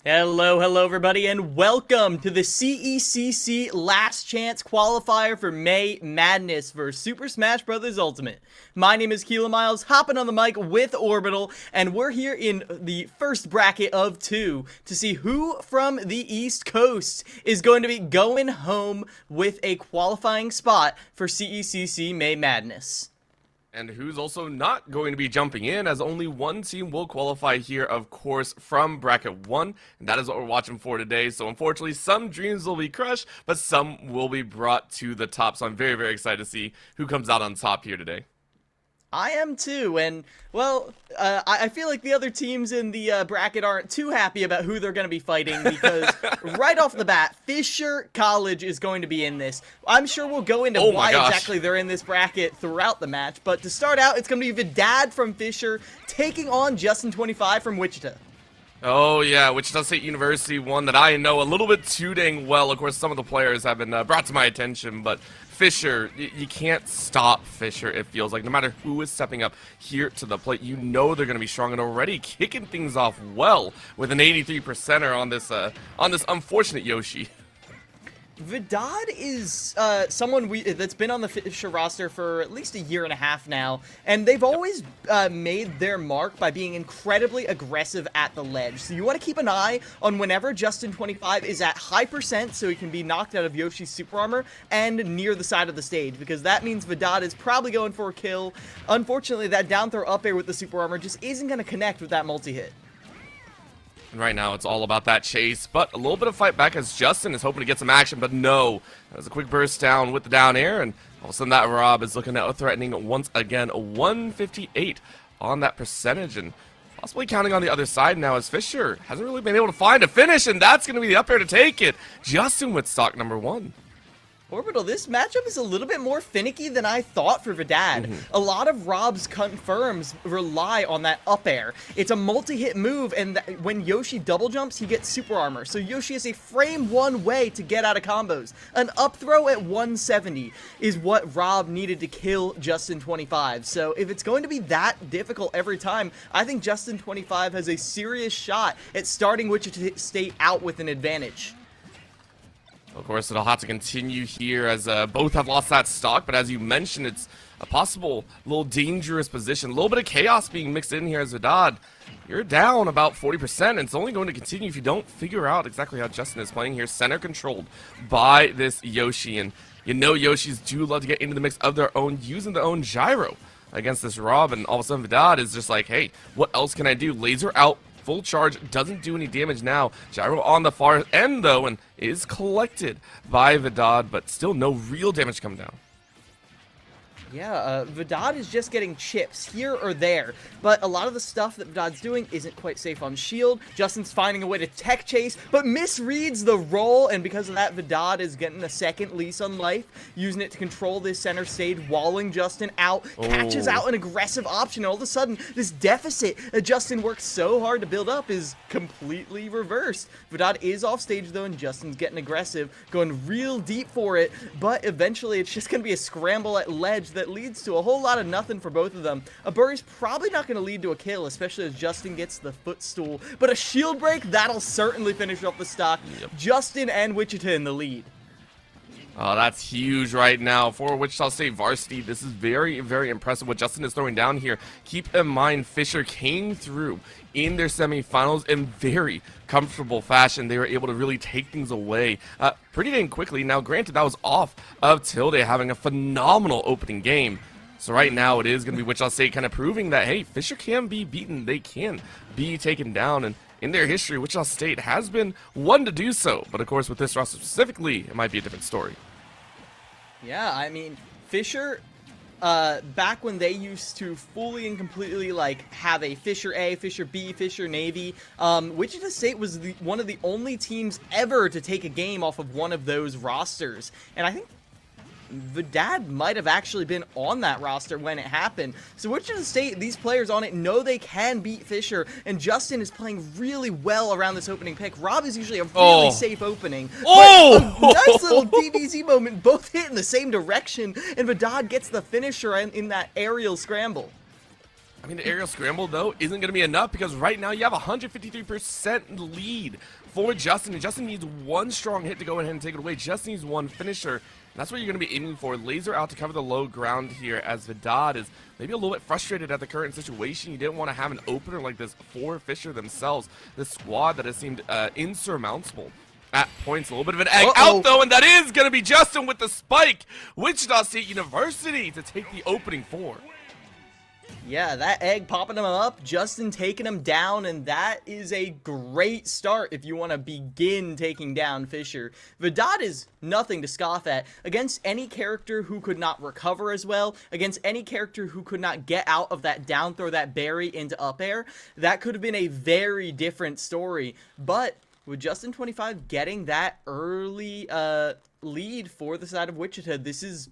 Hello everybody, and welcome to the CECC Last Chance Qualifier for May Madness for Super Smash Bros. Ultimate. My name is Keela Miles, hopping on the mic with Orbital, and we're here in the first bracket of two to see who from the East Coast is going to be going home with a qualifying spot for CECC May Madness. And who's also not going to be jumping in, as only one team will qualify here, of course, from Bracket 1. And that is what we're watching for today. So unfortunately, some dreams will be crushed, but some will be brought to the top. So I'm very, very excited to see who comes out on top here today. I am too, and, well, I feel like the other teams in the bracket aren't too happy about who they're going to be fighting, because right off the bat, Fisher College is going to be in this. I'm sure we'll go into why exactly they're in this bracket throughout the match, but to start out, it's going to be Vidad from Fisher taking on Justin25 from Wichita. Oh yeah, Wichita State University, one that I know a little bit too dang well. Of course, some of the players have been brought to my attention, but Fisher, you can't stop Fisher, it feels like. No matter who is stepping up here to the plate, you know they're going to be strong, and already kicking things off well with an 83%er on this unfortunate Yoshi. Vidad is someone that's been on the Fisher roster for at least a year and a half now, and they've always made their mark by being incredibly aggressive at the ledge. So you want to keep an eye on whenever Justin25 is at high percent so he can be knocked out of Yoshi's super armor and near the side of the stage, because that means Vidad is probably going for a kill. Unfortunately, that down throw up air with the super armor just isn't going to connect with that multi-hit. Right now, it's all about that chase, but a little bit of fight back as Justin is hoping to get some action, but no. There's a quick burst down with the down air, and all of a sudden that Rob is looking at threatening once again. 158 on that percentage, and possibly counting on the other side now as Fisher hasn't really been able to find a finish, and that's going to be the up air to take it. Justin with stock number 1. Orbital, this matchup is a little bit more finicky than I thought for Vidad. A lot of Rob's confirms rely on that up air. It's a multi-hit move, and when Yoshi double jumps, he gets super armor. So Yoshi has a frame one way to get out of combos. An up throw at 170 is what Rob needed to kill Justin25. So if it's going to be that difficult every time, I think Justin25 has a serious shot at starting Wichita State out with an advantage. Of course, it'll have to continue here as both have lost that stock, but as you mentioned, it's a possible little dangerous position. A little bit of chaos being mixed in here as Vidad. You're down about 40%, and it's only going to continue if you don't figure out exactly how Justin is playing here. Center controlled by this Yoshi, and you know Yoshis do love to get into the mix of their own, using their own gyro against this Rob, and all of a sudden Vidad is just like, hey, what else can I do? Laser out. Full charge, doesn't do any damage now. Gyro on the far end, though, and is collected by Vidad, but still no real damage coming down. Yeah, Vidad is just getting chips here or there, but a lot of the stuff that Vidad's doing isn't quite safe on shield. Justin's finding a way to tech chase, but misreads the roll, and because of that, Vidad is getting a second lease on life, using it to control this center stage, walling Justin out, catches out an aggressive option, and all of a sudden, this deficit that Justin worked so hard to build up is completely reversed. Vidad is off stage, though, and Justin's getting aggressive, going real deep for it, but eventually it's just going to be a scramble at ledge that leads to a whole lot of nothing for both of them. A bury's probably not going to lead to a kill, especially as Justin gets the footstool, but a shield break, that'll certainly finish off the stock. Justin and Wichita in the lead. Oh, that's huge right now for Wichita State varsity. This is very, very impressive what Justin is throwing down here. Keep in mind, Fisher came through in their semifinals in very comfortable fashion. They were able to really take things away pretty dang quickly. Now, granted, that was off of Tilde having a phenomenal opening game. So right now, it is going to be Wichita State kind of proving that, hey, Fisher can be beaten. They can be taken down, and in their history, Wichita State has been one to do so. But of course, with this roster specifically, it might be a different story. Yeah, I mean, Fisher, back when they used to fully and completely, like, have a Fisher A, Fisher B, Fisher Navy, Wichita State was one of the only teams ever to take a game off of one of those rosters. And I think Vidad might have actually been on that roster when it happened. So Wichita State, these players on it know they can beat Fisher, and Justin is playing really well around this opening pick. Rob is usually a really safe opening. But a nice little DBZ moment, both hit in the same direction, and Vidad gets the finisher in that aerial scramble. I mean, the aerial scramble, though, isn't going to be enough because right now you have a 153% lead for Justin. And Justin needs one strong hit to go ahead and take it away. Just needs one finisher. And that's what you're going to be aiming for. Laser out to cover the low ground here as Vidad is maybe a little bit frustrated at the current situation. You didn't want to have an opener like this for Fisher themselves. This squad that has seemed insurmountable at points. A little bit of an egg out, though, and that is going to be Justin with the spike. Wichita State University to take the opening 4. Yeah, that egg popping him up, Justin taking him down, and that is a great start if you want to begin taking down Fisher. Vidad is nothing to scoff at. Against any character who could not recover as well, against any character who could not get out of that down throw, that berry into up air, that could have been a very different story. But with Justin 25 getting that early lead for the side of Wichita, this is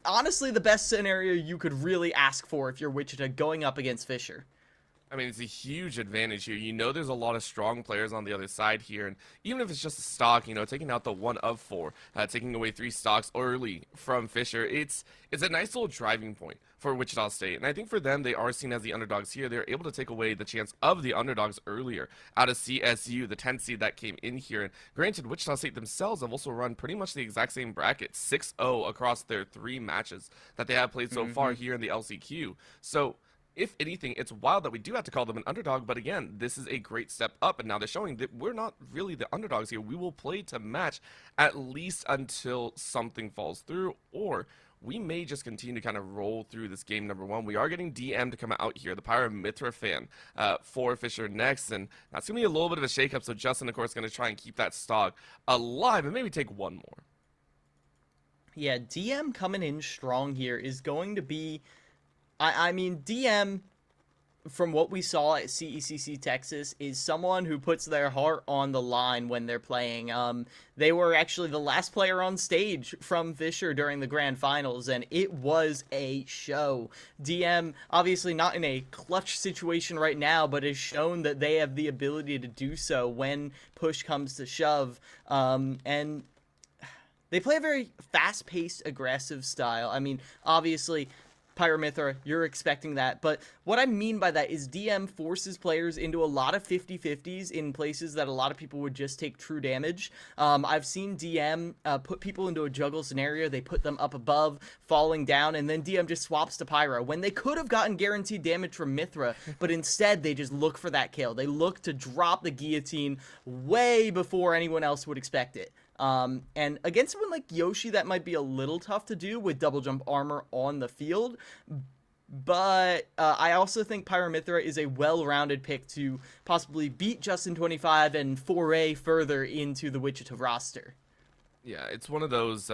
honestly the best scenario you could really ask for if you're Wichita going up against Fisher. I mean, it's a huge advantage here. You know there's a lot of strong players on the other side here, and even if it's just a stock, you know, taking out the 1 of 4, taking away 3 stocks early from Fisher, it's a nice little driving point for Wichita State. And I think for them, they are seen as the underdogs here. They're able to take away the chance of the underdogs earlier out of CSU, the 10th seed that came in here. And granted, Wichita State themselves have also run pretty much the exact same bracket, 6-0 across their 3 matches that they have played so far here in the LCQ. So if anything, it's wild that we do have to call them an underdog, but again, this is a great step up, and now they're showing that we're not really the underdogs here. We will play to match at least until something falls through, or we may just continue to kind of roll through this game number 1. We are getting DM to come out here, the Pyra Mithra fan, for Fisher next, and that's going to be a little bit of a shakeup, so Justin, of course, is going to try and keep that stock alive and maybe take one more. Yeah, DM coming in strong here is going to be... I mean, DM, from what we saw at CECC Texas, is someone who puts their heart on the line when they're playing. They were actually the last player on stage from Fisher during the grand finals, and it was a show. DM, obviously not in a clutch situation right now, but has shown that they have the ability to do so when push comes to shove. And they play a very fast-paced, aggressive style. I mean, obviously... Pyramithra, you're expecting that, but what I mean by that is DM forces players into a lot of 50-50s in places that a lot of people would just take true damage. I've seen DM put people into a juggle scenario, they put them up above, falling down, and then DM just swaps to Pyra, when they could have gotten guaranteed damage from Mithra, but instead they just look for that kill. They look to drop the guillotine way before anyone else would expect it. And against someone like Yoshi, that might be a little tough to do with double jump armor on the field. But I also think Pyramithra is a well-rounded pick to possibly beat Justin 25 and foray further into the Wichita roster. Yeah, it's one of those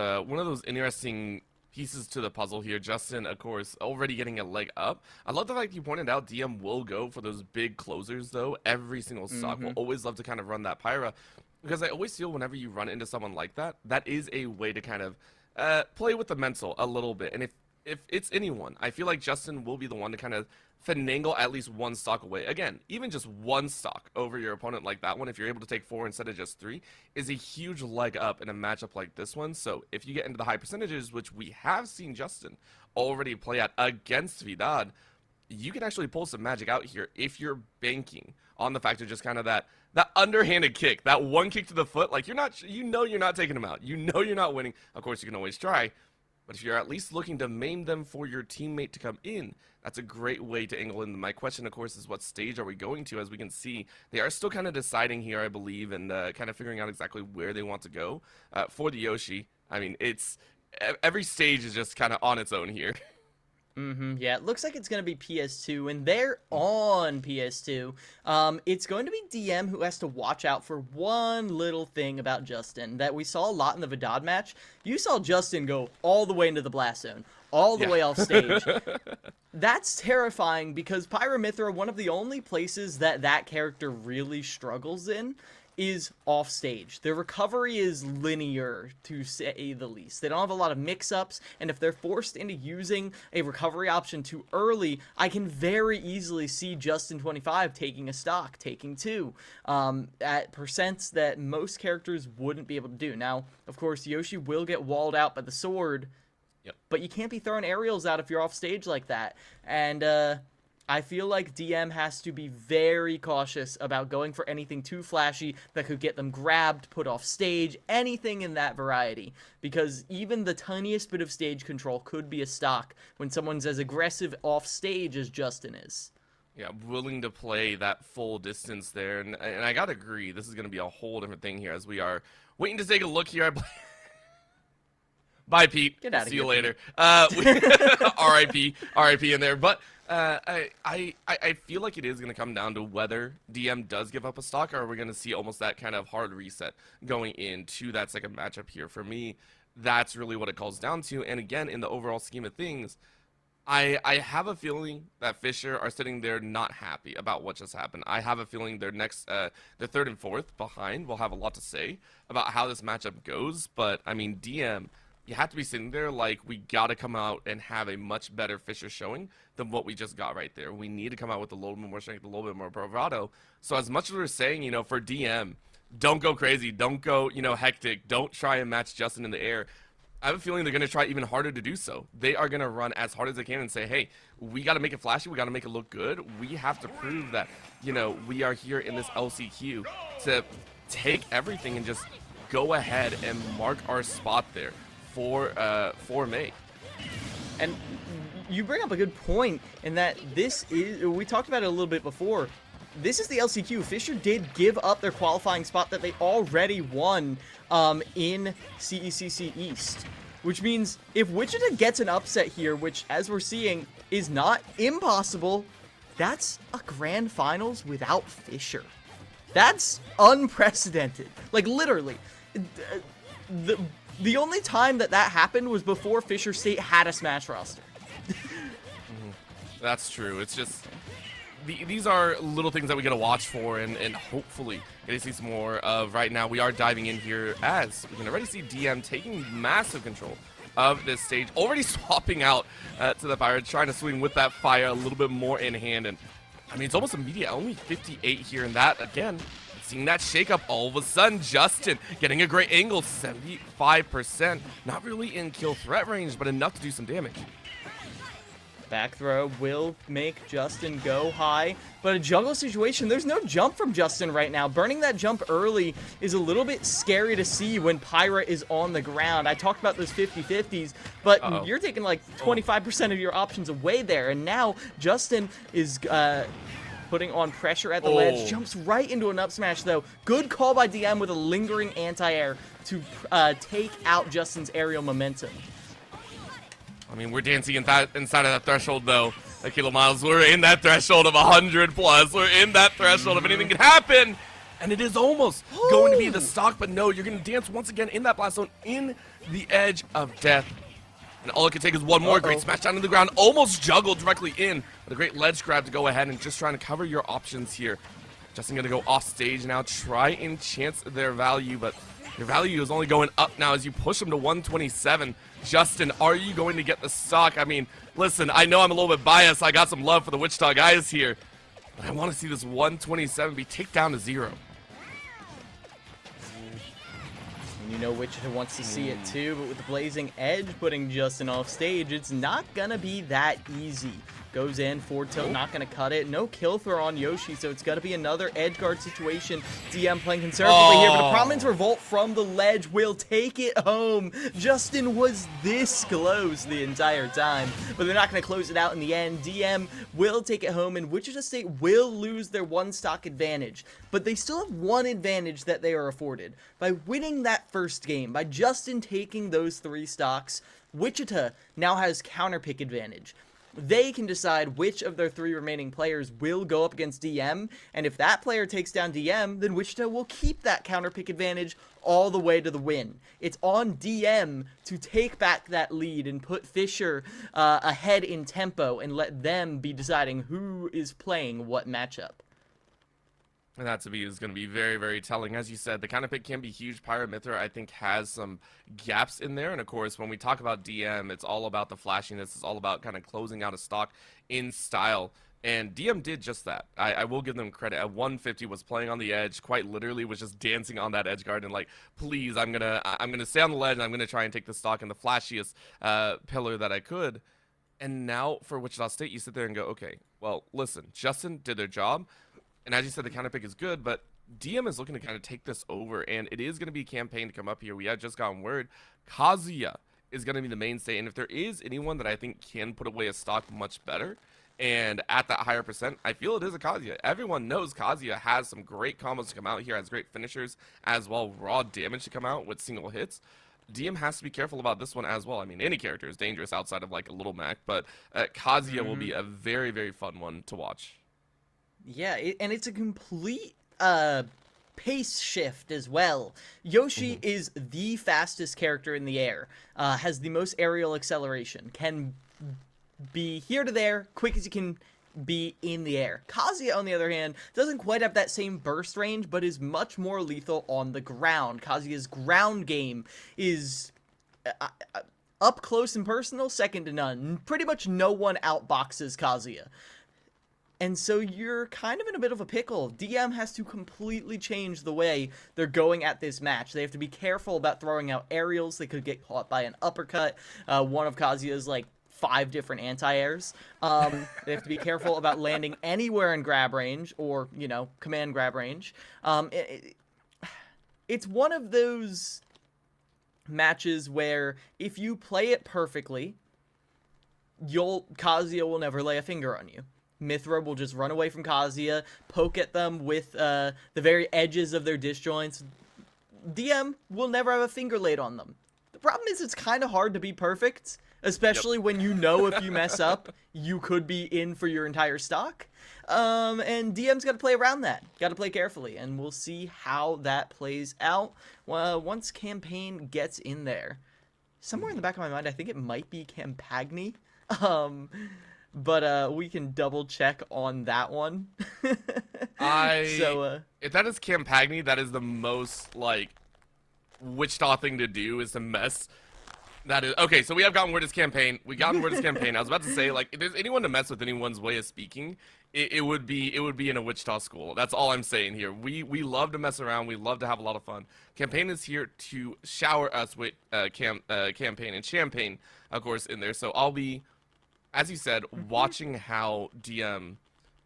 interesting pieces to the puzzle here. Justin, of course, already getting a leg up. I love the fact you pointed out DM will go for those big closers, though. Every single stock will always love to kind of run that Pyra. Because I always feel whenever you run into someone like that, that is a way to kind of play with the mental a little bit. And if it's anyone, I feel like Justin will be the one to kind of finagle at least one stock away. Again, even just one stock over your opponent like that one, if you're able to take 4 instead of just 3, is a huge leg up in a matchup like this one. So if you get into the high percentages, which we have seen Justin already play at against Vidad, you can actually pull some magic out here if you're banking on the fact of just kind of that underhanded kick, that one kick to the foot. Like, you're not taking him out. You know you're not winning. Of course, you can always try. But if you're at least looking to maim them for your teammate to come in, that's a great way to angle in. My question, of course, is what stage are we going to? As we can see, they are still kind of deciding here, I believe, and kind of figuring out exactly where they want to go for the Yoshi. I mean, every stage is just kind of on its own here. Yeah, it looks like it's going to be PS2, and they're on PS2. It's going to be DM who has to watch out for one little thing about Justin that we saw a lot in the Vidad match. You saw Justin go all the way into the blast zone, all the way off stage. That's terrifying because Pyramithra, one of the only places that character really struggles in, is off stage. Their recovery is linear, to say the least. They don't have a lot of mix-ups, and if they're forced into using a recovery option too early, I can very easily see Justin 25 taking a stock, taking 2, at percents that most characters wouldn't be able to do. Now, of course, Yoshi will get walled out by the sword, but you can't be throwing aerials out if you're off stage like that. And I feel like DM has to be very cautious about going for anything too flashy that could get them grabbed, put off stage, anything in that variety. Because even the tiniest bit of stage control could be a stock when someone's as aggressive off stage as Justin is. Yeah, willing to play that full distance there. And I got to agree, this is going to be a whole different thing here as we are waiting to take a look here. Bye, Pete. Get out of See here, you later. Pete. R.I.P. in there. But I feel like it is going to come down to whether DM does give up a stock, or are we going to see almost that kind of hard reset going into that second matchup here. For me, that's really what it calls down to. And again, in the overall scheme of things, I have a feeling that Fisher are sitting there not happy about what just happened. I have a feeling their third and fourth behind will have a lot to say about how this matchup goes. But I mean, DM, you have to be sitting there like, we got to come out and have a much better Fisher showing than what we just got right there. We need to come out with a little bit more strength, a little bit more bravado. So as much as we're saying, for DM, don't go crazy, don't go, hectic, don't try and match Justin in the air. I have a feeling they're going to try even harder to do so. They are going to run as hard as they can and say, hey, we got to make it flashy. We got to make it look good. We have to prove that, we are here in this LCQ to take everything and just go ahead and mark our spot there for May. And you bring up a good point in that we talked about it a little bit before. This is the LCQ. Fisher did give up their qualifying spot that they already won in CECC East. Which means if Wichita gets an upset here, which as we're seeing is not impossible, that's a grand finals without Fisher. That's unprecedented. Like literally. The only time that happened was before Fisher State had a Smash roster. That's true. It's just... These are little things that we got to watch for and hopefully get to see some more of. Right now, we are diving in here as we can already see DM taking massive control of this stage. Already swapping out to the Pirates, trying to swing with that fire a little bit more in hand. And, I mean, it's almost immediate. Only 58 here, and that, again, seeing that shake-up all of a sudden. Justin getting a great angle, 75%. Not really in kill threat range, but enough to do some damage. Back throw will make Justin go high, but a juggle situation, there's no jump from Justin right now. Burning that jump early is a little bit scary to see when Pyra is on the ground. I talked about those 50-50s, but you're taking like 25% of your options away there, and now Justin is putting on pressure at the ledge, jumps right into an up smash though. Good call by DM with a lingering anti-air to take out Justin's aerial momentum. I mean, we're dancing inside of that threshold, though. Like Kilo Miles, we're in that threshold of 100 plus. We're in that threshold of anything can happen. And it is almost going to be the stock, but no, you're going to dance once again in that blast zone, in the edge of death. And all it can take is one more great smash down to the ground, almost juggled directly in. With a great ledge grab to go ahead and just trying to cover your options here. Justin going to go off stage now, try and chance their value, but your value is only going up now as you push him to 127. Justin, are you going to get the stock? I mean, listen, I know I'm a little bit biased. I got some love for the Wichita guys here. But I want to see this 127 be taken down to 0. And Wichita wants to see it too, but with the Blazing Edge putting Justin off stage, it's not going to be that easy. Goes in, forward tilt, not going to cut it. No kill throw on Yoshi, so it's got to be another edge guard situation. DM playing conservatively here, but a Prominence Revolt from the ledge will take it home. Justin was this close the entire time, but they're not going to close it out in the end. DM will take it home, and Wichita State will lose their one stock advantage, but they still have one advantage that they are afforded. By winning that first game, by Justin taking those 3 stocks, Wichita now has counter pick advantage. They can decide which of their 3 remaining players will go up against DM, and if that player takes down DM, then Wichita will keep that counter pick advantage all the way to the win. It's on DM to take back that lead and put Fisher ahead in tempo and let them be deciding who is playing what matchup. And that to me is going to be very, very telling. As you said, the counter pick can be huge. Pyra Mithra, I think, has some gaps in there. And of course, when we talk about DM, it's all about the flashiness. It's all about kind of closing out a stock in style. And DM did just that. I will give them credit. At 150 was playing on the edge, quite literally was just dancing on that edge guard and like, please, I'm gonna stay on the ledge and I'm gonna try and take the stock in the flashiest pillar that I could. And now for Wichita State, you sit there and go, okay, well, listen, Justin did their job. And as you said, the counter pick is good, but DM is looking to kind of take this over, and it is going to be a campaign to come up here. We had just gotten word Kazuya is going to be the mainstay, and if there is anyone that I think can put away a stock much better and at that higher percent, I feel it is a Kazuya. Everyone knows Kazuya has some great combos to come out here, has great finishers as well, raw damage to come out with single hits. DM has to be careful about this one as well. I mean, any character is dangerous outside of like a Little Mac, but Kazuya will be a very, very fun one to watch. Yeah, and it's a complete pace shift as well. Yoshi is the fastest character in the air, has the most aerial acceleration, can be here to there, quick as you can be in the air. Kazuya, on the other hand, doesn't quite have that same burst range, but is much more lethal on the ground. Kazuya's ground game is up close and personal, second to none. Pretty much no one outboxes Kazuya. And so you're kind of in a bit of a pickle. DM has to completely change the way they're going at this match. They have to be careful about throwing out aerials. They could get caught by an uppercut. One of Kazuya's, like, 5 different anti-airs. They have to be careful about landing anywhere in grab range or, you know, command grab range. It's one of those matches where if you play it perfectly, Kazuya will never lay a finger on you. Mithra will just run away from Kazuya, poke at them with the very edges of their disjoints. DM will never have a finger laid on them. The problem is it's kind of hard to be perfect, especially when you know if you mess up, you could be in for your entire stock. And DM's got to play around that. Got to play carefully, and we'll see how that plays out once Campaign gets in there. Somewhere in the back of my mind, I think it might be Campagni. But we can double check on that one. If that is Campagni, that is the most, like, Wichita thing to do, is to mess. That is okay. So we have gotten word it's Campaign. We gotten word it's Campaign. I was about to say, like, if there's anyone to mess with anyone's way of speaking, it would be in a Wichita school. That's all I'm saying here. We love to mess around. We love to have a lot of fun. Campaign is here to shower us with Campaign and champagne, of course, in there. So I'll be, as you said, watching how DM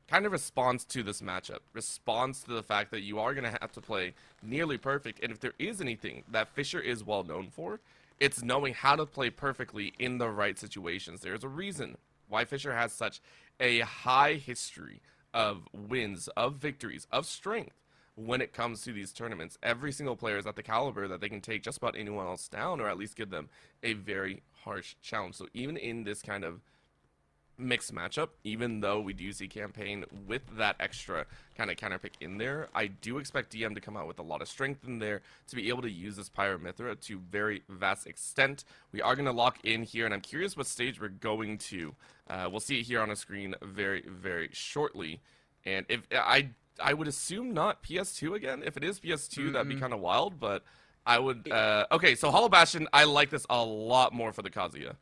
kind of responds to this matchup, responds to the fact that you are going to have to play nearly perfect. And if there is anything that Fisher is well known for, it's knowing how to play perfectly in the right situations. There's a reason why Fisher has such a high history of wins, of victories, of strength when it comes to these tournaments. Every single player is at the caliber that they can take just about anyone else down, or at least give them a very harsh challenge. So even in this kind of mixed matchup, even though we do see Campaign with that extra kind of counter pick in there, I do expect DM to come out with a lot of strength in there to be able to use this Pyro Mithra to very vast extent. We are going to lock in here, and I'm curious what stage we're going to. We'll see it here on a screen very, very shortly. And if I would assume not PS2 again. If it is PS2, that'd be kind of wild, but I would okay, so Hollow Bastion, I like this a lot more for the Kazuya.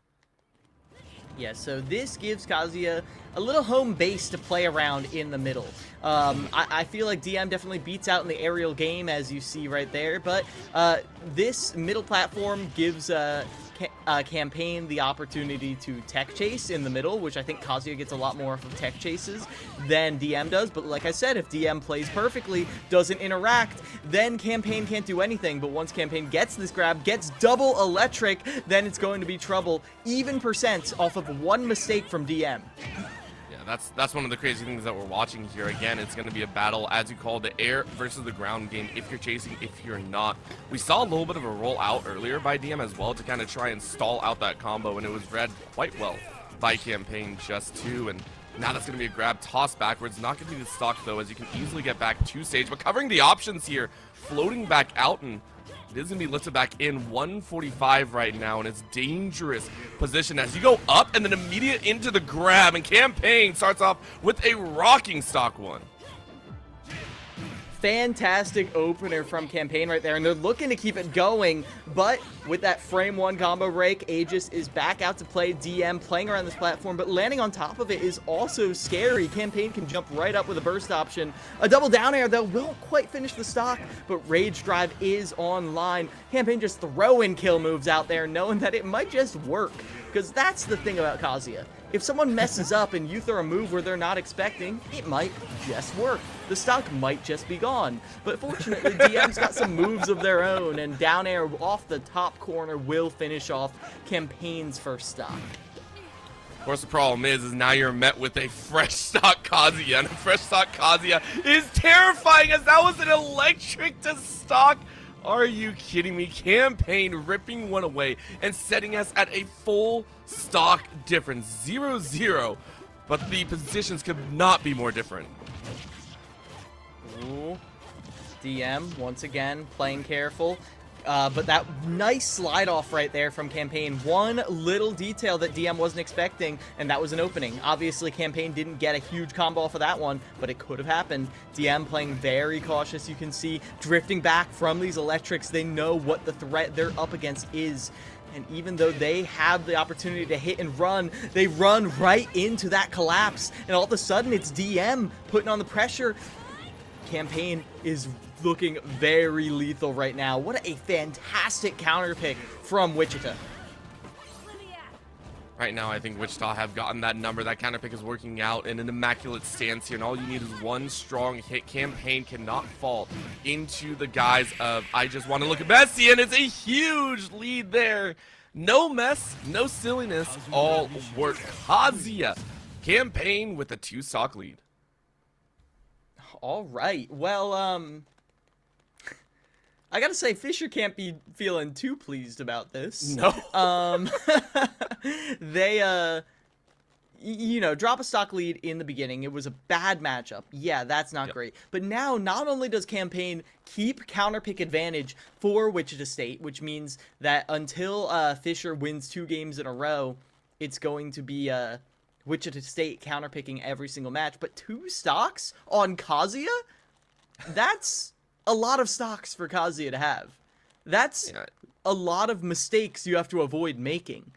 Yeah, so this gives Kazuya a little home base to play around in the middle. I feel like DM definitely beats out in the aerial game, as you see right there, but this middle platform gives Campaign the opportunity to tech chase in the middle, which I think Kazuya gets a lot more from tech chases than DM does. But like I said, if DM plays perfectly, doesn't interact, then Campaign can't do anything. But once Campaign gets this grab, gets double electric, then it's going to be trouble. Even percent off of one mistake from DM. That's one of the crazy things that we're watching here. Again, it's going to be a battle, as you call, the air versus the ground game, if you're chasing, if you're not. We saw a little bit of a roll out earlier by DM as well to kind of try and stall out that combo, and it was read quite well by Campaign just too. And now that's going to be a grab, toss backwards. Not going to be the stock, though, as you can easily get back to stage. But covering the options here, floating back out, and it is going to be lifted back in 145 right now, and it's dangerous position as you go up and then immediate into the grab, and Campaign starts off with a rocking stock one. Fantastic opener from Campaign right there, and they're looking to keep it going, but with that frame one combo break, Aegis is back out to play. DM playing around this platform, but landing on top of it is also scary. Campaign can jump right up with a burst option. A double down air, though, won't quite finish the stock, but Rage Drive is online. Campaign just throwing kill moves out there, knowing that it might just work, because that's the thing about Kazuya. if someone messes up and you throw a move where they're not expecting, it might just work. The stock might just be gone. But fortunately, DM's got some moves of their own, and down air off the top corner will finish off Campaign's first stock. Of course, the problem is now you're met with a fresh stock Kazuya, and a fresh stock Kazuya is terrifying as that was an electric to stock. Are you kidding me? Campaign ripping one away and setting us at a full stock difference, 0-0, but the positions could not be more different. Ooh. DM, once again, playing careful. But that nice slide off right there from Campaign. One little detail that DM wasn't expecting, and that was an opening. Obviously, Campaign didn't get a huge combo off of that one, but it could have happened. DM playing very cautious, you can see, drifting back from these electrics. They know what the threat they're up against is. And even though they have the opportunity to hit and run, they run right into that collapse. And all of a sudden, it's DM putting on the pressure. Campaign is looking very lethal right now. What a fantastic counter pick from Wichita. Right now, I think Wichita have gotten that number. That counter pick is working out in an immaculate stance here, and all you need is one strong hit. Campaign cannot fall into the guise of, I just want to look at Messi, and it's a huge lead there. No mess, no silliness, all work. Kazuya, Campaign with a 2-stock lead. All right. Well, I gotta say, Fisher can't be feeling too pleased about this. No. They, you know, drop a stock lead in the beginning. It was a bad matchup. Yeah, that's not great. But now, not only does Campaign keep counterpick advantage for Wichita State, which means that until Fisher wins 2 games in a row, it's going to be Wichita State counterpicking every single match. But 2 stocks on Kazuya? That's a lot of stocks for Kazuya to have. That's a lot of mistakes you have to avoid making.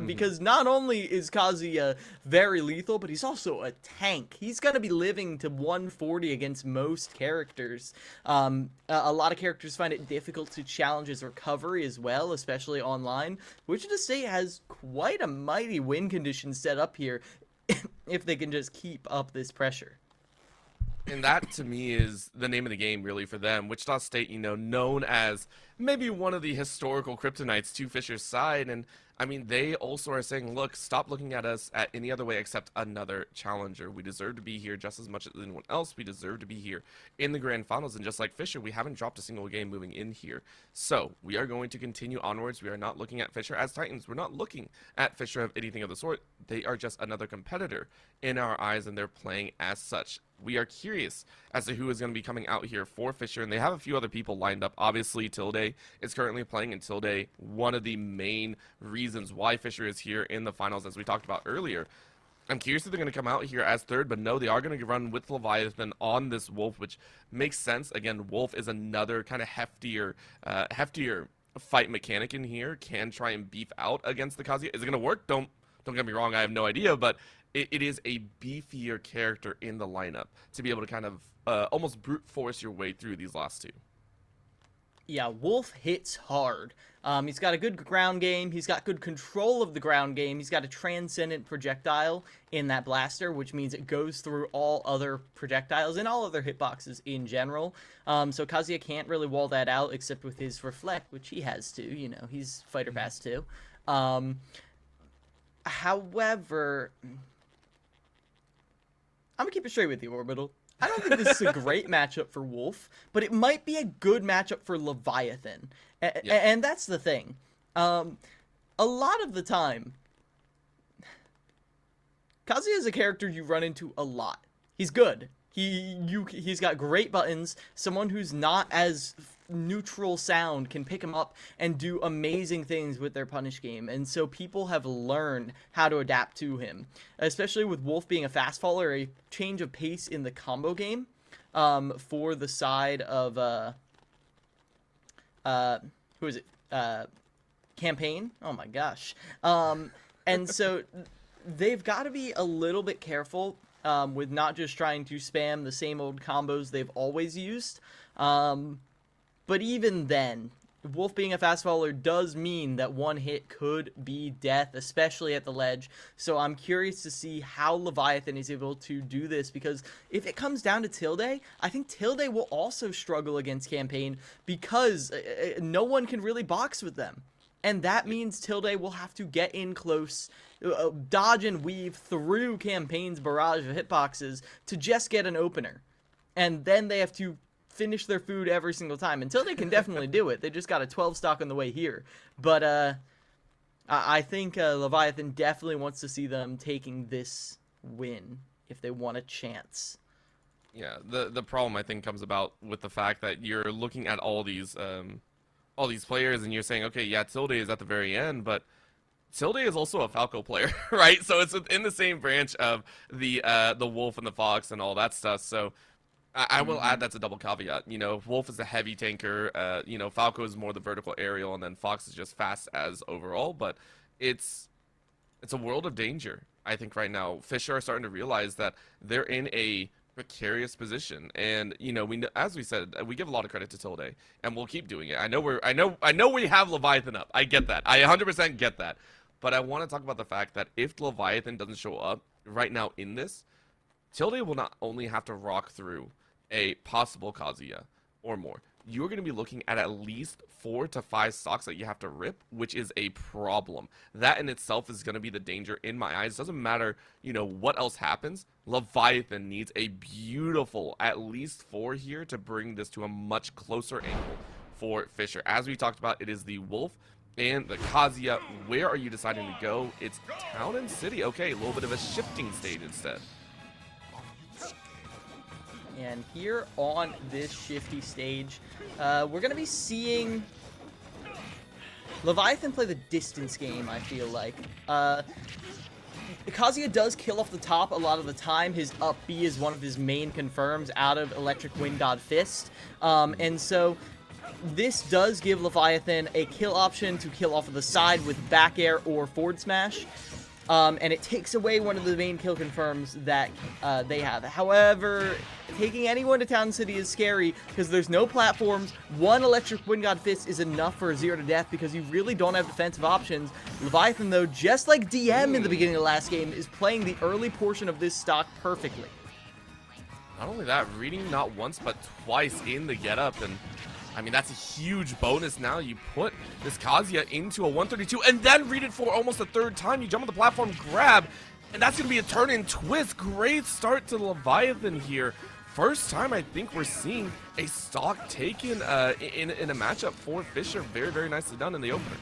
Because not only is Kazuya very lethal, but he's also a tank. He's going to be living to 140 against most characters. A lot of characters find it difficult to challenge his recovery as well, especially online. Wichita State has quite a mighty win condition set up here if they can just keep up this pressure. And that, to me, is the name of the game, really, for them. Wichita State, you know, known as maybe one of the historical kryptonites to Fisher's side. And, I mean, they also are saying, look, stop looking at us at any other way except another challenger. We deserve to be here just as much as anyone else. We deserve to be here in the grand finals. And just like Fisher, we haven't dropped a single game moving in here. So we are going to continue onwards. We are not looking at Fisher as Titans. We're not looking at Fisher of anything of the sort. They are just another competitor in our eyes, and they're playing as such. We are curious as to who is going to be coming out here for Fisher, and they have a few other people lined up. Obviously, Tilde is currently playing, and Tilde, one of the main reasons why Fisher is here in the finals, as we talked about earlier. I'm curious if they're going to come out here as third, but no, they are going to run with Leviathan on this Wolf, which makes sense. Again, Wolf is another kind of heftier fight mechanic in here, can try and beef out against the Kazuya. Is it going to work? Don't get me wrong, I have no idea, but it is a beefier character in the lineup to be able to kind of almost brute force your way through these last 2. Yeah, Wolf hits hard. He's got a good ground game. He's got good control of the ground game. He's got a transcendent projectile in that blaster, which means it goes through all other projectiles and all other hitboxes in general. So Kazuya can't really wall that out except with his reflect, which he has to. You know, he's fighter pass too. However, I'm gonna keep it straight with you, Orbital. I don't think this is a great matchup for Wolf, but it might be a good matchup for Leviathan. And that's the thing. A lot of the time, Kazuya is a character you run into a lot. He's good. He's got great buttons. Someone who's not as neutral sound can pick him up and do amazing things with their punish game, and so people have learned how to adapt to him, especially with Wolf being a fast faller. A change of pace in the combo game for the side of who is it, Campaign. Oh my gosh. And so they've got to be a little bit careful with not just trying to spam the same old combos they've always used. But even then, Wolf being a fast follower does mean that one hit could be death, especially at the ledge. So I'm curious to see how Leviathan is able to do this, because if it comes down to Tilde, I think Tilde will also struggle against Campaign because no one can really box with them. And that means Tilde will have to get in close, dodge and weave through Campaign's barrage of hitboxes to just get an opener. And then they have to finish their food every single time. Until they can definitely do it. They just got a 12 stock on the way here. But I think Leviathan definitely wants to see them taking this win if they want a chance. Yeah, the problem I think comes about with the fact that you're looking at all these players and you're saying, okay, yeah, Tilde is at the very end, but Tilde is also a Falco player, right? So it's in the same branch of the Wolf and the Fox and all that stuff. So I will add that's a double caveat. You know, Wolf is a heavy tanker. You know, Falco is more the vertical aerial, and then Fox is just fast as overall. But it's a world of danger, I think, right now. Fisher are starting to realize that they're in a precarious position, and you know, as we said, we give a lot of credit to Tilde, and we'll keep doing it. I know we have Leviathan up. I get that. I 100% get that. But I want to talk about the fact that if Leviathan doesn't show up right now in this, Tilde will not only have to rock through a possible Kazuya or more. You're going to be looking at least 4 to 5 stocks that you have to rip, which is a problem. That in itself is going to be the danger in my eyes. It doesn't matter, you know, what else happens. Leviathan needs a beautiful at least 4 here to bring this to a much closer angle for Fisher. As we talked about, it is the Wolf and the Kazuya. Where are you deciding to go? It's Town and City. Okay, a little bit of a shifting state instead. And here on this shifty stage, we're going to be seeing Leviathan play the distance game, I feel like. Kazuya does kill off the top a lot of the time. His up B is one of his main confirms out of Electric Wind God Fist. And so this does give Leviathan a kill option to kill off of the side with back air or forward smash. And it takes away one of the main kill confirms that they have. However, taking anyone to Town City is scary because there's no platforms. One Electric Wind God Fist is enough for a 0 to death because you really don't have defensive options. Leviathan, though, just like DM in the beginning of the last game, is playing the early portion of this stock perfectly. Not only that, reading not once but twice in the getup, and I mean, that's a huge bonus. Now you put this Kazuya into a 132 and then read it for almost a 3rd time. You jump on the platform, grab, and that's going to be a turn and twist. Great start to Leviathan here. First time I think we're seeing a stock taken in a matchup for Fisher. Very, very nicely done in the opener.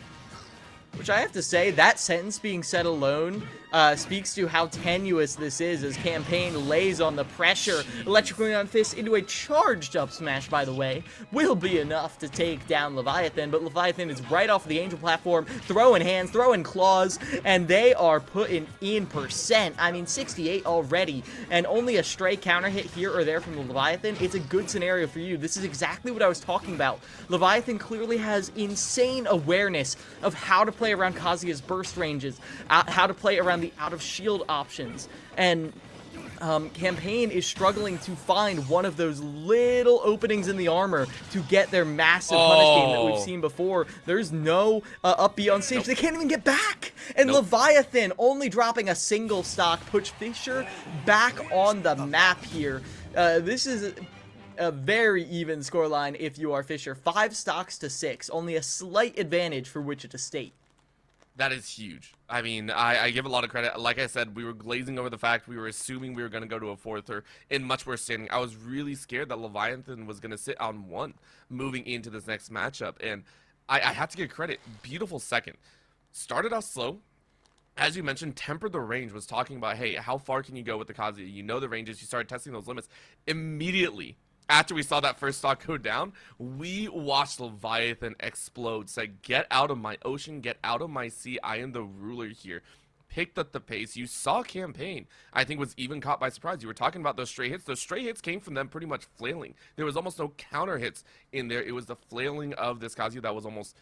Which I have to say, that sentence being said alone speaks to how tenuous this is as Campaign lays on the pressure. Electric Wind God Fist into a charged up smash, by the way, will be enough to take down Leviathan, but Leviathan is right off the Angel platform, throwing hands, throwing claws, and they are putting in percent. I mean, 68 already, and only a stray counter hit here or there from the Leviathan. It's a good scenario for you. This is exactly what I was talking about. Leviathan clearly has insane awareness of how to play around Kazuya's burst ranges, how to play around the out of shield options, and Campaign is struggling to find one of those little openings in the armor to get their massive punish game that we've seen before. There's no up B on stage. They can't even get back. And Leviathan only dropping a single stock puts Fisher back on the map here. This is a very even scoreline if you are Fisher. 5 stocks to 6. Only a slight advantage for Wichita State. That is huge. I mean, I give a lot of credit. Like I said, we were glazing over the fact we were assuming we were going to go to a 4th or in much worse standing. I was really scared that Leviathan was going to sit on 1 moving into this next matchup. And I have to give credit. Beautiful second. Started off slow. As you mentioned, tempered the range. Was talking about, hey, how far can you go with the Kazuya? You know the ranges. You started testing those limits. Immediately after we saw that first stock go down, we watched Leviathan explode. Said, get out of my ocean, get out of my sea. I am the ruler here. Picked up the pace. You saw Campaign, I think, was even caught by surprise. You were talking about those stray hits. Those stray hits came from them pretty much flailing. There was almost no counter hits in there. It was the flailing of this Kazuya that was almost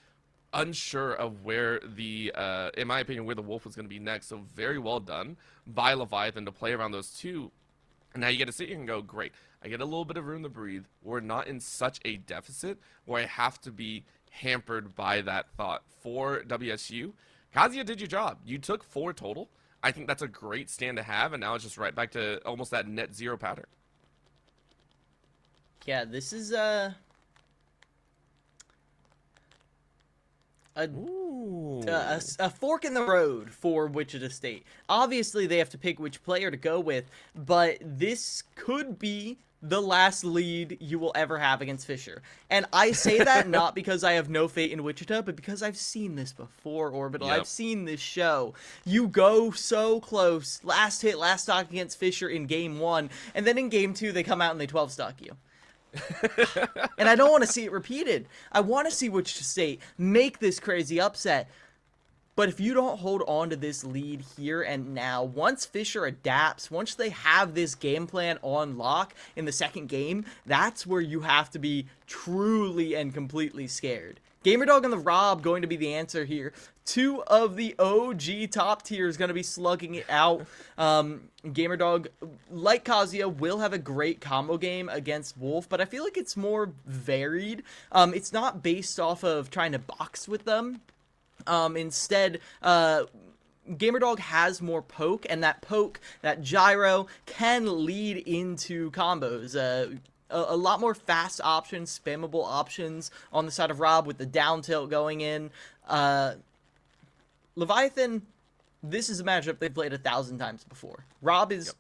unsure of where the, in my opinion, where the Wolf was going to be next. So very well done by Leviathan to play around those two. And now you get to sit here and go, great. I get a little bit of room to breathe. We're not in such a deficit where I have to be hampered by that thought. For WSU, Kazuya did your job. You took 4 total. I think that's a great stand to have, and now it's just right back to almost that net 0 pattern. Yeah, this is a fork in the road for Wichita State. Obviously, they have to pick which player to go with, but this could be the last lead you will ever have against Fisher. And I say that not because I have no faith in Wichita, but because I've seen this before, Orbital. Yep. I've seen this show. You go so close, last hit, last stock against Fisher in game 1, and then in game 2, they come out and they 12 stock you. And I don't want to see it repeated. I want to see Wichita State make this crazy upset. But if you don't hold on to this lead here and now, once Fisher adapts, once they have this game plan on lock in the second game, that's where you have to be truly and completely scared. Gamerdog and the Rob going to be the answer here. 2 of the OG top tiers going to be slugging it out. Gamerdog, like Kazuya, will have a great combo game against Wolf, but I feel like it's more varied. It's not based off of trying to box with them. Instead, Gamerdog has more poke, and that poke, that gyro, can lead into combos. A lot more fast options, spammable options on the side of Rob with the down tilt going in. Leviathan, this is a matchup they've played 1,000 times before. Rob is,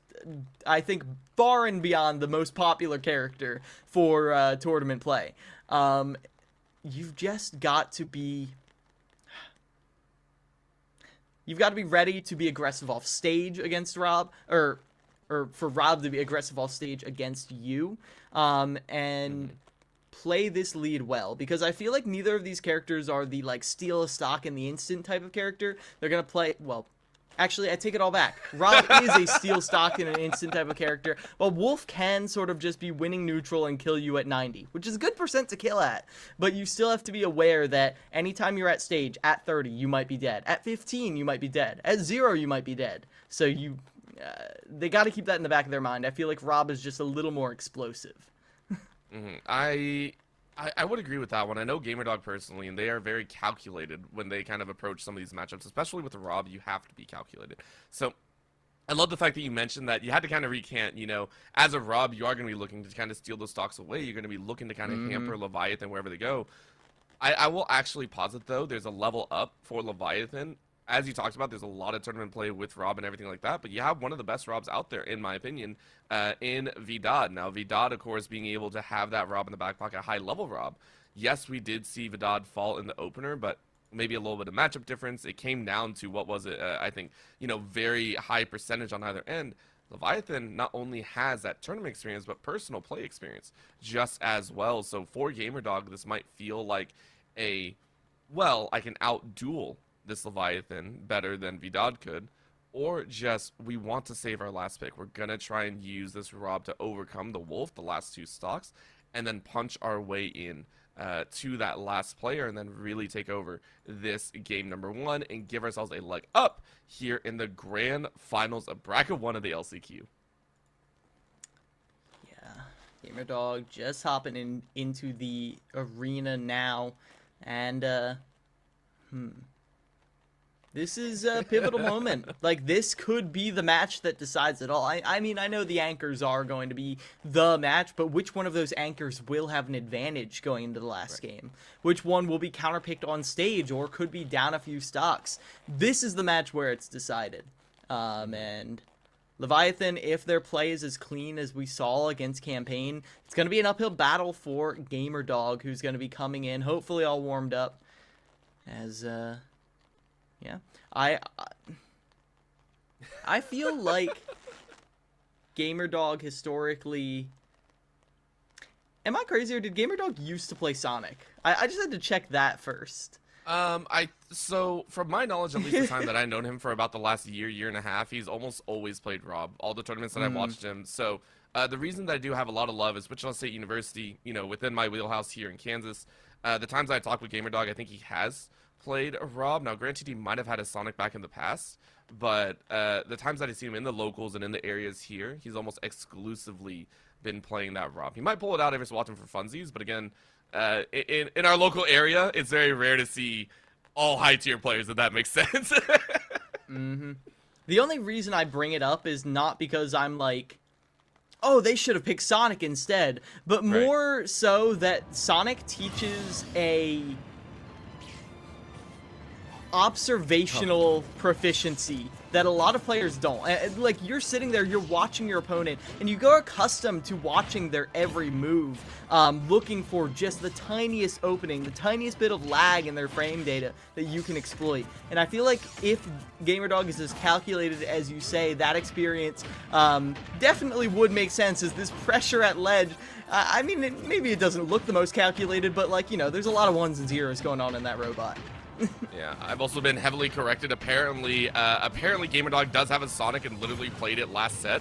I think, far and beyond the most popular character for tournament play. You've just got to be... You've got to be ready to be aggressive off stage against Rob, or for Rob to be aggressive off stage against you, and play this lead well, because I feel like neither of these characters are the, like, steal a stock in the instant type of character. They're going to play, well, actually, I take it all back. Rob is a steal stock in an instant type of character, while Wolf can sort of just be winning neutral and kill you at 90, which is a good percent to kill at, but you still have to be aware that anytime you're at stage, at 30, you might be dead. At 15, you might be dead. At 0, you might be dead. So they got to keep that in the back of their mind. I feel like Rob is just a little more explosive. I would agree with that one. I know Gamerdog personally, and they are very calculated when they kind of approach some of these matchups, especially with Rob. You have to be calculated. So I love the fact that you mentioned that you had to kind of recant, you know, as a Rob, you are going to be looking to kind of steal those stocks away. You're going to be looking to kind of hamper Leviathan wherever they go. I will actually posit, though, there's a level up for Leviathan. As you talked about, there's a lot of tournament play with Rob and everything like that, but you have one of the best Robs out there, in my opinion, in Vidad. Now, Vidad, of course, being able to have that Rob in the back pocket, a high-level Rob. Yes, we did see Vidad fall in the opener, but maybe a little bit of matchup difference. It came down to, what was it, I think, you know, very high percentage on either end. Leviathan not only has that tournament experience, but personal play experience just as well. So for Gamerdog, this might feel like I can out-duel this Leviathan better than Vidad could, or just we want to save our last pick. We're gonna try and use this Rob to overcome the Wolf, the last 2 stocks, and then punch our way in to that last player, and then really take over this game number 1 and give ourselves a leg up here in the grand finals of bracket 1 of the LCQ. Yeah, Gamerdog just hopping into the arena now, and this is a pivotal moment. Like, this could be the match that decides it all. I mean, I know the anchors are going to be the match, but which one of those anchors will have an advantage going into the last game? Which one will be counterpicked on stage or could be down a few stocks? This is the match where it's decided. And Leviathan, if their play is as clean as we saw against Campaign, it's going to be an uphill battle for Gamerdog, who's going to be coming in, hopefully all warmed up, as... Yeah, I feel like Gamerdog historically... Am I crazy, or did Gamerdog used to play Sonic? I just had to check that first. So from my knowledge, at least the time that I've known him for about the last year and a half, he's almost always played Rob. All the tournaments that I've watched him. So the reason that I do have a lot of love is Wichita State University, you know, within my wheelhouse here in Kansas. The times I talk with Gamerdog, I think he has played a Rob. Now, granted, he might have had a Sonic back in the past, but the times that I see him in the locals and in the areas here, he's almost exclusively been playing that Rob. He might pull it out every so often for funsies, but again, in our local area, it's very rare to see all high tier players, if that makes sense. The only reason I bring it up is not because I'm like, oh, they should have picked Sonic instead, but more so that Sonic teaches a observational proficiency that a lot of players don't. Like, you're sitting there, you're watching your opponent, and you go accustomed to watching their every move, looking for just the tiniest opening, the tiniest bit of lag in their frame data that you can exploit. And I feel like if GamerDog is as calculated as you say, that experience definitely would make sense, as this pressure at ledge, I mean, maybe it doesn't look the most calculated, but, like, you know, there's a lot of ones and zeros going on in that robot. Yeah, I've also been heavily corrected. Apparently GamerDog does have a Sonic and literally played it last set.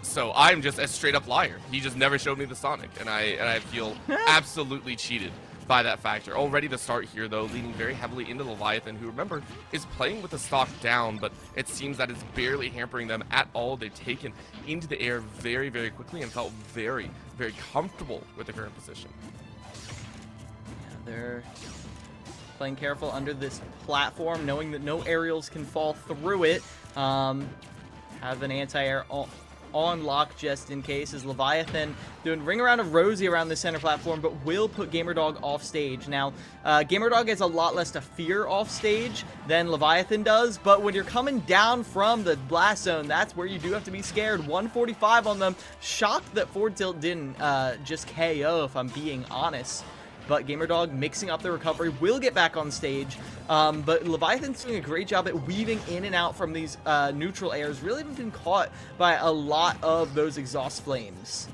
So I'm just a straight up liar. He just never showed me the Sonic, and I feel absolutely cheated by that factor. Already to start here, though, leaning very heavily into Leviathan, who, remember, is playing with the stock down, but it seems that it's barely hampering them at all. They've taken into the air very, very quickly and felt very, very comfortable with the current position. Yeah, they're playing careful under this platform, knowing that no aerials can fall through it. Have an anti-air on lock just in case, as Leviathan doing ring around of Rosie around the center platform, but will put GamerDog off stage. Now, GamerDog has a lot less to fear off stage than Leviathan does, but when you're coming down from the blast zone, that's where you do have to be scared. 145 on them. Shocked that Forward Tilt didn't just KO, if I'm being honest. But GamerDog mixing up the recovery, will get back on stage. But Leviathan's doing a great job at weaving in and out from these neutral airs. Really haven't been caught by a lot of those exhaust flames.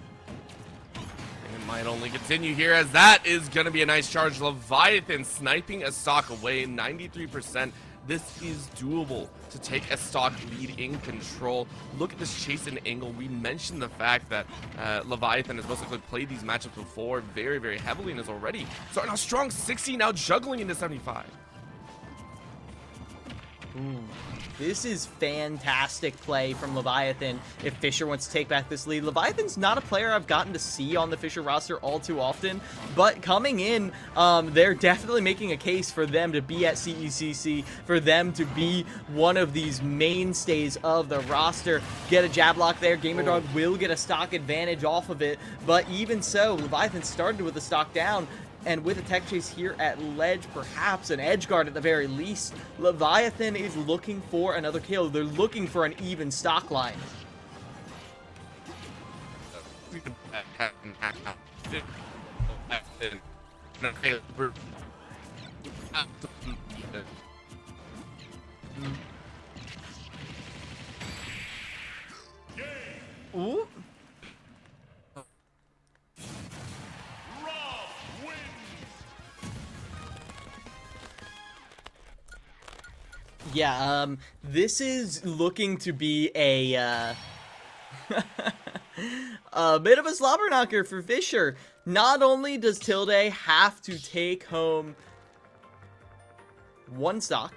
It might only continue here, as that is going to be a nice charge. Leviathan sniping a stock away, 93%. This is doable to take a stock lead in control. Look at this chase and angle. We mentioned the fact that Leviathan has basically played these matchups before very, very heavily and is already starting a strong 60, now juggling into 75. Ooh. This is fantastic play from Leviathan if Fisher wants to take back this lead. Leviathan's not a player I've gotten to see on the Fisher roster all too often, but coming in, they're definitely making a case for them to be at CECC, for them to be one of these mainstays of the roster. Get a jab lock there. GamerDog will get a stock advantage off of it, but even so, Leviathan started with the stock down. And with a tech chase here at ledge, perhaps an edge guard at the very least, Leviathan is looking for another kill. They're looking for an even stock line. Ooh. Yeah, this is looking to be a a bit of a slobber knocker for Fisher. Not only does Tilde have to take home one stock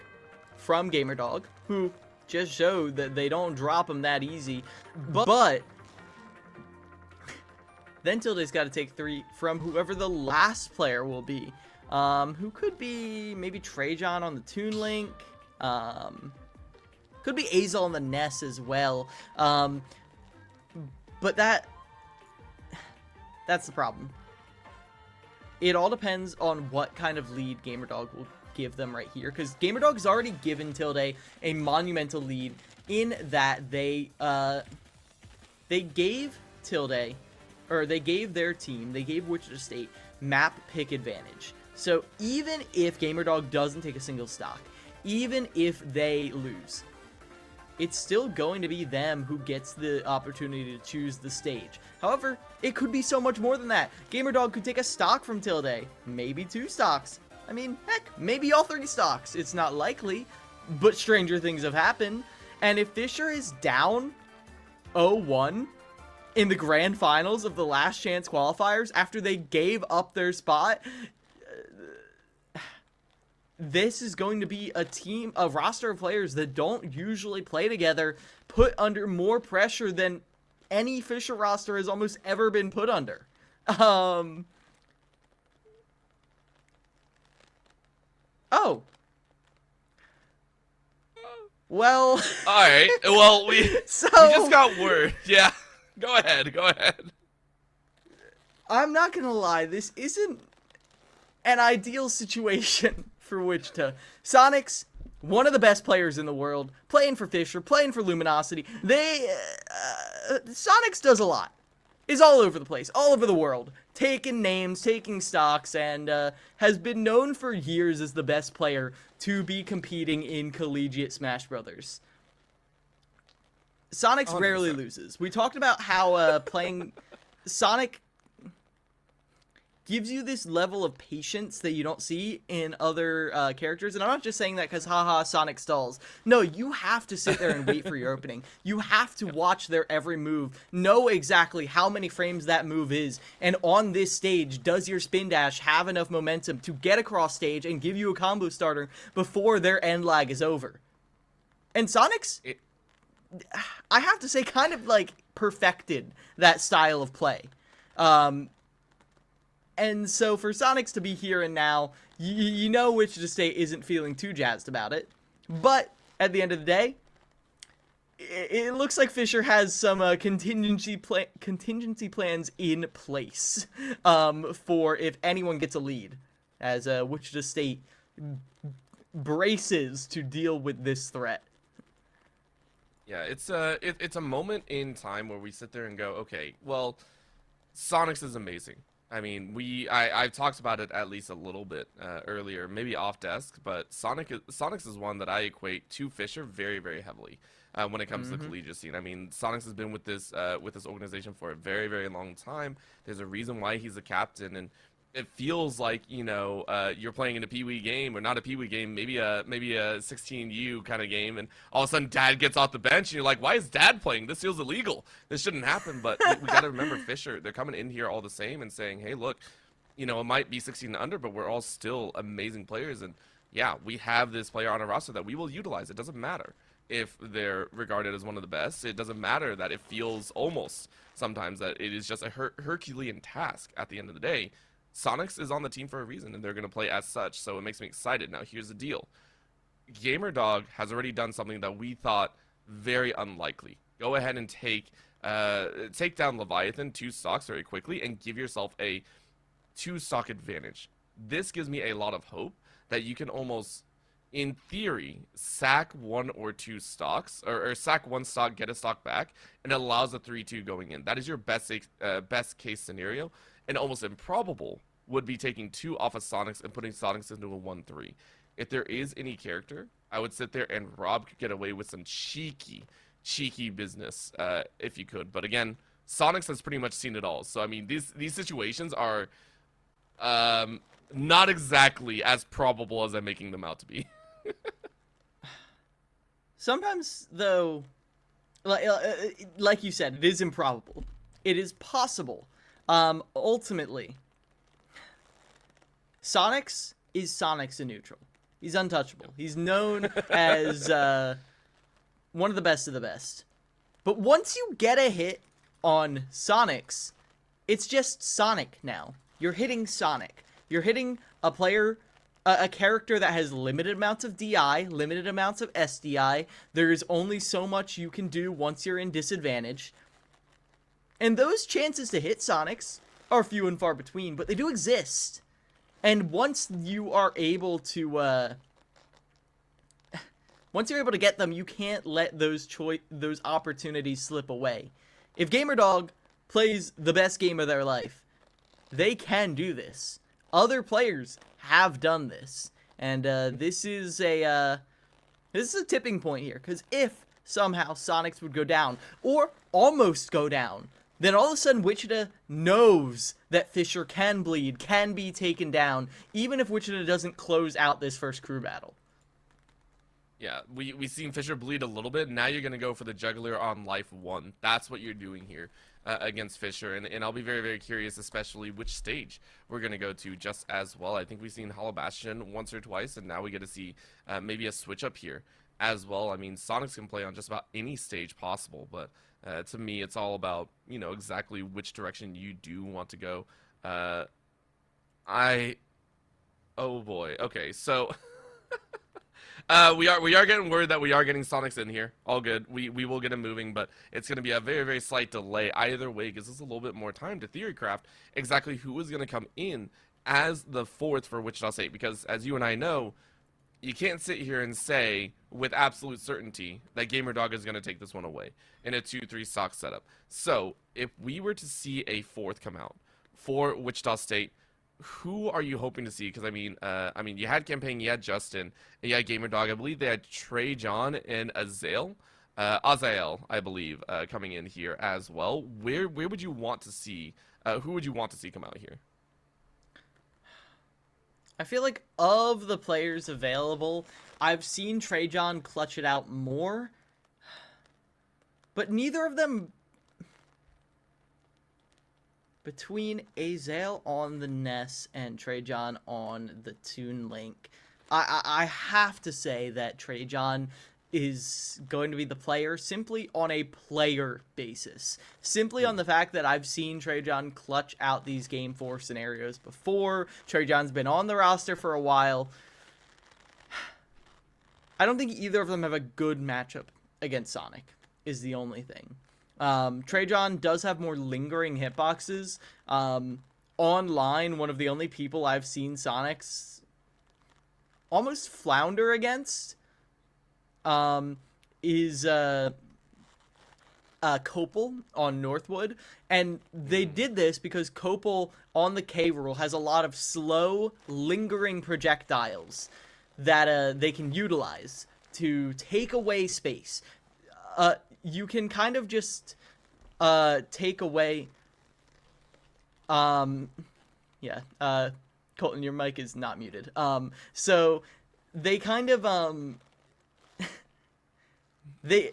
from GamerDog, who just showed that they don't drop him that easy, but then Tilde's got to take 3 from whoever the last player will be, who could be maybe Trajan on the Toon Link. Could be Azel on the Ness as well. But that's the problem. It all depends on what kind of lead GamerDog will give them right here, because GamerDog's already given Tilde a monumental lead in that they gave Tilde, or they gave their team, they gave Wichita State map pick advantage. So even if GamerDog doesn't take a single stock, even if they lose, it's still going to be them who gets the opportunity to choose the stage. However, it could be so much more than that. GamerDog could take a stock from Tilde, maybe 2 stocks. I mean, heck, maybe all 3 stocks. It's not likely, but stranger things have happened. And if Fisher is down 0-1 in the grand finals of the last chance qualifiers after they gave up their spot, this is going to be a roster of players that don't usually play together, put under more pressure than any Fisher roster has almost ever been put under. Oh. Well. All right. Well, we just got word. Yeah. Go ahead. Go ahead. I'm not gonna lie. This isn't an ideal situation for Wichita. Sonic's one of the best players in the world, playing for Fisher, playing for Luminosity. Sonic's does a lot. Is all over the place, all over the world, taking names, taking stocks, and has been known for years as the best player to be competing in collegiate Smash Brothers. Sonic's 100%. rarely loses. We talked about how playing Sonic gives you this level of patience that you don't see in other characters. And I'm not just saying that because, haha, Sonic stalls. No, you have to sit there and wait for your opening. You have to watch their every move, know exactly how many frames that move is. And on this stage, does your spin dash have enough momentum to get across stage and give you a combo starter before their end lag is over? And Sonic's, I have to say, kind of like perfected that style of play. And so for Sonic's to be here and now, you know Wichita State isn't feeling too jazzed about it. But at the end of the day, it looks like Fisher has some contingency plans in place for if anyone gets a lead, as Wichita State braces to deal with this threat. Yeah, it's a moment in time where we sit there and go, okay, well, Sonic's is amazing. I mean, I've talked about it at least a little bit earlier, maybe off desk, but Sonic's is one that I equate to Fisher very, very heavily when it comes to the collegiate scene. I mean, Sonic's has been with this organization for a very, very long time. There's a reason why he's a captain, and it feels like, you know, you're playing in a Pee-wee game, or not a Pee-wee game, maybe a 16U kind of game, and all of a sudden Dad gets off the bench, and you're like, why is Dad playing? This feels illegal. This shouldn't happen. But we got to remember Fisher. They're coming in here all the same and saying, hey, look, you know, it might be 16 and under, but we're all still amazing players. And yeah, we have this player on our roster that we will utilize. It doesn't matter if they're regarded as one of the best. It doesn't matter that it feels almost sometimes that it is just a Herculean task at the end of the day. Sonic's is on the team for a reason, and they're going to play as such, so it makes me excited. Now, here's the deal. GamerDog has already done something that we thought very unlikely. Go ahead and take down Leviathan 2 stocks very quickly and give yourself a 2-stock advantage. This gives me a lot of hope that you can almost, in theory, sack 1 or 2 stocks, or sack 1 stock, get a stock back, and it allows a 3-2 going in. That is your best case scenario. And almost improbable would be taking 2 off of Sonic's and putting Sonic's into a 1-3. If there is any character, I would sit there and Rob could get away with some cheeky business if you could. But again, Sonic's has pretty much seen it all. So I mean, these situations are not exactly as probable as I'm making them out to be. Sometimes, though, like you said, it is improbable. It is possible. Ultimately, Sonic's is Sonic's in neutral. He's untouchable. He's known as one of the best. But once you get a hit on Sonic's, it's just Sonic now. You're hitting Sonic. You're hitting a player, a character that has limited amounts of DI, limited amounts of SDI. There's only so much you can do once you're in disadvantage. And those chances to hit Sonic's are few and far between, but they do exist. And once you are able to, get them, you can't let those opportunities slip away. If GamerDog plays the best game of their life, they can do this. Other players have done this, and this is a tipping point here. Because if somehow Sonic's would go down, or almost go down, then all of a sudden Wichita knows that Fisher can bleed, can be taken down, even if Wichita doesn't close out this first crew battle. Yeah, we've seen Fisher bleed a little bit. Now you're going to go for the juggler on life 1. That's what you're doing here against Fisher. And I'll be very, very curious, especially which stage we're going to go to just as well. I think we've seen Hollow Bastion once or twice, and now we get to see maybe a switch up here as well. I mean, Sonic's can play on just about any stage possible, but to me, it's all about, you know, exactly which direction you do want to go. Oh boy. Okay, so We are getting word that we are getting Sonics in here. All good. We will get him moving, but it's going to be a very, very slight delay. Either way, gives us a little bit more time to theorycraft exactly who is going to come in as the fourth for Wichita State. Because as you and I know, you can't sit here and say with absolute certainty that GamerDog is going to take this one away in a 2-3 stock setup. So if we were to see a fourth come out for Wichita State, who are you hoping to see? Because I mean, you had Campaign, you had Justin, and you had GamerDog. I believe they had Trey John and Azael, I believe, coming in here as well. Where would you want to see? Who would you want to see come out here? I feel like of the players available, I've seen Trey John clutch it out more, but neither of them. Between Azael on the Ness and Trey John on the Toon Link, I have to say that Trey John is going to be the player simply on a player basis. Simply on the fact that I've seen Trey John clutch out these Game 4 scenarios before. Trey John's been on the roster for a while. I don't think either of them have a good matchup against Sonic, is the only thing. Trey John does have more lingering hitboxes. Online, one of the only people I've seen Sonics almost flounder against is Copel on Northwood, and they did this because Copel on the K rule has a lot of slow, lingering projectiles that they can utilize to take away space. You can kind of just take away. Colton, your mic is not muted. So they kind of they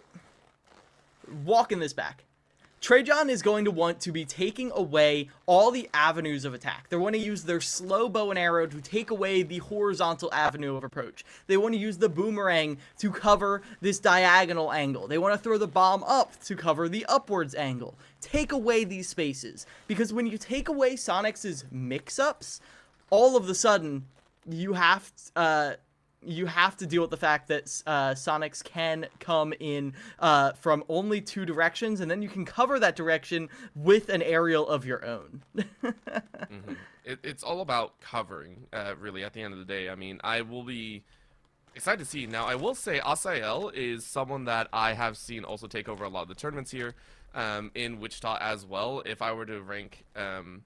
walking this back. Trey John is going to want to be taking away all the avenues of attack. They want to use their slow bow and arrow to take away the horizontal avenue of approach. They want to use the boomerang to cover this diagonal angle. They want to throw the bomb up to cover the upwards angle. Take away these spaces. Because when you take away Sonic's mix-ups, all of a sudden, you have to deal with the fact that Sonics can come in from only two directions, and then you can cover that direction with an aerial of your own. It's all about covering, really, at the end of the day. I mean, I will be excited to see. Now, I will say Asael is someone that I have seen also take over a lot of the tournaments here in Wichita as well. If I were to rank, both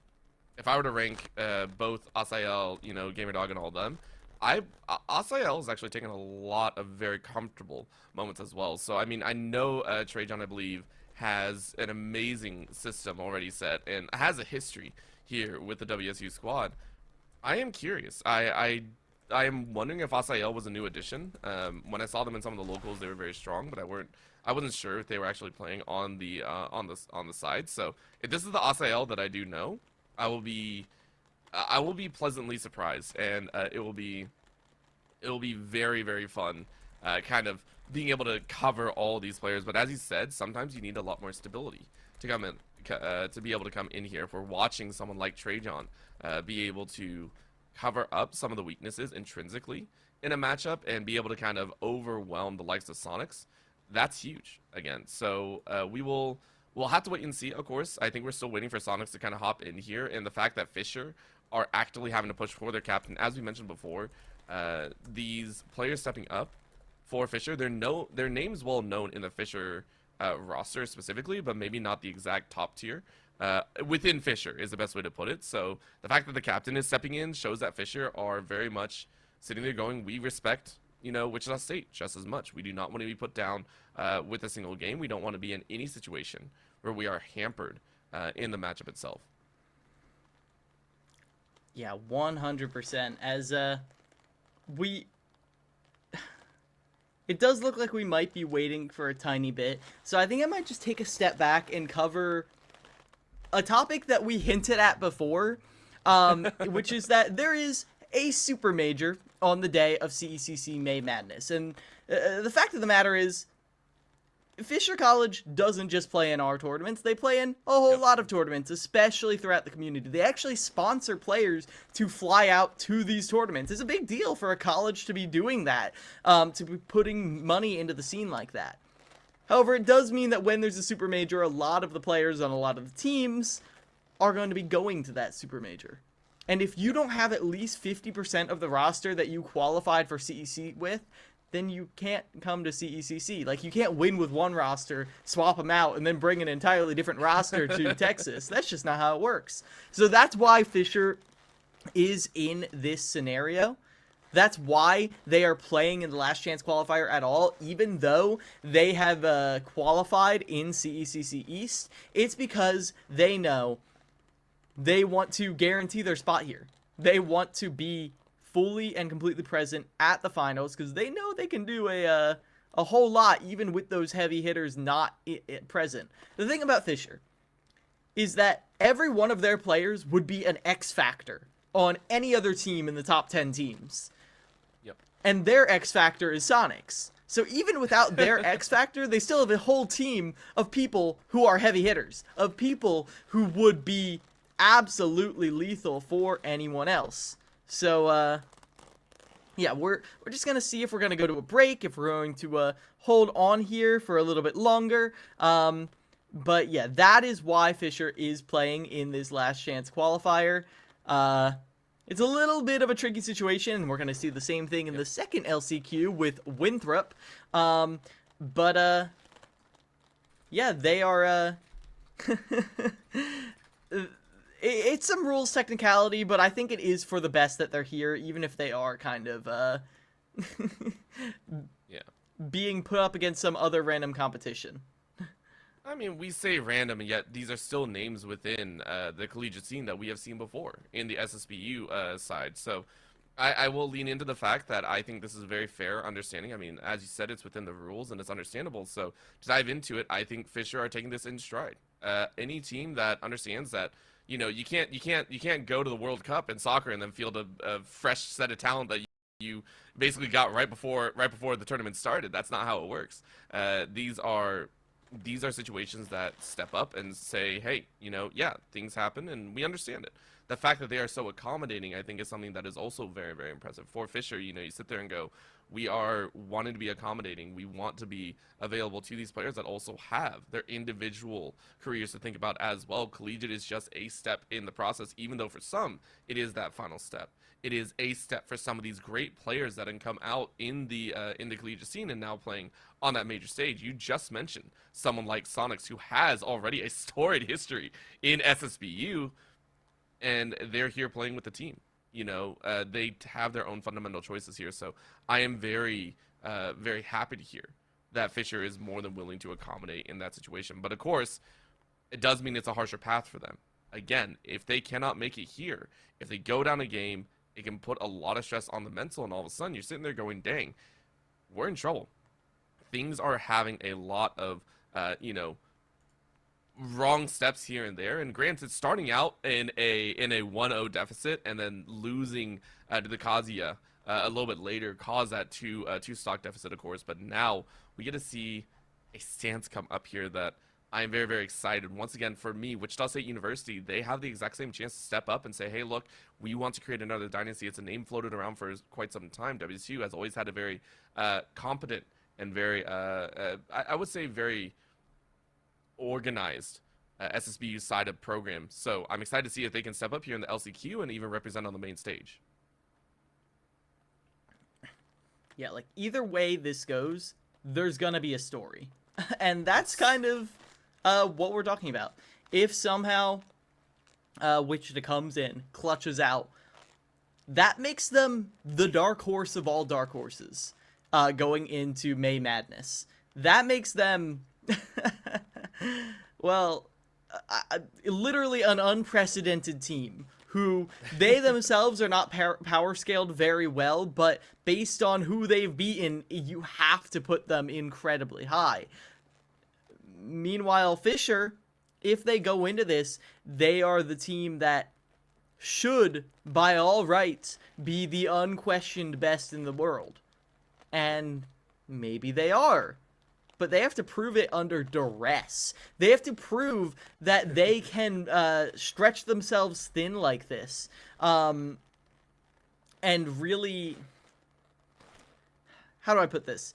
Asael, GamerDog, and all of them, Asael has actually taken a lot of very comfortable moments as well. So, I mean, I know Trey John, I believe, has an amazing system already set and has a history here with the WSU squad. I am curious. I am wondering if Asael was a new addition. When I saw them in some of the locals, they were very strong, but I wasn't sure if they were actually playing on the side. So, if this is the Asael that I do know, I will be pleasantly surprised, and it will be very, very fun, kind of being able to cover all these players. But as you said, sometimes you need a lot more stability to come in, to be able to come in here. If we're watching someone like Trey John be able to cover up some of the weaknesses intrinsically in a matchup and be able to kind of overwhelm the likes of Sonics, that's huge again. So we'll have to wait and see, of course. I think we're still waiting for Sonics to kind of hop in here, and the fact that Fisher are actively having to push for their captain. As we mentioned before, these players stepping up for Fisher, their names well known in the Fisher roster specifically, but maybe not the exact top tier. Within Fisher is the best way to put it. So the fact that the captain is stepping in shows that Fisher are very much sitting there going, we respect, Wichita State just as much. We do not want to be put down with a single game. We don't want to be in any situation where we are hampered in the matchup itself. Yeah, 100%. As it does look like we might be waiting for a tiny bit. So I think I might just take a step back and cover a topic that we hinted at before, which is that there is a super major on the day of CECC May Madness. And the fact of the matter is, Fisher College doesn't just play in our tournaments, they play in a whole lot of tournaments, especially throughout the community. They actually sponsor players to fly out to these tournaments. It's a big deal for a college to be doing that, to be putting money into the scene like that. However, it does mean that when there's a super major, a lot of the players on a lot of the teams are going to be going to that super major. And if you don't have at least 50% of the roster that you qualified for CEC with, then you can't come to CECC. Like, you can't win with one roster, swap them out, and then bring an entirely different roster to Texas. That's just not how it works. So that's why Fisher is in this scenario. That's why they are playing in the last chance qualifier at all, even though they have qualified in CECC East. It's because they know they want to guarantee their spot here. They want to be fully and completely present at the finals because they know they can do a whole lot even with those heavy hitters not present. The thing about Fisher is that every one of their players would be an X factor on any other team in the top 10 teams. Yep. And their X factor is Sonics. So even without their X factor, they still have a whole team of people who are heavy hitters, of people who would be absolutely lethal for anyone else. So, yeah, we're just going to see if we're going to go to a break, if we're going to hold on here for a little bit longer. But, yeah, that is why Fisher is playing in this last chance qualifier. It's a little bit of a tricky situation, and we're going to see the same thing in the second LCQ with Winthrop. But, yeah, they are... It's some rules technicality, but I think it is for the best that they're here, even if they are kind of being put up against some other random competition. I mean, we say random, and yet these are still names within the collegiate scene that we have seen before in the SSBU side. So I will lean into the fact that I think this is a very fair understanding. I mean, as you said, it's within the rules, and it's understandable. So to dive into it, I think Fisher are taking this in stride. Any team that understands that, you know, you can't go to the World Cup in soccer and then field a fresh set of talent that you basically got right before the tournament started. That's not how it works. These are situations that step up and say, hey, you know, yeah, things happen and we understand it. The fact that they are so accommodating, I think, is something that is also very, very impressive. For Fisher, you know, you sit there and go, we are wanting to be accommodating. We want to be available to these players that also have their individual careers to think about as well. Collegiate is just a step in the process, even though for some, it is that final step. It is a step for some of these great players that can come out in the collegiate scene and now playing on that major stage. You just mentioned someone like Sonics, who has already a storied history in SSBU, and they're here playing with the team. You know, they have their own fundamental choices here. So I am very, very happy to hear that Fisher is more than willing to accommodate in that situation. But of course, it does mean it's a harsher path for them. Again, if they cannot make it here, if they go down a game, it can put a lot of stress on the mental, and all of a sudden you're sitting there going, dang, we're in trouble. Things are having a lot of, you know, wrong steps here and there. And granted, starting out in a 1-0 deficit and then losing to the Kazuya a little bit later caused that two stock deficit, of course. But now we get to see a stance come up here that I am very, very excited. Once again, for me, Wichita State University, they have the exact same chance to step up and say, hey, look, we want to create another dynasty. It's a name floated around for quite some time. WSU has always had a very competent and very, I would say, very organized SSBU side of program. So I'm excited to see if they can step up here in the LCQ and even represent on the main stage. Yeah, like, either way this goes, there's gonna be a story. And that's kind of what we're talking about. If somehow Wichita comes in, clutches out, that makes them the dark horse of all dark horses going into May Madness. That makes them, well, literally an unprecedented team who they themselves are not power scaled very well, but based on who they've beaten, you have to put them incredibly high. Meanwhile, Fisher, if they go into this, they are the team that should, by all rights, be the unquestioned best in the world. And maybe they are. but they have to prove it under duress. They have to prove that they can stretch themselves thin like this. And really, how do I put this?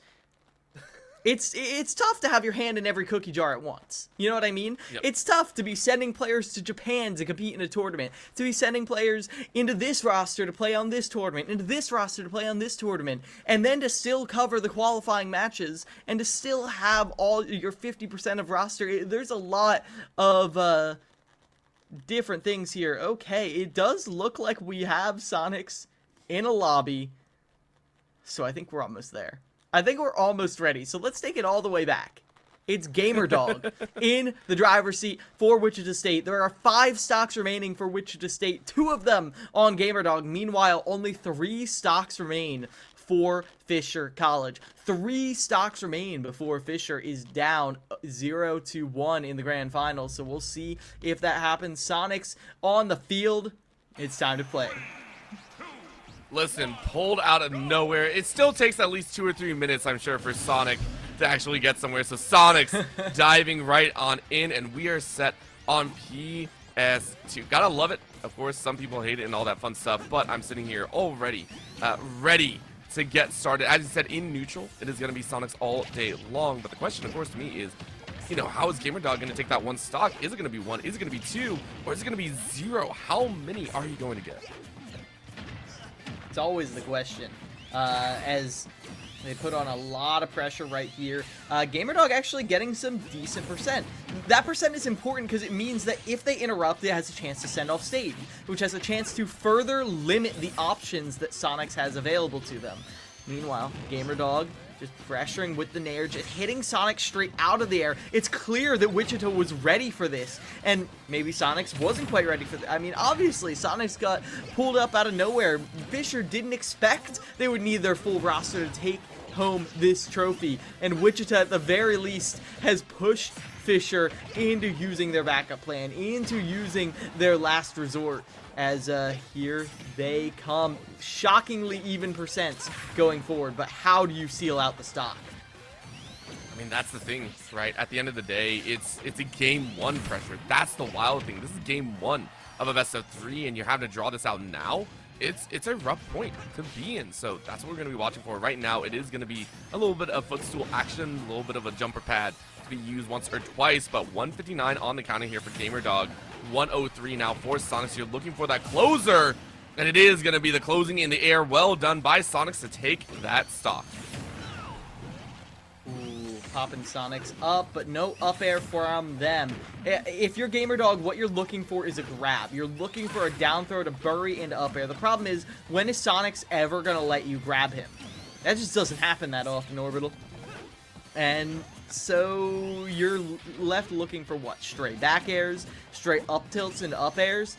It's tough to have your hand in every cookie jar at once. You know what I mean? Yep. It's tough to be sending players to Japan to compete in a tournament, to be sending players into this roster to play on this tournament, into this roster to play on this tournament, and then to still cover the qualifying matches, and to still have all your 50% of roster. There's a lot of different things here. Okay, it does look like we have Sonics in a lobby, so I think we're almost there. I think we're almost ready, so let's take it all the way back. It's GamerDog in the driver's seat for Wichita State. There are 5 stocks remaining for Wichita State, 2 of them on GamerDog. Meanwhile, only 3 stocks remain for Fisher College. 3 stocks remain before Fisher is down 0-1 in the grand final, so we'll see if that happens. Sonics on the field. It's time to play. Listen, pulled out of nowhere. It still takes at least 2 or 3 minutes, I'm sure, for Sonic to actually get somewhere. So Sonic's diving right on in, and we are set on PS2. Gotta love it. Of course, some people hate it and all that fun stuff, but I'm sitting here already ready to get started. As you said, in neutral, it is going to be Sonic's all day long. But the question, of course, to me is, you know, how is GamerDog going to take that 1 stock? Is it going to be 1? Is it going to be 2? Or is it going to be 0? How many are you going to get? It's always the question, as they put on a lot of pressure right here. GamerDog actually getting some decent percent. That percent is important because it means that if they interrupt, it has a chance to send off stage, which has a chance to further limit the options that Sonics has available to them. Meanwhile, GamerDog just pressuring with the Nair, just hitting Sonic straight out of the air. It's clear that Wichita was ready for this, and maybe Sonics wasn't quite ready for this. I mean, obviously, Sonics got pulled up out of nowhere. Fisher didn't expect they would need their full roster to take home this trophy, and Wichita, at the very least, has pushed Fisher into using their backup plan, into using their last resort, as here they come. Shockingly even percents going forward, but how do you seal out the stock? I mean, that's the thing, right? At the end of the day, it's a game 1 pressure. That's the wild thing. This is game 1 of a best of 3, and you're having to draw this out now. It's a rough point to be in, so that's what we're going to be watching for. Right now, it is going to be a little bit of footstool action, a little bit of a jumper pad to be used once or twice, but 159 on the counter here for GamerDog. 103 now for Sonics. You're looking for that closer, and it is going to be the closing in the air. Well done by Sonics to take that stock. Ooh, popping Sonics up, but no up air from them. If you're GamerDog, what you're looking for is a grab. You're looking for a down throw to bury into up air. The problem is, when is Sonics ever going to let you grab him? That just doesn't happen that often, Orbital. And so you're left looking for what? Stray back airs, stray up tilts into up airs.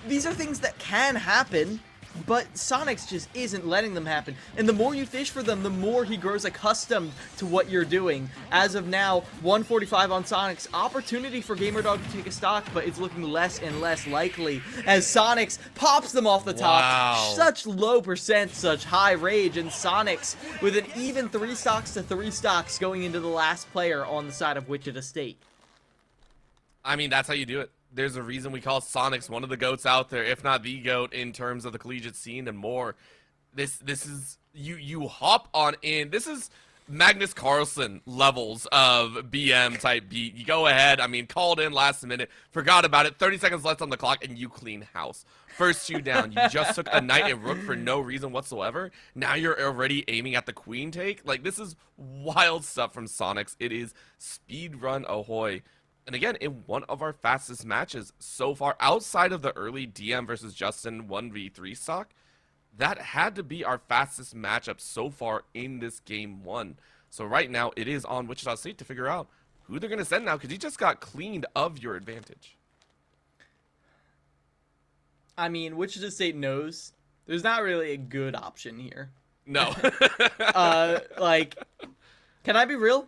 These are things that can happen, but Sonics just isn't letting them happen. And the more you fish for them, the more he grows accustomed to what you're doing. As of now, 145 on Sonics. Opportunity for GamerDog to take a stock, but it's looking less and less likely as Sonics pops them off the top. Wow. Such low percent, such high rage, and Sonics with an even 3 stocks to 3 stocks going into the last player on the side of Wichita State. I mean, that's how you do it. There's a reason we call Sonics one of the GOATs out there, if not the GOAT in terms of the collegiate scene and more. This is, you hop on in. This is Magnus Carlsen levels of BM type beat. You go ahead, I mean, called in last minute, forgot about it, 30 seconds left on the clock, and you clean house. First 2 down. You just took a knight and rook for no reason whatsoever. Now you're already aiming at the queen take. Like, this is wild stuff from Sonics. It is speedrun ahoy. And again, in one of our fastest matches so far, outside of the early DM versus Justin 1v3 stock, that had to be our fastest matchup so far in this game 1. So right now, it is on Wichita State to figure out who they're going to send now, because you just got cleaned of your advantage. I mean, Wichita State knows there's not really a good option here. No. Like, can I be real?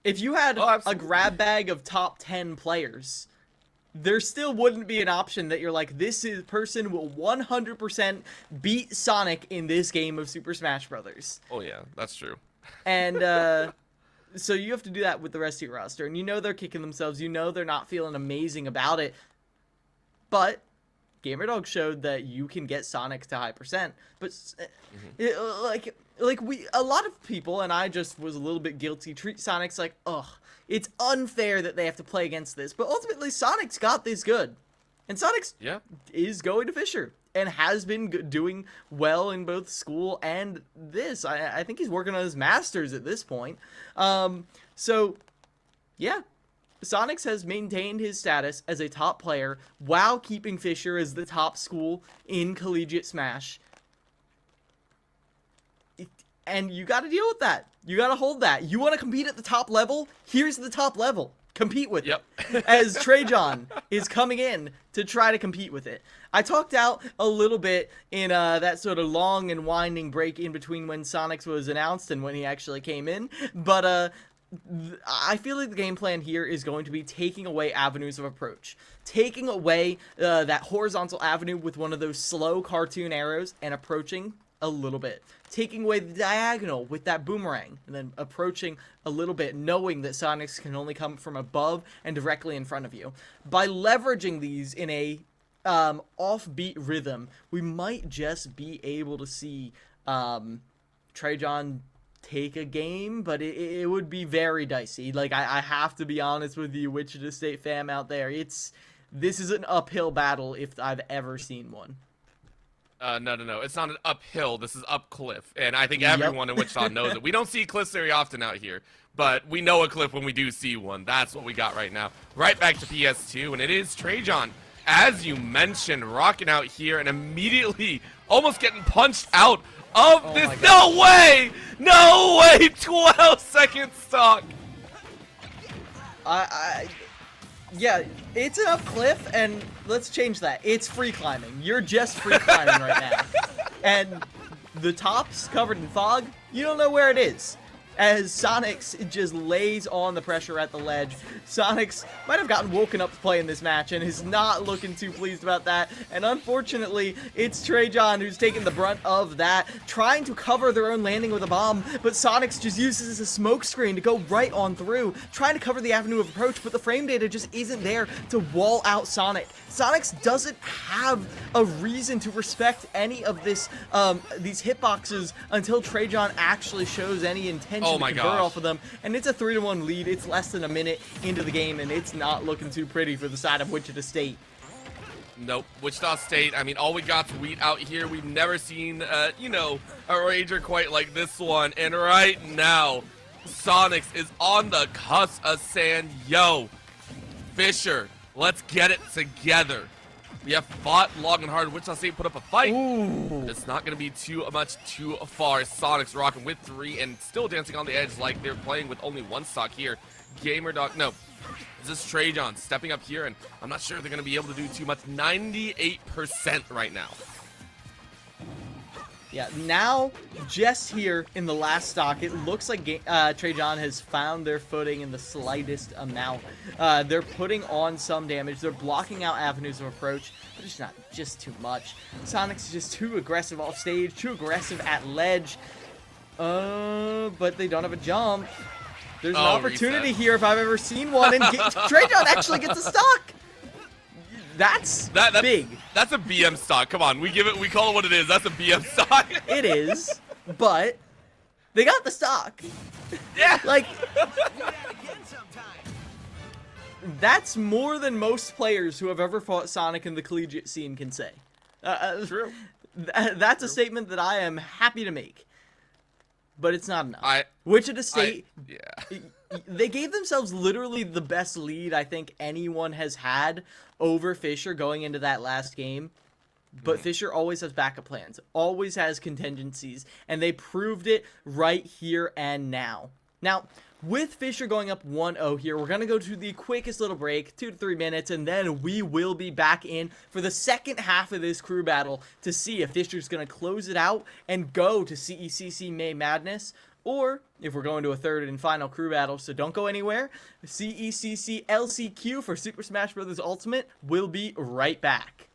If you had a absolutely. grab bag of top 10 players, there still wouldn't be an option that you're like, person will 100% beat Sonic in this game of Super Smash Bros. Oh yeah, that's true. And So you have to do that with the rest of your roster, and you know they're kicking themselves. You know they're not feeling amazing about it. But GamerDog showed that you can get Sonic to high percent. But a lot of people, and I just was a little bit guilty, treat Sonic's like, ugh, it's unfair that they have to play against this. But ultimately, Sonic's got this good, and Sonic's is going to Fisher and has been doing well in both school and this. I think he's working on his masters at this point. So, yeah. Sonics has maintained his status as a top player while keeping Fisher as the top school in Collegiate Smash. And you got to deal with that. You got to hold that. You want to compete at the top level? Here's the top level. Compete with it. As Trajan is coming in to try to compete with it. I talked out a little bit in that sort of long and winding break in between when Sonics was announced and when he actually came in. But I feel like the game plan here is going to be taking away avenues of approach. Taking away that horizontal avenue with one of those slow cartoon arrows and approaching a little bit. Taking away the diagonal with that boomerang and then approaching a little bit, knowing that Sonics can only come from above and directly in front of you. By leveraging these in a offbeat rhythm, we might just be able to see Trajan take a game, but it would be very dicey. Like, I have to be honest with you, Wichita State fam out there. This is an uphill battle if I've ever seen one. No. It's not an uphill. This is up cliff. And I think everyone in Wichita knows it. We don't see cliffs very often out here, but we know a cliff when we do see one. That's what we got right now. Right back to PS2, and it is Trajan, as you mentioned, rocking out here and immediately almost getting punched out of this. No way! No way! 12-second stock. Yeah, it's an up cliff, and let's change that. It's free climbing. You're just free climbing right now. And the top's covered in fog. You don't know where it is. As Sonics just lays on the pressure at the ledge. Sonics might have gotten woken up to play in this match and is not looking too pleased about that. And unfortunately, it's Trajan who's taking the brunt of that, trying to cover their own landing with a bomb, but Sonics just uses a smoke screen to go right on through, trying to cover the avenue of approach, but the frame data just isn't there to wall out Sonic. Sonics doesn't have a reason to respect any of this, these hitboxes until Trajan actually shows any intention to convert off of them, and it's a 3-1 lead. It's less than a minute into the game, and it's not looking too pretty for the side of Wichita State. Nope. Wichita State, I mean, all we got to wheat out here. We've never seen, you know, a rager quite like this one, and right now, Sonics is on the cusp of saying, yo, Fisher, let's get it together. We have fought long and hard. Wichita State put up a fight. Ooh. It's not going to be too far. Sonics rocking with 3 and still dancing on the edge like they're playing with only 1 stock here. GamerDog, no. This is Trajan stepping up here, and I'm not sure they're going to be able to do too much. 98% right now. Yeah, now, just here in the last stock, it looks like Trajan has found their footing in the slightest amount. They're putting on some damage. They're blocking out avenues of approach, but it's not just too much. Sonic's just too aggressive off stage, too aggressive at ledge. But they don't have a jump. There's an opportunity here if I've ever seen one, and Trajan actually gets a stock. That's big. That's a BM stock. Come on, we call it what it is. That's a BM stock. It is, but they got the stock. Yeah. Like, that's more than most players who have ever fought Sonic in the collegiate scene can say. True. That's a statement that I am happy to make. But it's not enough. Wichita State, they gave themselves literally the best lead I think anyone has had over Fisher going into that last game. But Fisher always has backup plans, always has contingencies, and they proved it right here and now. Now, with Fisher going up 1-0 here, we're going to go to the quickest little break, 2 to 3 minutes, and then we will be back in for the second half of this crew battle to see if Fisher's going to close it out and go to CECC May Madness, or if we're going to a third and final crew battle. So don't go anywhere. CECC LCQ for Super Smash Bros. Ultimate will be right back.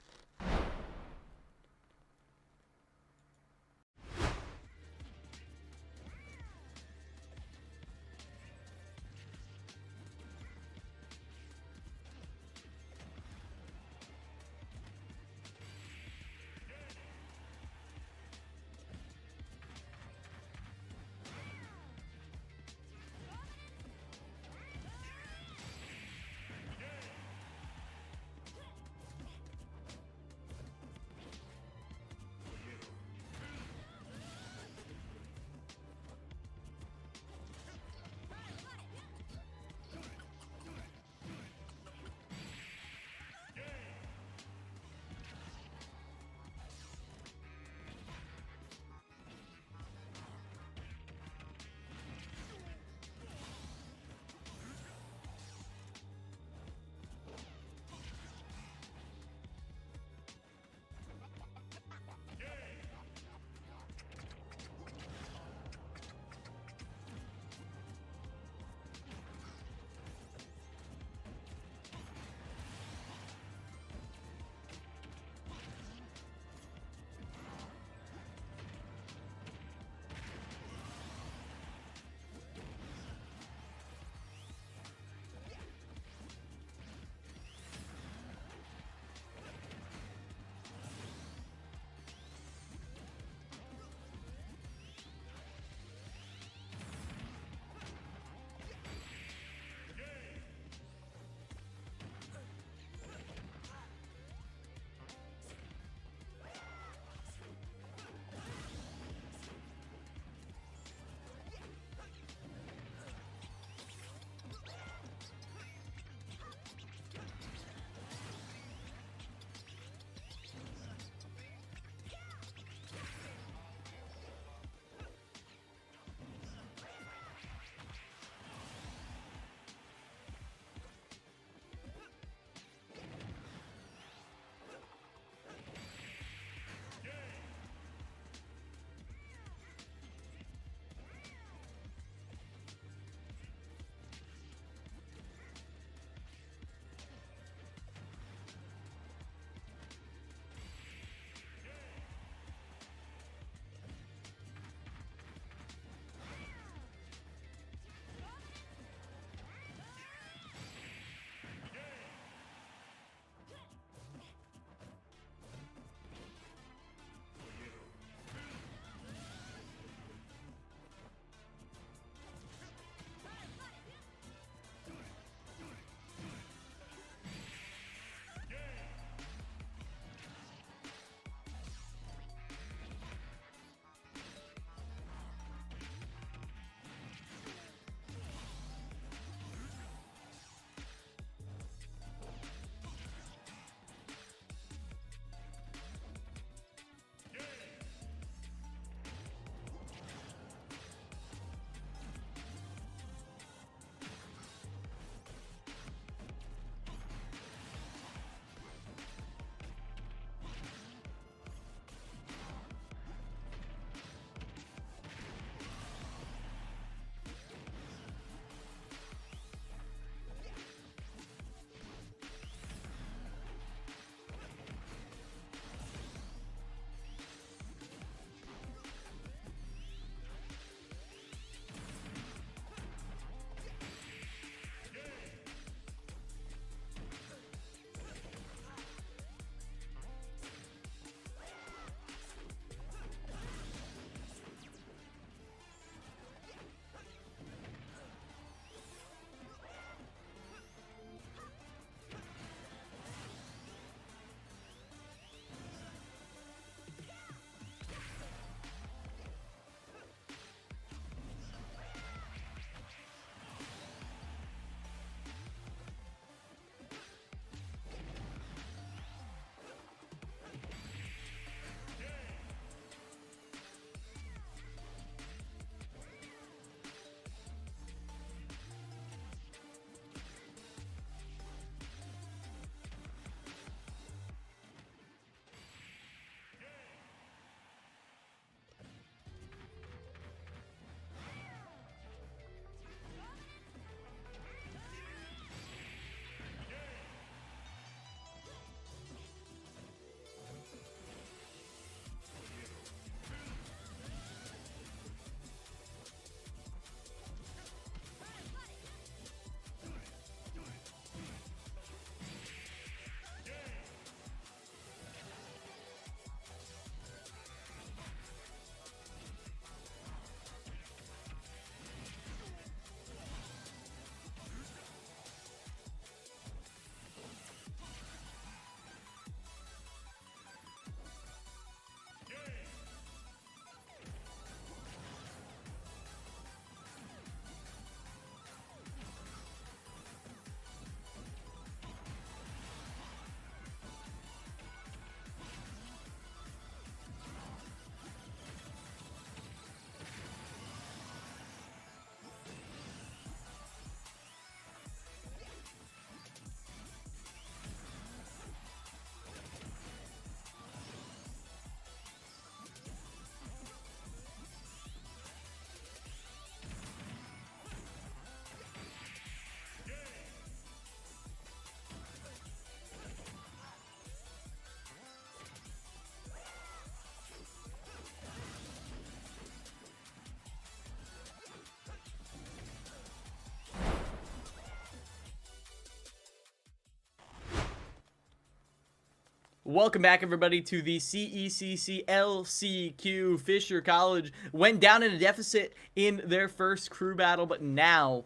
Welcome back, everybody, to the CECC LCQ. Fisher College went down in a deficit in their first crew battle, but now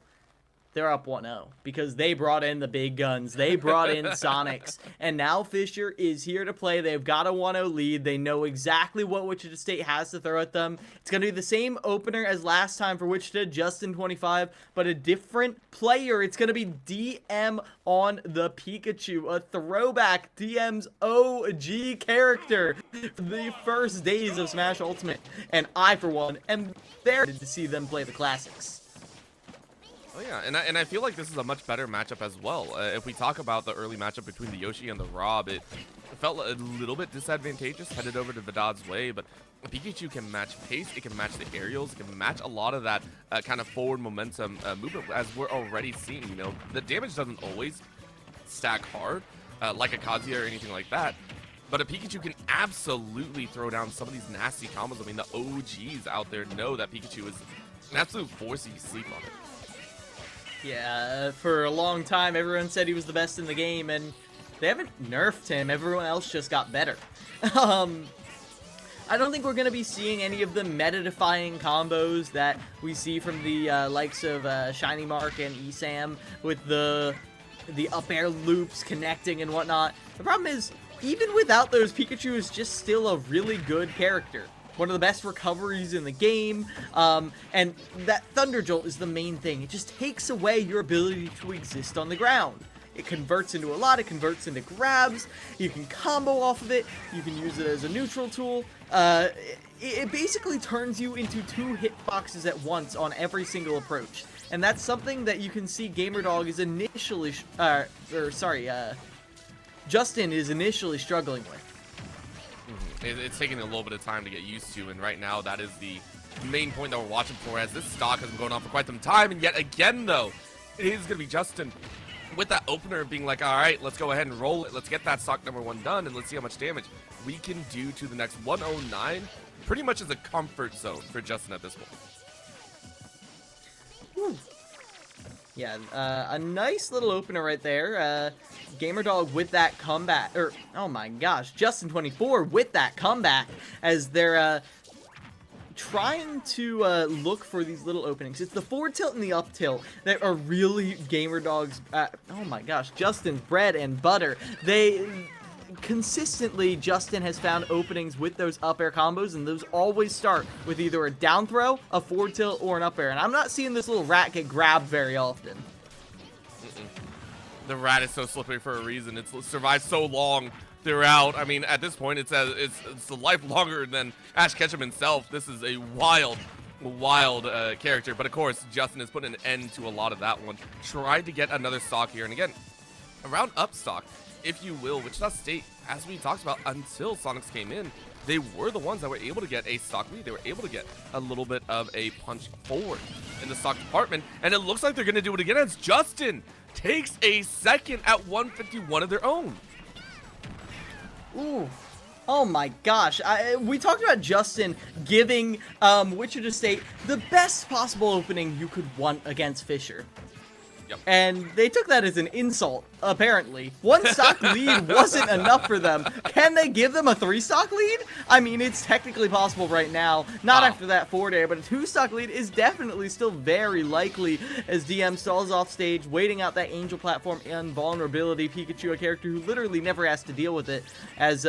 they're up 1-0 because they brought in the big guns. They brought in Sonics, and now Fisher is here to play. They've got a 1-0 lead. They know exactly what Wichita State has to throw at them. It's going to be the same opener as last time for Wichita, Justin 25, but a different player. It's going to be DM on the Pikachu, a throwback DM's OG character for the first days of Smash Ultimate, and I, for one, am very excited to see them play the classics. Oh yeah, and I feel like this is a much better matchup as well. If we talk about the early matchup between the Yoshi and the Rob, it felt a little bit disadvantageous headed over to Vidad's way, but Pikachu can match pace, it can match the aerials, it can match a lot of that kind of forward momentum movement, as we're already seeing. You know, the damage doesn't always stack hard, like a Kazuya or anything like that, but a Pikachu can absolutely throw down some of these nasty combos. I mean, the OGs out there know that Pikachu is an absolute force if you sleep on it. Yeah, for a long time, everyone said he was the best in the game, and they haven't nerfed him. Everyone else just got better. I don't think we're going to be seeing any of the meta-defying combos that we see from the likes of Shiny Mark and Esam with the up air loops connecting and whatnot. The problem is, even without those, Pikachu is just still a really good character. One of the best recoveries in the game, and that Thunder Jolt is the main thing. It just takes away your ability to exist on the ground. It converts into a lot, it converts into grabs, you can combo off of it, you can use it as a neutral tool. It basically turns you into 2 hitboxes at once on every single approach. And that's something that you can see GamerDog is initially, Justin is initially struggling with. It's taking a little bit of time to get used to, and right now that is the main point that we're watching for, as this stock has been going on for quite some time. And yet again, though, it is going to be Justin with that opener being like, all right, let's go ahead and roll it. Let's get that stock number 1 done, and let's see how much damage we can do to the next 109. Pretty much as a comfort zone for Justin at this point. Whew. Yeah, a nice little opener right there. GamerDog with that comeback, or oh my gosh, Justin 24 with that comeback as they're trying to look for these little openings. It's the forward tilt and the up tilt that are really GamerDog's, oh my gosh, Justin's bread and butter. Consistently, Justin has found openings with those up air combos, and those always start with either a down throw, a forward tilt, or an up air. And I'm not seeing this little rat get grabbed very often. The rat is so slippery for a reason. It's survived so long throughout. I mean, at this point, it's a life longer than Ash Ketchum himself. This is a wild character. But of course, Justin has put an end to a lot of that one. Tried to get another stock here, and again, around up stock, if you will. Wichita State, as we talked about, until Sonics came in, they were the ones that were able to get a stock lead. They were able to get a little bit of a punch forward in the stock department, and it looks like they're going to do it again as Justin takes a second at 151 of their own. Ooh. Oh my gosh, we talked about Justin giving Wichita State the best possible opening you could want against Fisher. Yep. And they took that as an insult, apparently. 1 stock lead wasn't enough for them. Can they give them a 3 stock lead? I mean, it's technically possible right now. Not after that 4 day, but a 2 stock lead is definitely still very likely as DM stalls off stage, waiting out that Angel platform and vulnerability. Pikachu, a character who literally never has to deal with it, as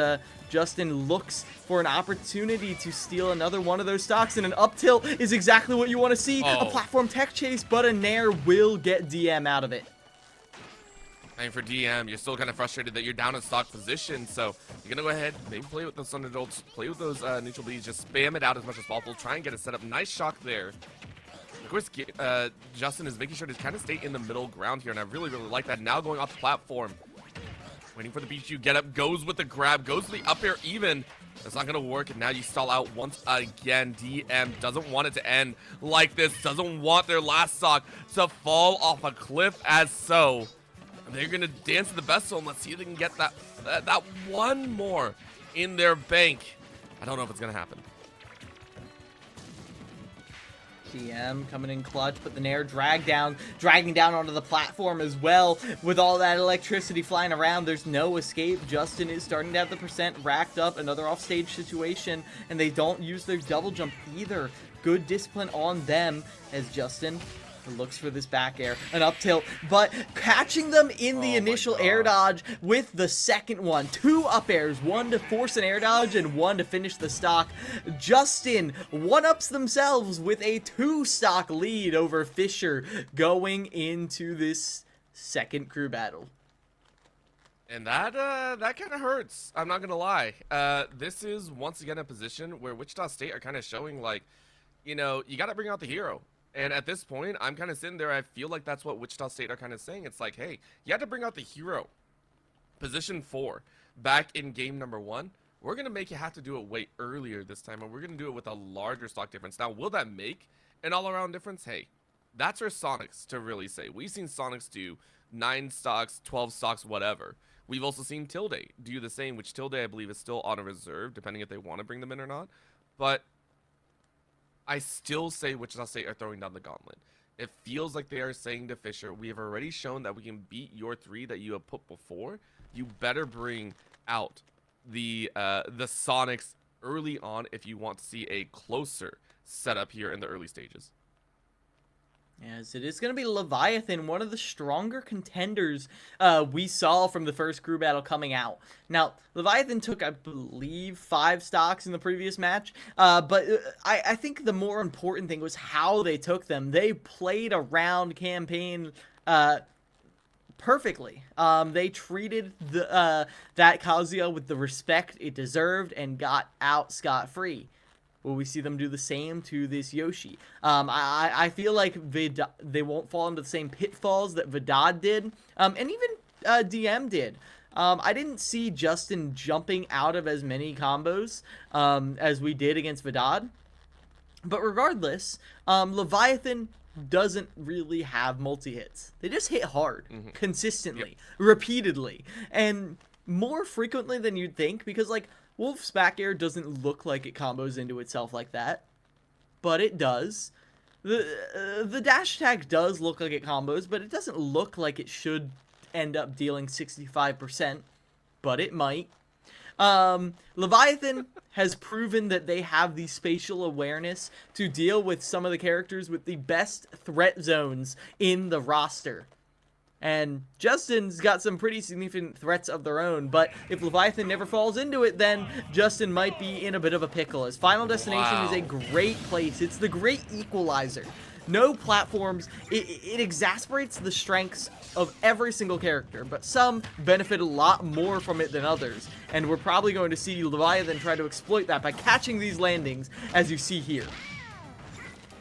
Justin looks for an opportunity to steal another one of those stocks, and an up tilt is exactly what you want to see. A platform tech chase, but a Nair will get DM out of it. I mean, for DM, you're still kind of frustrated that you're down in stock position, so you're going to go ahead, maybe play with those Thunder Jolts, play with those neutral Bs, just spam it out as much as possible, try and get it set up. Nice shock there. Of course, Justin is making sure to kind of stay in the middle ground here, and I really like that. Now going off the platform, waiting for the Pikachu get up, goes with the grab, goes to the up air even. That's not going to work, and now you stall out once again. DM doesn't want it to end like this, doesn't want their last stock to fall off a cliff as so. They're going to dance to the best zone. Let's see if they can get that one more in their bank. I don't know if it's going to happen. DM coming in clutch, but the Nair dragging down onto the platform as well. With all that electricity flying around, there's no escape. Justin is starting to have the percent racked up, another offstage situation, and they don't use their double jump either. Good discipline on them as Justin looks for this back air, an up tilt, but catching them in the initial air dodge with the second one. 2 up airs, 1 to force an air dodge and 1 to finish the stock. Justin one-ups themselves with a 2-stock lead over Fisher going into this second crew battle. And that kind of hurts. I'm not gonna lie. This is once again a position where Wichita State are kind of showing, like, you know, you got to bring out the hero. And at this point, I'm kind of sitting there, I feel like that's what Wichita State are kind of saying. It's like, hey, you have to bring out the hero. Position 4, back in game number 1, we're going to make you have to do it way earlier this time, and we're going to do it with a larger stock difference. Now, will that make an all-around difference? Hey, that's our Sonics to really say. We've seen Sonics do 9 stocks, 12 stocks, whatever. We've also seen Tilde do the same, which Tilde, I believe, is still on a reserve, depending if they want to bring them in or not. But I still say Wichita State are throwing down the gauntlet. It feels like they are saying to Fisher, we have already shown that we can beat your 3 that you have put before. You better bring out the Sonics early on if you want to see a closer setup here in the early stages. Yes, it is going to be Leviathan, one of the stronger contenders we saw from the first crew battle coming out. Now, Leviathan took, I believe, 5 stocks in the previous match, but I think the more important thing was how they took them. They played around campaign perfectly. They treated that Kazuya with the respect it deserved and got out scot-free. Will we see them do the same to this Yoshi? I feel like they won't fall into the same pitfalls that Vidad did, and even DM did. I didn't see Justin jumping out of as many combos as we did against Vidad. But regardless, Leviathan doesn't really have multi-hits. They just hit hard, consistently, repeatedly, and more frequently than you'd think, because, like, Wolf's back air doesn't look like it combos into itself like that, but it does. The dash attack does look like it combos, but it doesn't look like it should end up dealing 65%, but it might. Leviathan has proven that they have the spatial awareness to deal with some of the characters with the best threat zones in the roster. And Justin's got some pretty significant threats of their own, but if Leviathan never falls into it, then Justin might be in a bit of a pickle, as Final Destination is a great place. It's the great equalizer. No platforms. It exasperates the strengths of every single character, but some benefit a lot more from it than others, and we're probably going to see Leviathan try to exploit that by catching these landings, as you see here.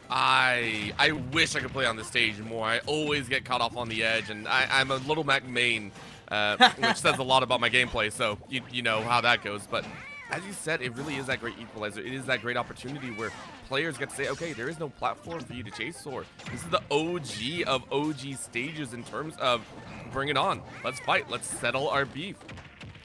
I wish I could play on this stage more. I always get caught off on the edge, and I'm a Little Mac main, which says a lot about my gameplay, so you know how that goes. But as you said, it really is that great equalizer. It is that great opportunity where players get to say, okay, there is no platform for you to chase or this is the OG of OG stages in terms of bring it on. Let's fight. Let's settle our beef.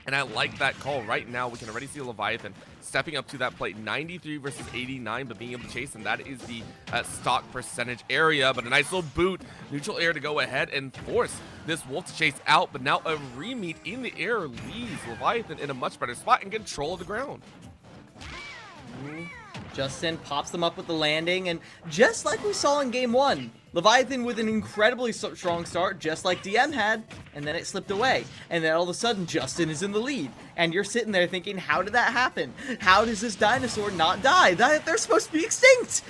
And I like that call. Right now, we can already see Leviathan stepping up to that plate. 93 versus 89, but being able to chase, and that is the stock percentage area. But a nice little boot, neutral air to go ahead and force this Wolf to chase out. But now a re-meet in the air leaves Leviathan in a much better spot and control of the ground. Justin pops them up with the landing, and just like we saw in game 1, Leviathan with an incredibly strong start, just like DM had, and then it slipped away. And then all of a sudden, Justin is in the lead. And you're sitting there thinking, how did that happen? How does this dinosaur not die? They're supposed to be extinct!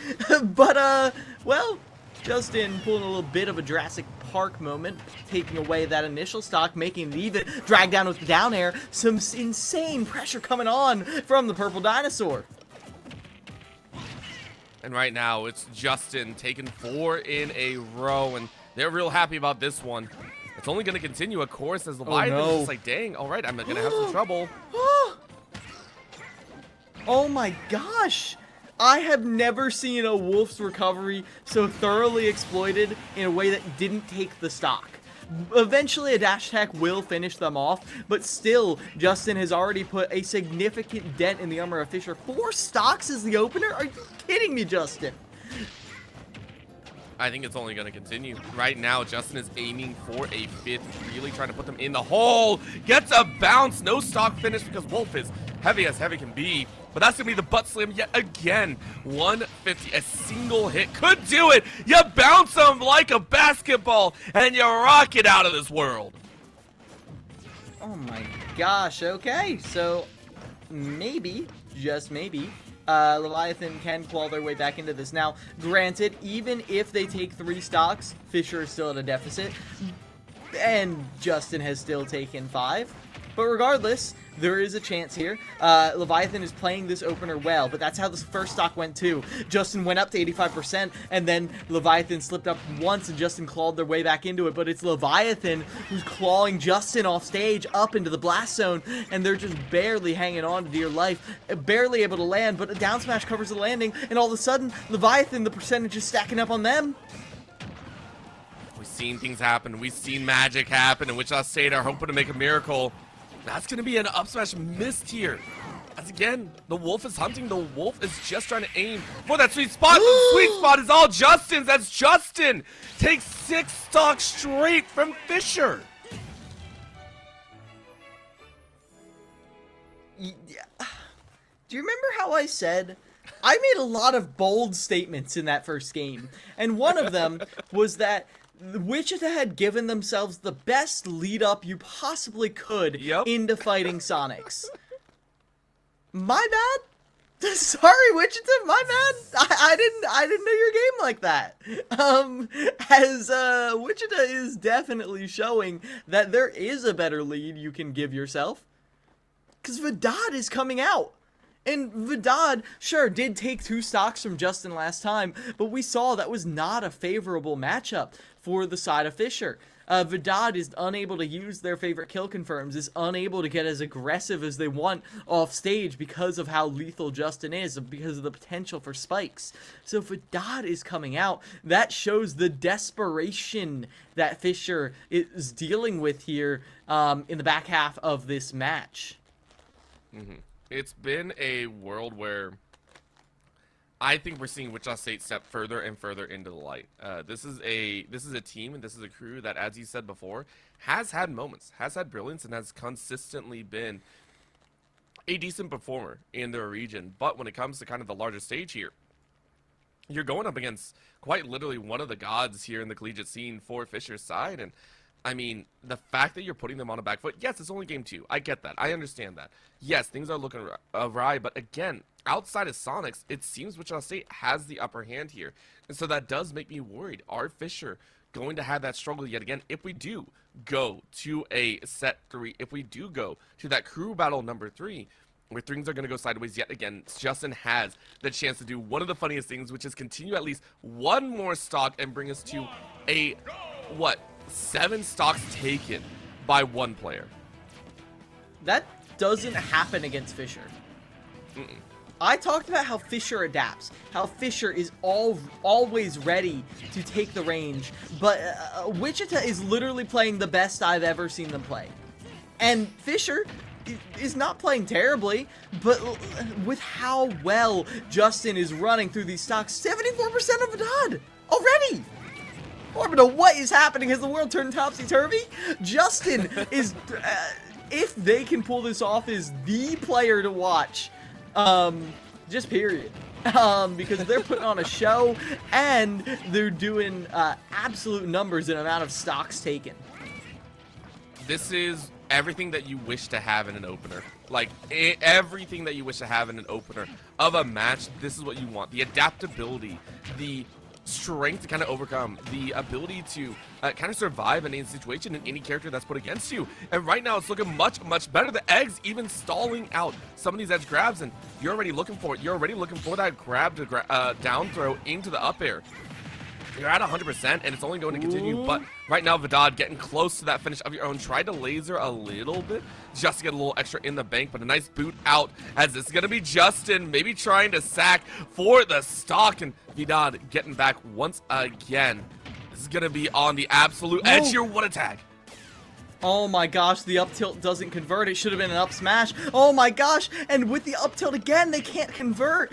But, well, Justin pulling a little bit of a Jurassic Park moment, taking away that initial stock, making it even, drag down with the down air. Some insane pressure coming on from the purple dinosaur. And right now, it's Justin taking 4 in a row, and they're real happy about this one. It's only going to continue, of course, as Leviathan's just like, dang, all right, I'm going to have some trouble. Oh my gosh! I have never seen a Wolf's recovery so thoroughly exploited in a way that didn't take the stock. Eventually, a dash attack will finish them off, but still, Justin has already put a significant dent in the armor of Fisher. 4 stocks is the opener? Are you kidding me, Justin? I think it's only going to continue. Right now, Justin is aiming for a 5th, really trying to put them in the hole. Gets a bounce, no stock finish because Wolf is heavy as heavy can be. But that's going to be the butt slam yet again. 150, a single hit could do it. You bounce them like a basketball and you rock it out of this world. Oh my gosh, okay. So maybe, just maybe, Leviathan can claw their way back into this. Now, granted, even if they take 3 stocks, Fisher is still at a deficit, and Justin has still taken 5. But regardless, there is a chance here. Leviathan is playing this opener well, but that's how this first stock went too. Justin went up to 85%, and then Leviathan slipped up once, and Justin clawed their way back into it. But it's Leviathan who's clawing Justin off stage up into the blast zone, and they're just barely hanging on to dear life, barely able to land, but a down smash covers the landing, and all of a sudden, Leviathan, the percentage is stacking up on them. We've seen things happen. We've seen magic happen, and Wichita State are hoping to make a miracle. That's going to be an up smash missed here. As again, the Wolf is hunting. The Wolf is just trying to aim for that sweet spot. The sweet spot is all Justin's. That's Justin. Takes 6 stocks straight from Fisher. Yeah. Do you remember how I said I made a lot of bold statements in that first game? And one of them was that Wichita had given themselves the best lead up you possibly could into fighting Sonics. My bad? Sorry, Wichita, my bad. I didn't know your game like that. As Wichita is definitely showing that there is a better lead you can give yourself. Because Vedad is coming out. And Vedad, sure, did take 2 stocks from Justin last time, but we saw that was not a favorable matchup for the side of Fisher. Vedad is unable to use their favorite kill confirms, is unable to get as aggressive as they want off stage because of how lethal Justin is, because of the potential for spikes. So Vedad is coming out. That shows the desperation that Fisher is dealing with here in the back half of this match. It's been a world where I think we're seeing Wichita State step further and further into the light. This is a team and this is a crew that, as you said before, has had moments, has had brilliance, and has consistently been a decent performer in their region. But when it comes to kind of the larger stage here, you're going up against quite literally one of the gods here in the collegiate scene for Fisher's side. And I mean, the fact that you're putting them on a back foot, yes, it's only game 2. I get that. I understand that. Yes, things are looking awry, but again, outside of Sonics, it seems Wichita State has the upper hand here. And so that does make me worried. Are Fisher going to have that struggle yet again if we do go to a set 3, if we do go to that crew battle number 3, where things are going to go sideways yet again? Justin has the chance to do one of the funniest things, which is continue at least one more stock and bring us to a, 7 stocks taken by one player. That doesn't happen against Fisher. I talked about how Fisher adapts, how Fisher is always ready to take the range, but Wichita is literally playing the best I've ever seen them play. And Fisher is not playing terribly, but with how well Justin is running through these stocks, 74% of Vedad already! I don't know what is happening. Has the world turned topsy-turvy? Justin is, if they can pull this off, is the player to watch. Just period. Because they're putting on a show, and they're doing absolute numbers in amount of stocks taken. This is everything that you wish to have in an opener. Like, everything that you wish to have in an opener of a match, this is what you want. The adaptability, the strength to kind of overcome, the ability to kind of survive in any situation in any character that's put against you. And right now it's looking much, much better. The eggs even stalling out some of these edge grabs, and you're already looking for it. You're already looking for that grab to down throw into the up air. You're at 100%, and it's only going to continue. But right now, Vedad getting close to that finish of your own. Tried to laser a little bit just to get a little extra in the bank, but a nice boot out, as this is going to be Justin maybe trying to sack for the stock, and Vedad getting back once again. This is going to be on the absolute edge here. What a tag. Oh my gosh, the up tilt doesn't convert. It should have been an up smash. Oh my gosh, and with the up tilt again, they can't convert.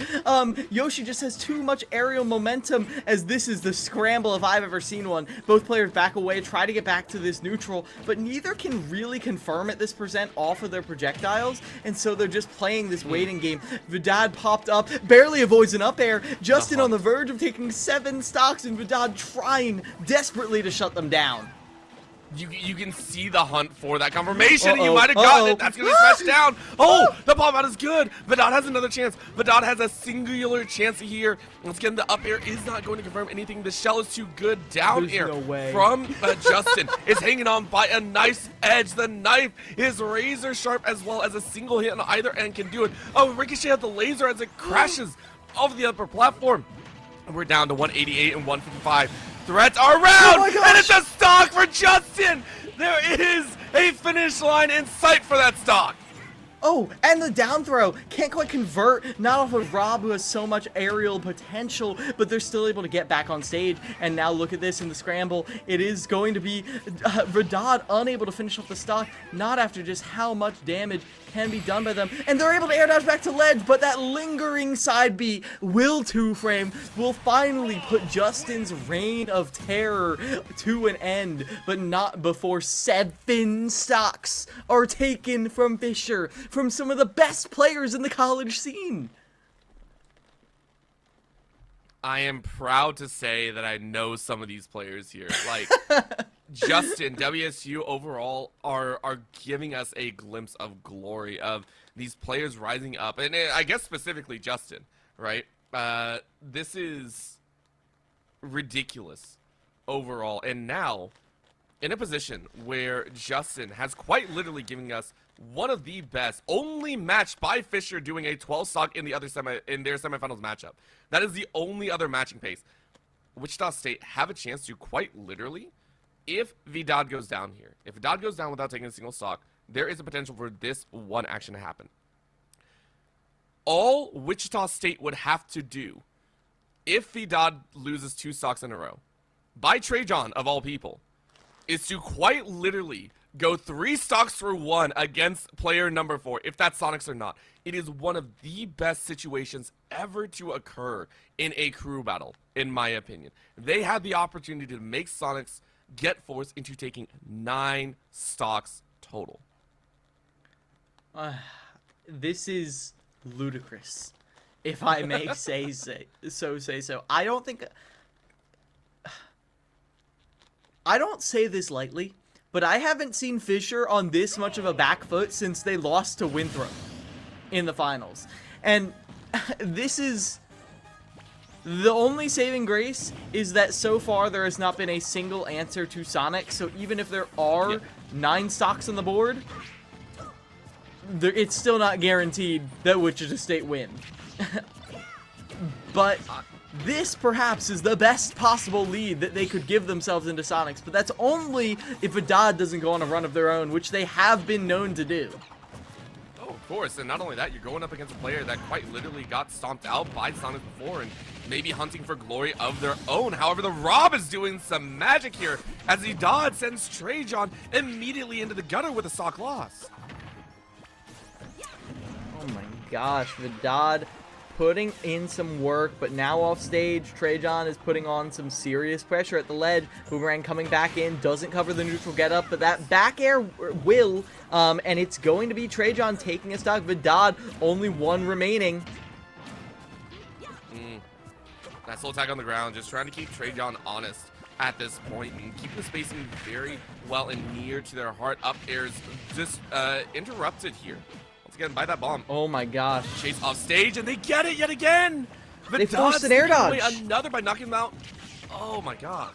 Yoshi just has too much aerial momentum, as this is the scramble if I've ever seen one. Both players back away, try to get back to this neutral, but neither can really confirm at this percent off of their projectiles, and so they're just playing this waiting game. Vidad popped up, barely avoids an up air, Justin on the verge of taking 7 stocks, and Vidad trying desperately to shut them down. You can see the hunt for that confirmation. You might have gotten it. That's going to be smashed down. Oh, the pop out is good. Vidad has another chance. Vidad has a singular chance here. Once again, the up air is not going to confirm anything. The shell is too good. Down air from Justin is hanging on by a nice edge. The knife is razor sharp, as well as a single hit on either end can do it. Oh, Ricochet had the laser as it crashes over the upper platform. And we're down to 188 and 155. Threats are around, and it's a stock for Justin! There is a finish line in sight for that stock. Oh, and the down throw can't quite convert, not off of Rob, who has so much aerial potential, but they're still able to get back on stage. And now look at this in the scramble. It is going to be Vidad unable to finish off the stock, not after just how much damage can be done by them. And they're able to air dodge back to ledge, but that lingering side B will 2-frame, will finally put Justin's reign of terror to an end, but not before 7 stocks are taken from Fisher, from some of the best players in the college scene. I am proud to say that I know some of these players here. Like, Justin, WSU overall are giving us a glimpse of glory of these players rising up. And I guess specifically Justin, right? This is ridiculous overall. And now, in a position where Justin has quite literally given us one of the best, only matched by Fisher doing a 12 stock in the other in their semifinals matchup. That is the only other matching pace. Wichita State have a chance to quite literally, if Vidad goes down here, if Vidad goes down without taking a single stock, there is a potential for this one action to happen. All Wichita State would have to do, if Vidad loses 2 stocks in a row, by Trajan of all people, is to quite literally go 3 stocks through 1 against player number 4, if that's Sonics or not. It is one of the best situations ever to occur in a crew battle, in my opinion. They had the opportunity to make Sonics get forced into taking 9 stocks total. This is ludicrous, if I may say so. I don't say this lightly, but I haven't seen Fisher on this much of a back foot since they lost to Winthrop in the finals. And this is... the only saving grace is that so far there has not been a single answer to Sonic, so even if there are 9 stocks on the board, it's still not guaranteed that Wichita State win. But this perhaps is the best possible lead that they could give themselves into Sonics, but that's only if Vidad doesn't go on a run of their own, which they have been known to do. Oh, of course, and not only that, you're going up against a player that quite literally got stomped out by Sonic before and maybe hunting for glory of their own. However, the Rob is doing some magic here as Vidad sends Trajan immediately into the gutter with a stock loss. Oh my gosh, Vidad putting in some work, but now off stage, Trajan is putting on some serious pressure at the ledge. Boomerang coming back in, doesn't cover the neutral get up, but that back air will, and it's going to be Trajan taking a stock. Vidad, only 1 remaining. Nice little tag on the ground, just trying to keep Trajan honest at this point and keep the spacing very well and near to their heart. Up airs just interrupted here. Again, by that bomb. Oh my gosh. Chase off stage, and they get it yet again. They forced an air dodge. Another by knocking him out. Oh my god.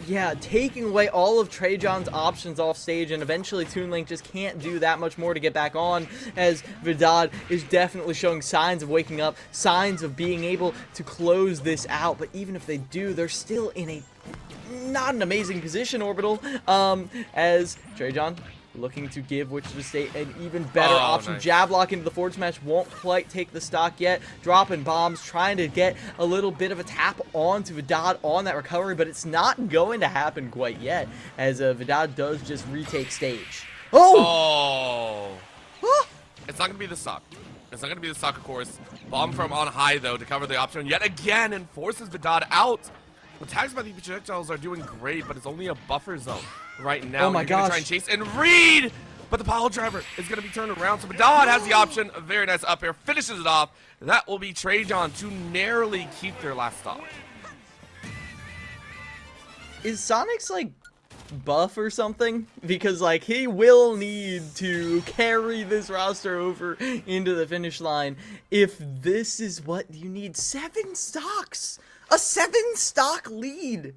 Yeah, taking away all of Trajan's options off stage, and eventually Toon Link just can't do that much more to get back on, as Vidad is definitely showing signs of waking up, signs of being able to close this out. But even if they do, they're still in a not an amazing position, Orbital, as Trajan looking to give Wichita State an even better option. Nice. Jab lock into the forward smash won't quite take the stock yet. Dropping bombs, trying to get a little bit of a tap onto Vidad on that recovery, but it's not going to happen quite yet, as Vidad does just retake stage. Oh! It's not going to be the stock. It's not going to be the stock, of course. Bomb from on high, though, to cover the option yet again and forces Vidad out. The tags by the projectiles are doing great, but it's only a buffer zone right now. Oh my gosh. Gonna try and chase and read, but the pile driver is going to be turned around. So Vidad has the option. A very nice up air. Finishes it off. That will be Trajan to narrowly keep their last stop. Is Sonic's, like, buff or something? Because, like, he will need to carry this roster over into the finish line if this is what you need. 7 stocks! A 7-stock lead!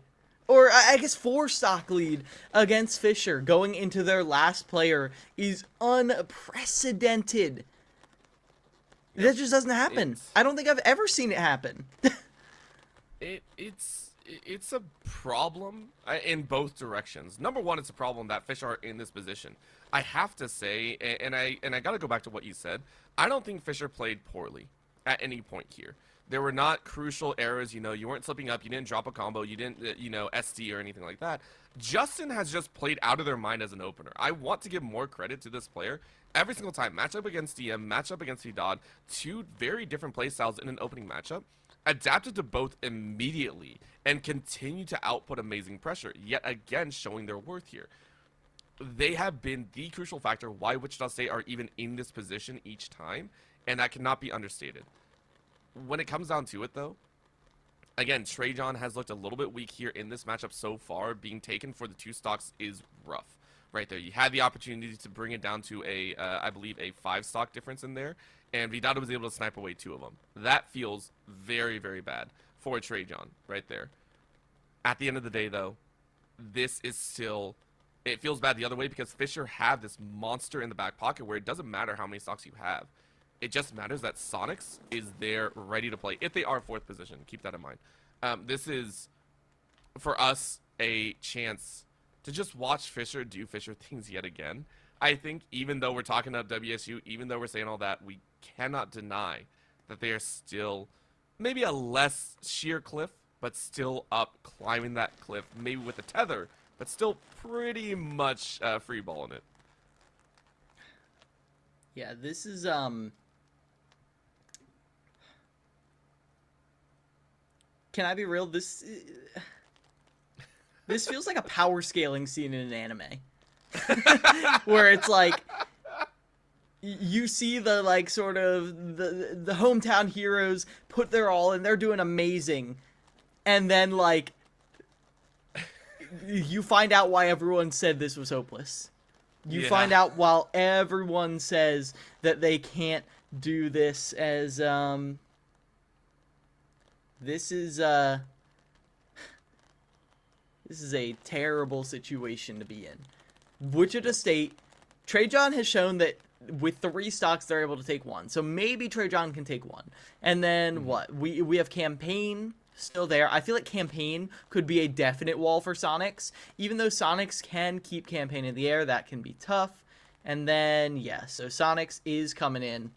Or, I guess 4-stock lead against Fisher going into their last player is unprecedented. That just doesn't happen. I don't think I've ever seen it happen. It's a problem in both directions. Number one, it's a problem that Fisher are in this position. I have to say, and I got to go back to what you said. I don't think Fisher played poorly at any point here. There were not crucial errors. You know, you weren't slipping up. You didn't drop a combo. You didn't, SD or anything like that. Justin has just played out of their mind as an opener. I want to give more credit to this player. Every single time, matchup against DM, matchup against Vidad, 2 very different playstyles in an opening matchup. Adapted to both immediately and continue to output amazing pressure, yet again showing their worth here. They have been the crucial factor why Wichita State are even in this position each time, and that cannot be understated. When it comes down to it, though, again, Trajan has looked a little bit weak here in this matchup so far. Being taken for the 2 stocks is rough. Right there, you had the opportunity to bring it down to a, I believe, a 5-stock difference in there, and Vidal was able to snipe away 2 of them. That feels very, very bad for Trajan right there. At the end of the day, though, this is still, it feels bad the other way because Fisher have this monster in the back pocket where it doesn't matter how many stocks you have. It just matters that Sonics is there ready to play if they are 4th position. Keep that in mind. This is, for us, a chance to just watch Fisher do Fisher things yet again. I think even though we're talking up WSU, even though we're saying all that, we cannot deny that they are still maybe a less sheer cliff, but still up climbing that cliff, maybe with a tether, but still pretty much free balling it. Yeah, this is, can I be real? This feels like a power scaling scene in an anime. Where it's like, you see the, like, sort of, the hometown heroes put their all and they're doing amazing. And then, like, you find out why everyone said this was hopeless. You find out while everyone says that they can't do this as, this is a terrible situation to be in. Wichita State, Trajan has shown that with 3 stocks, they're able to take 1. So maybe Trajan can take 1. And then what? We have Campaign still there. I feel like Campaign could be a definite wall for Sonics. Even though Sonics can keep Campaign in the air, that can be tough. And then, yeah, so Sonics is coming in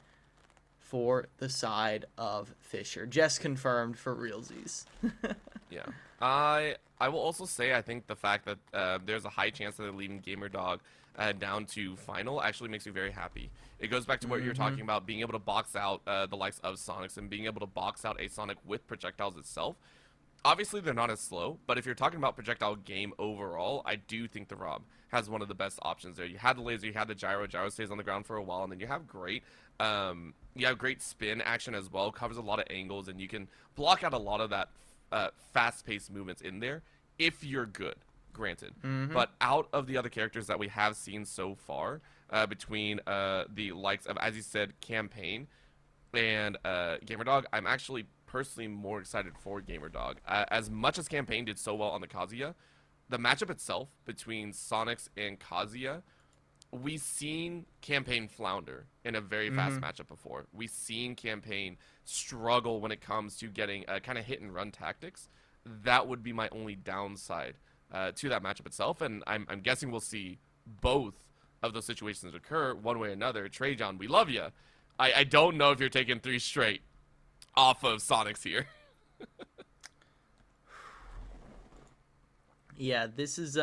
for the side of Fisher. Just confirmed for realsies. Yeah. I will also say I think the fact that there's a high chance that they're leaving GamerDog down to final actually makes me very happy. It goes back to what you're talking about, being able to box out the likes of Sonics and being able to box out a Sonic with projectiles itself. Obviously, they're not as slow, but if you're talking about projectile game overall, I do think the Rob has one of the best options there. You had the laser, you had the gyro. Gyro stays on the ground for a while, and then you have great spin action as well. Covers a lot of angles, and you can block out a lot of that fast-paced movements in there if you're good, granted. But out of the other characters that we have seen so far, between the likes of, as you said, Campaign and GamerDog, I'm actually personally more excited for GamerDog. As much as Campaign did so well on the Kazuya, the matchup itself between Sonics and Kazuya, we've seen Campaign flounder in a very fast matchup before. We've seen Campaign struggle when it comes to getting kind of hit and run tactics. That would be my only downside to that matchup itself, and I'm guessing we'll see both of those situations occur one way or another, Trajan, we love you. I don't know if you're taking 3 straight off of Sonics here. Yeah, this is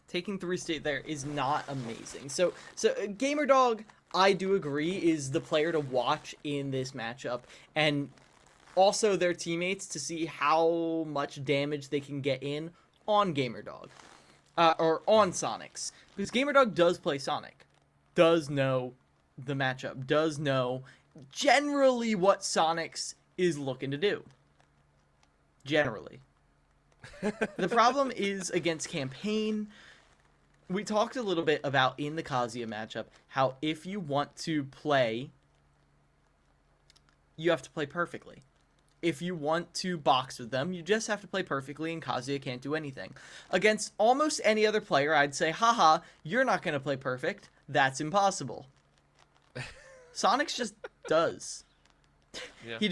taking 3 straight there is not amazing. So GamerDog, I do agree, is the player to watch in this matchup, and also their teammates to see how much damage they can get in on GamerDog. Or on Sonics. Because GamerDog does play Sonic. Does know the matchup. Does know generally what Sonics is looking to do. Generally. The problem is against Campaign. We talked a little bit about in the Kazuya matchup how if you want to play, you have to play perfectly. If you want to box with them, you just have to play perfectly, and Kazuya can't do anything. Against almost any other player, I'd say, haha, you're not going to play perfect. That's impossible. Sonics just does. Yeah. He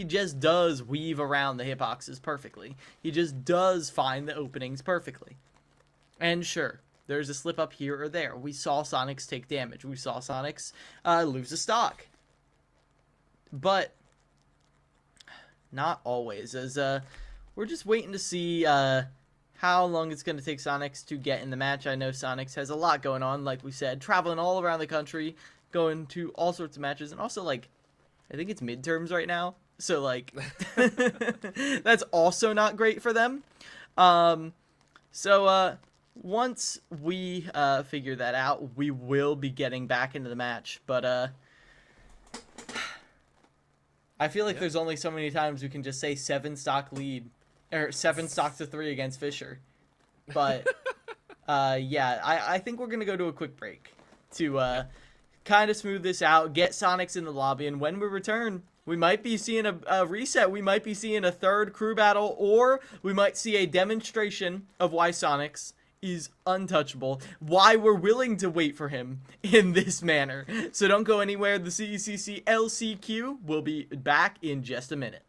just does weave around the hitboxes perfectly. He just does find the openings perfectly. And sure, there's a slip up here or there. We saw Sonics take damage. We saw Sonics lose a stock. But not always, as we're just waiting to see how long it's going to take Sonics to get in the match. I know Sonics has a lot going on, like we said, traveling all around the country, going to all sorts of matches, and also, like, I think it's midterms right now, so, like, that's also not great for them. Once we figure that out, we will be getting back into the match, but I feel like there's only so many times we can just say 7 stock lead, or 7 stock to 3 against Fisher. But, yeah, I think we're going to go to a quick break to kind of smooth this out, get Sonics in the lobby, and when we return, we might be seeing a reset. We might be seeing a 3rd crew battle, or we might see a demonstration of why Sonics is untouchable, why we're willing to wait for him in this manner. So don't go anywhere. The CECC LCQ will be back in just a minute.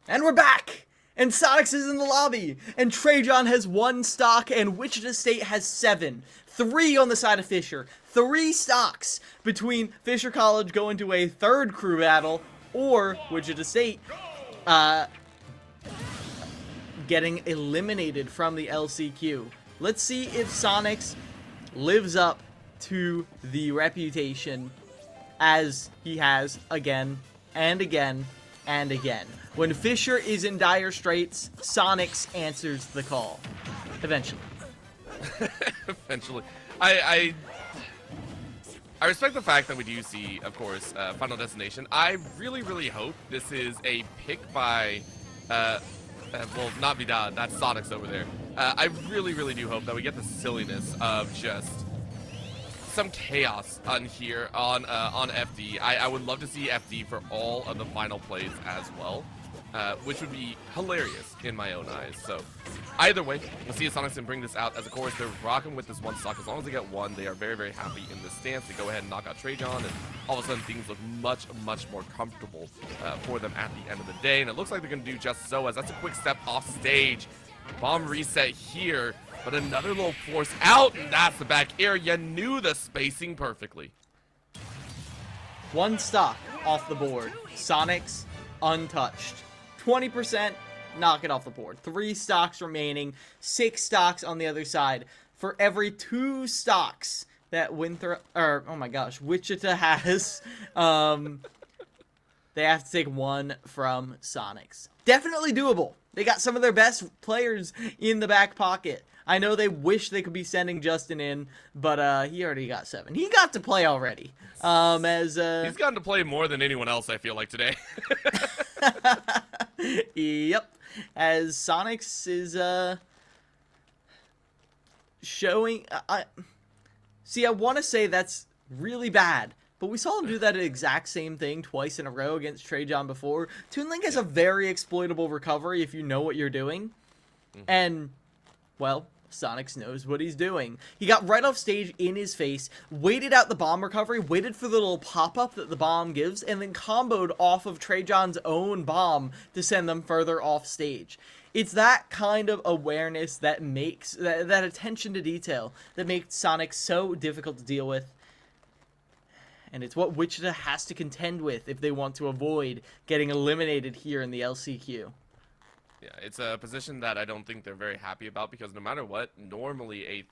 And we're back! And Sonics is in the lobby! And Trajan has 1 stock, and Wichita State has 7. 3 on the side of Fisher. 3 stocks between Fisher College going to a 3rd crew battle, or Wichita State getting eliminated from the LCQ. Let's see if Sonics lives up to the reputation as he has again and again and again. When Fisher is in dire straits, Sonics answers the call. Eventually. Eventually. I respect the fact that we do see, of course, Final Destination. I really hope this is a pick by, well, not Vidal, that's Sonics over there. I really do hope that we get the silliness of just some chaos on here on FD. I would love to see FD for all of the final plays as well, which would be hilarious in my own eyes. So either way, we'll see if Sonics can bring this out. As of course, they're rocking with this 1 stock. As long as they get 1, they are very happy in this stance. They go ahead and knock out Trajan, and all of a sudden things look much more comfortable for them at the end of the day. And it looks like they're going to do just so, as that's a quick step off stage. Bomb reset here, but another little force out, and that's the back air. You knew the spacing perfectly. 1 stock off the board. Sonics untouched. 20%, knock it off the board. 3 stocks remaining, 6 stocks on the other side. For every 2 stocks that Wichita has, they have to take 1 from Sonics. Definitely doable. They got some of their best players in the back pocket. I know they wish they could be sending Justin in, but he already got 7. He got to play already. He's gotten to play more than anyone else, I feel like, today. Yep. As Sonics is showing, I want to say that's really bad, but we saw him do that exact same thing twice in a row against Trajan before. Toon Link has a very exploitable recovery if you know what you're doing, and well, Sonics knows what he's doing. He got right off stage in his face, waited out the bomb recovery, waited for the little pop-up that the bomb gives, and then comboed off of Trajan's own bomb to send them further off stage. It's that kind of awareness that makes, that attention to detail, that makes Sonics so difficult to deal with. And it's what Wichita has to contend with if they want to avoid getting eliminated here in the LCQ. Yeah, it's a position that I don't think they're very happy about, because no matter what, normally a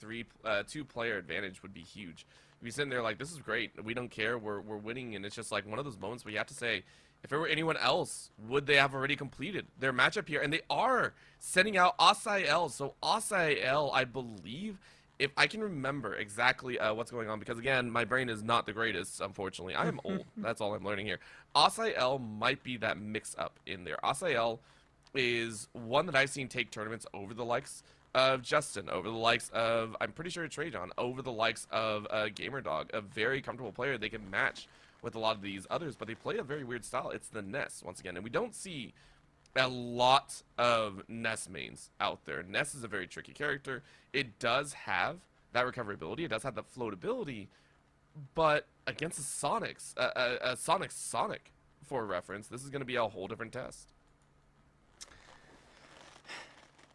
2-player advantage would be huge. If you're sitting there like, this is great, we don't care, we're winning, and it's just like one of those moments where you have to say, if it were anyone else, would they have already completed their matchup here? And they are sending out Asael. So Asael, I believe, if I can remember exactly what's going on, because again, my brain is not the greatest, unfortunately. I am old. That's all I'm learning here. Asael might be that mix-up in there. Asael is one that I've seen take tournaments over the likes of Justin, over the likes of, I'm pretty sure, Trajan, over the likes of GamerDog, a very comfortable player they can match with a lot of these others, but they play a very weird style. It's the Ness, once again, and we don't see a lot of Ness mains out there. Ness is a very tricky character. It does have that recovery ability, it does have that floatability, but against a Sonics, a Sonic, for reference, this is going to be a whole different test.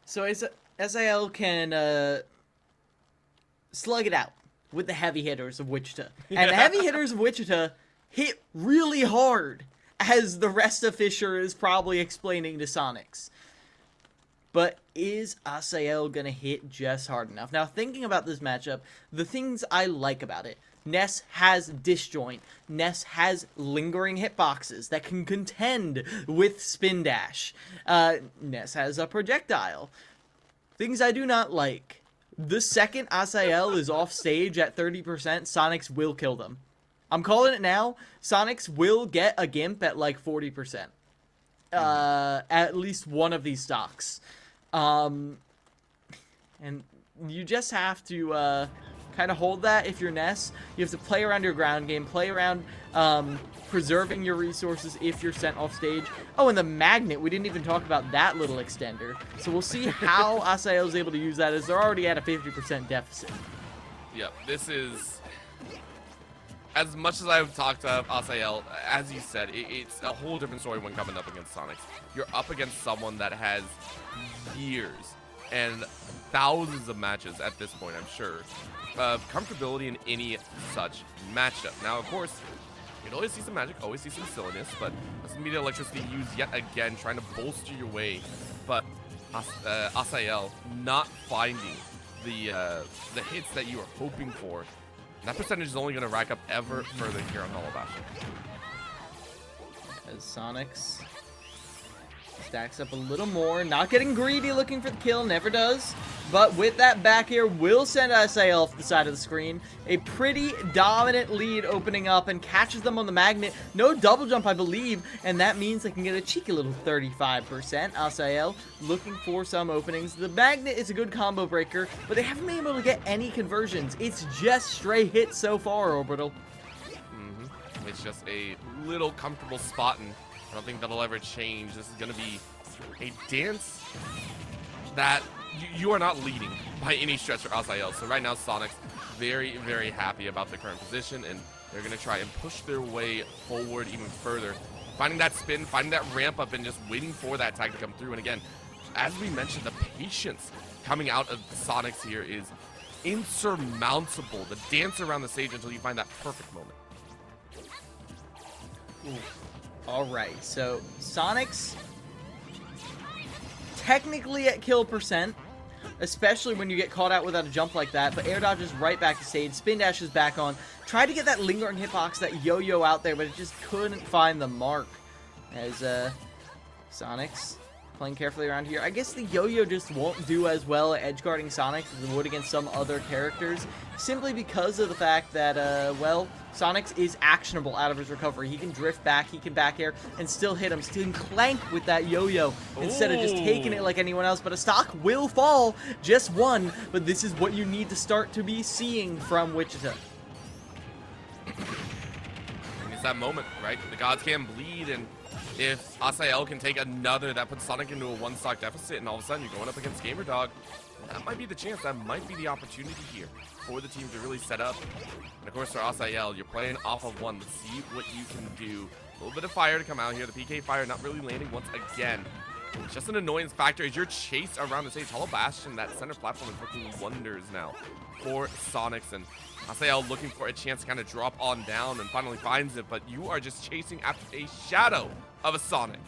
So SIL can slug it out with the heavy hitters of Wichita. And the heavy hitters of Wichita hit really hard, as the rest of Fisher is probably explaining to Sonics. But is Asael going to hit just hard enough? Now, thinking about this matchup, the things I like about it, Ness has disjoint. Ness has lingering hitboxes that can contend with spin dash. Ness has a projectile. Things I do not like. The second Asael is off stage at 30%, Sonics will kill them. I'm calling it now. Sonics will get a Gimp at like 40%. At least one of these stocks. And you just have to kind of hold that if you're Ness. You have to play around your ground game, play around preserving your resources if you're sent off stage. Oh, and the magnet, we didn't even talk about that little extender. So we'll see how Asael is able to use that, as they're already at a 50% deficit. Yep, this is... as much as I've talked of Asael, as you said, it's a whole different story when coming up against Sonics. You're up against someone that has years and thousands of matches at this point, I'm sure, of comfortability in any such matchup. Now, of course, you'd always see some magic, always see some silliness, but that's immediate electricity used yet again, trying to bolster your way. But Asael not finding the hits that you were hoping for. That percentage is only going to rack up ever further here on Hollow Bastion. As Sonics stacks up a little more, not getting greedy, looking for the kill, never does. But with that back air, will send Asael off the side of the screen. A pretty dominant lead opening up and catches them on the magnet. No double jump, I believe, and that means they can get a cheeky little 35%. Asael looking for some openings. The magnet is a good combo breaker, but they haven't been able to get any conversions. It's just stray hits so far, Orbital. It's just a little comfortable spot, and I don't think that'll ever change. This is going to be a dance that you are not leading by any stretch for Asael. So right now, Sonic's very, very happy about the current position, and they're going to try and push their way forward even further. Finding that spin, finding that ramp up, and just waiting for that tag to come through. And again, as we mentioned, the patience coming out of Sonics here is insurmountable. The dance around the stage until you find that perfect moment. Alright, so Sonics technically at kill percent, especially when you get caught out without a jump like that, but air dodges right back to stage, spin dashes back on, tried to get that lingering hitbox, that yo-yo out there, but it just couldn't find the mark. As Sonics playing carefully around here. I guess the yo-yo just won't do as well at edge guarding Sonic as it would against some other characters, simply because of the fact that, well, Sonic is actionable out of his recovery. He can drift back, he can back air, and still hit him. Still clank with that yo-yo instead of just taking it like anyone else. But a stock will fall, just one, but this is what you need to start to be seeing from Wichita. And it's that moment, right? The gods can bleed, and if Asael can take another, that puts Sonic into a one-stock deficit, and all of a sudden you're going up against GamerDog. That might be the chance, that might be the opportunity here for the team to really set up. And of course for Asael, you're playing off of one. Let's see what you can do. A little bit of fire to come out here. The PK fire not really landing once again. It's just an annoyance factor as you're chased around the stage. Hollow Bastion, that center platform is working wonders now for Sonics, and Asael looking for a chance to kind of drop on down and finally finds it, but you are just chasing after a shadow of a Sonic.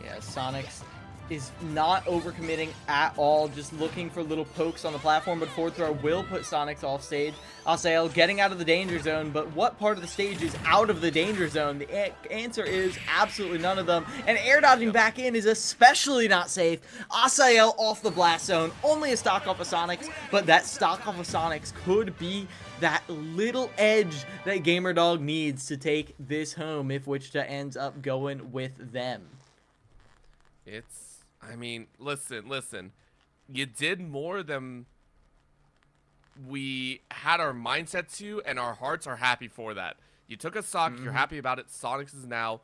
Yeah, Sonics is not overcommitting at all, just looking for little pokes on the platform, but forward throw will put Sonics off stage. Asael getting out of the danger zone, but what part of the stage is out of the danger zone? The answer is absolutely none of them, and air dodging back in is especially not safe. Asael off the blast zone, only a stock off of Sonics, but that stock off of Sonics could be that little edge that GamerDog needs to take this home if Wichita ends up going with them. I mean, listen. You did more than we had our mindset to, and our hearts are happy for that. You took a stock, you're happy about it. Sonics is now,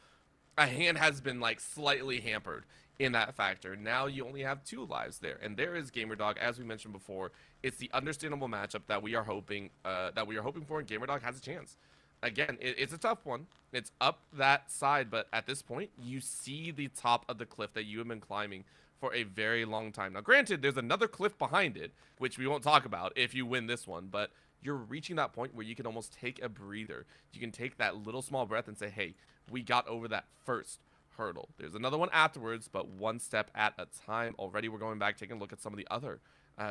a hand has been like slightly hampered in that factor. Now you only have 2 lives there, and there is GamerDog, as we mentioned before. It's the understandable matchup that we are hoping for, and GamerDog has a chance. Again, it's a tough one. It's up that side, but at this point, you see the top of the cliff that you have been climbing for a very long time. Now, granted, there's another cliff behind it, which we won't talk about if you win this one, but you're reaching that point where you can almost take a breather. You can take that little small breath and say, hey, we got over that first hurdle. There's another one afterwards, but one step at a time. Already we're going back, taking a look at some of the other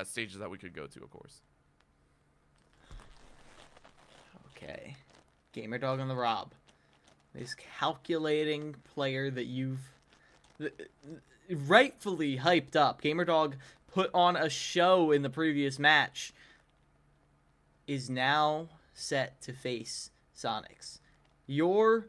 stages that we could go to, of course. Okay. GamerDog on the Rob. This calculating player that you've rightfully hyped up. GamerDog put on a show in the previous match. Is now set to face Sonics. Your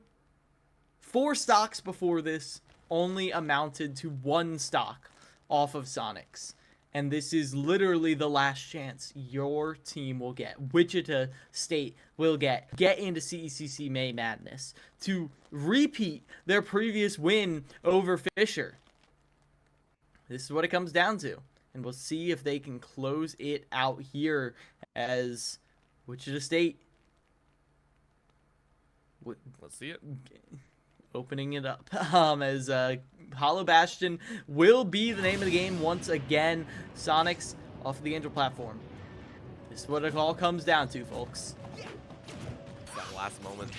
4 stocks before this only amounted to 1 stock off of Sonics. And this is literally the last chance your team will get. Wichita State will get into CECC May Madness to repeat their previous win over Fisher. This is what it comes down to. And we'll see if they can close it out here as Wichita State. Let's see it. Opening it up as Hollow Bastion will be the name of the game once again. Sonics off of the Angel platform. This is what it all comes down to, folks. It's that last moment.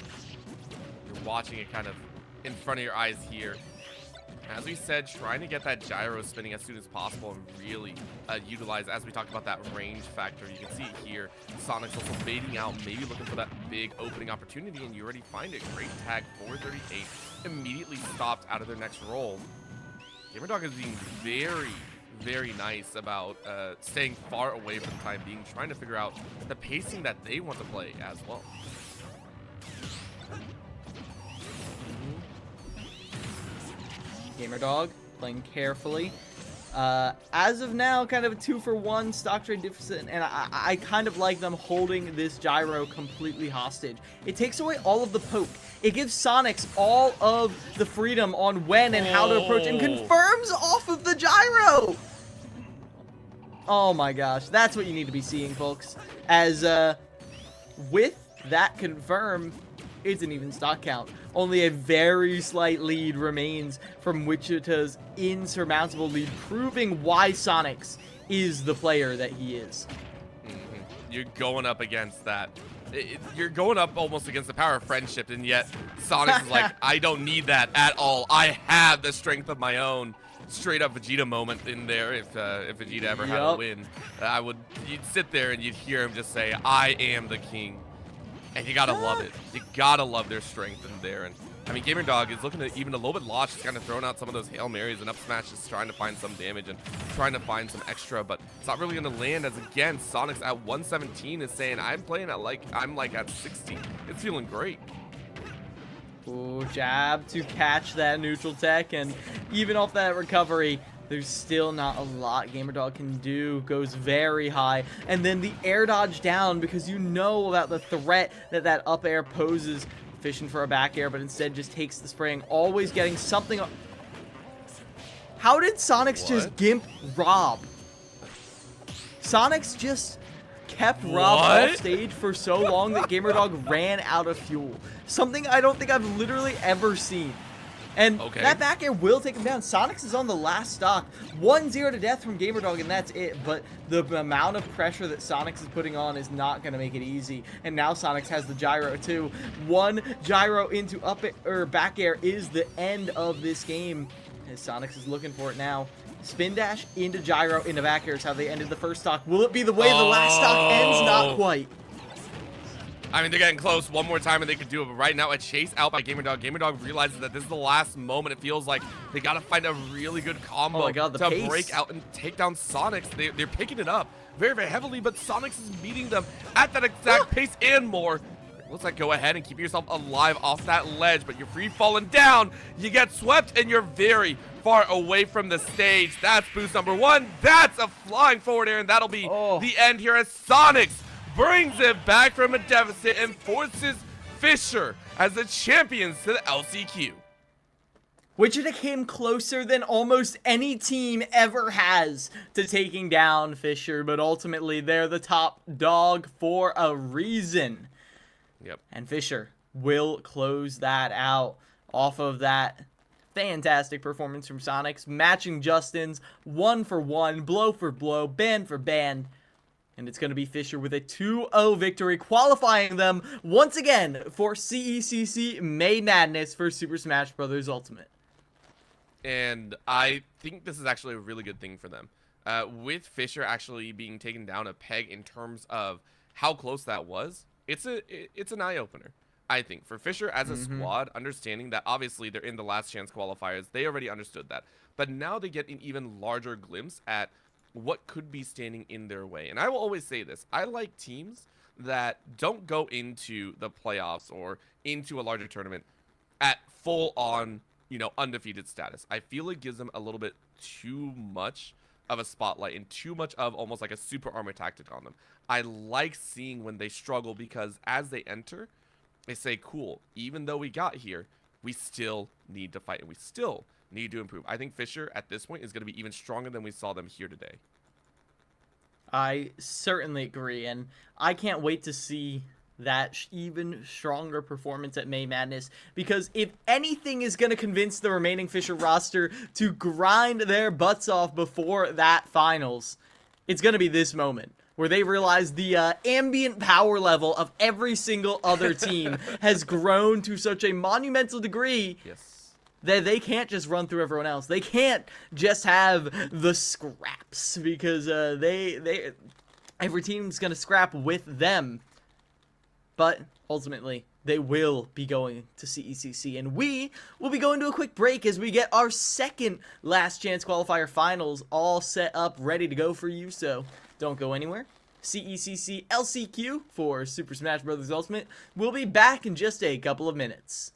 You're watching it kind of in front of your eyes here. As we said, trying to get that gyro spinning as soon as possible and really utilize, as we talked about, that range factor. You can see it here. Sonic's also baiting out, maybe looking for that big opening opportunity, and you already find it. Great tag, 438. Immediately stopped out of their next roll. Gamerdog is being very, very nice about staying far away for the time being, trying to figure out the pacing that they want to play as well. Gamerdog playing carefully. As of now, kind of a 2-for-1 stock trade deficit, and I kind of like them holding this gyro completely hostage. It takes away all of the poke. It gives Sonics all of the freedom on when and how to approach, and confirms off of the gyro. Oh my gosh, that's what you need to be seeing, folks. As with that confirm, it's an even stock count. Only a very slight lead remains from Wichita's insurmountable lead, proving why Sonics is the player that he is. You're going up against that. You're going up almost against the power of friendship, and yet Sonics is like, I don't need that at all. I have the strength of my own. Straight up Vegeta moment in there. If Vegeta ever had a win, you'd sit there and you'd hear him just say, I am the king. And you gotta love it. You gotta love their strength in there. And I mean, Gamerdog is looking at even a little bit lost. He's kind of throwing out some of those Hail Marys and up smashes, trying to find some damage and trying to find some extra, but it's not really gonna land. As again, Sonics at 117 is saying, I'm playing at I'm at 60. It's feeling great. Ooh, jab to catch that neutral tech, and even off that recovery, there's still not a lot Gamerdog can do. Goes very high, and then the air dodge down because you know about the threat that that up air poses. Fishing for a back air, but instead just takes the spraying, always getting something. How did Sonics just gimp Rob? Sonics just kept Rob off stage for so long that Gamerdog ran out of fuel. Something I don't think I've literally ever seen. And that back air will take him down. Sonics is on the last stock. 1-0 to death from Gamerdog, and that's it. But the amount of pressure that Sonics is putting on is not going to make it easy. And now Sonics has the gyro too. One gyro into up or back air is the end of this game. As Sonics is looking for it now. Spin dash into gyro into back air is how they ended the first stock. Will it be the way the last stock ends? Not quite. I mean, they're getting close one more time and they could do it, but right now a chase out by Gamerdog. Gamerdog realizes that this is the last moment. It feels like they got to find a really good combo to break out and take down Sonics. They're picking it up very, very heavily, but Sonics is beating them at that exact pace and more. Looks like go ahead and keep yourself alive off that ledge, but you're free falling down. You get swept and you're very far away from the stage. That's boost number one. That's a flying forward air, and that'll be the end here as Sonics brings it back from a deficit and forces Fisher as the champions to the LCQ. Wichita came closer than almost any team ever has to taking down Fisher, but ultimately they're the top dog for a reason. Yep. And Fisher will close that out off of that fantastic performance from Sonics, matching Justin's 1-for-1, blow for blow, band for band. And it's going to be Fisher with a 2-0 victory, qualifying them once again for CECC May Madness for Super Smash Bros. Ultimate. And I think this is actually a really good thing for them. With Fisher actually being taken down a peg in terms of how close that was, it's an eye-opener, I think. For Fisher as a squad, understanding that obviously they're in the last chance qualifiers, they already understood that. But now they get an even larger glimpse at what could be standing in their way. And I will always say this, I like teams that don't go into the playoffs or into a larger tournament at full on, you know, undefeated status. I feel it gives them a little bit too much of a spotlight and too much of almost like a super armor tactic on them. I like seeing when they struggle because as they enter, they say, cool, even though we got here, we still need to fight and we still need to improve. I think Fisher at this point is going to be even stronger than we saw them here today. I certainly agree, and I can't wait to see that even stronger performance at May Madness, because if anything is going to convince the remaining Fisher roster to grind their butts off before that finals, it's going to be this moment where they realize the ambient power level of every single other team has grown to such a monumental degree Yes. that they can't just run through everyone else. They can't just have the scraps, because every team's gonna scrap with them. But ultimately, they will be going to CECC, and we will be going to a quick break as we get our second last chance qualifier finals all set up, ready to go for you. So don't go anywhere. CECC LCQ for Super Smash Bros. Ultimate. We'll be back in just a couple of minutes.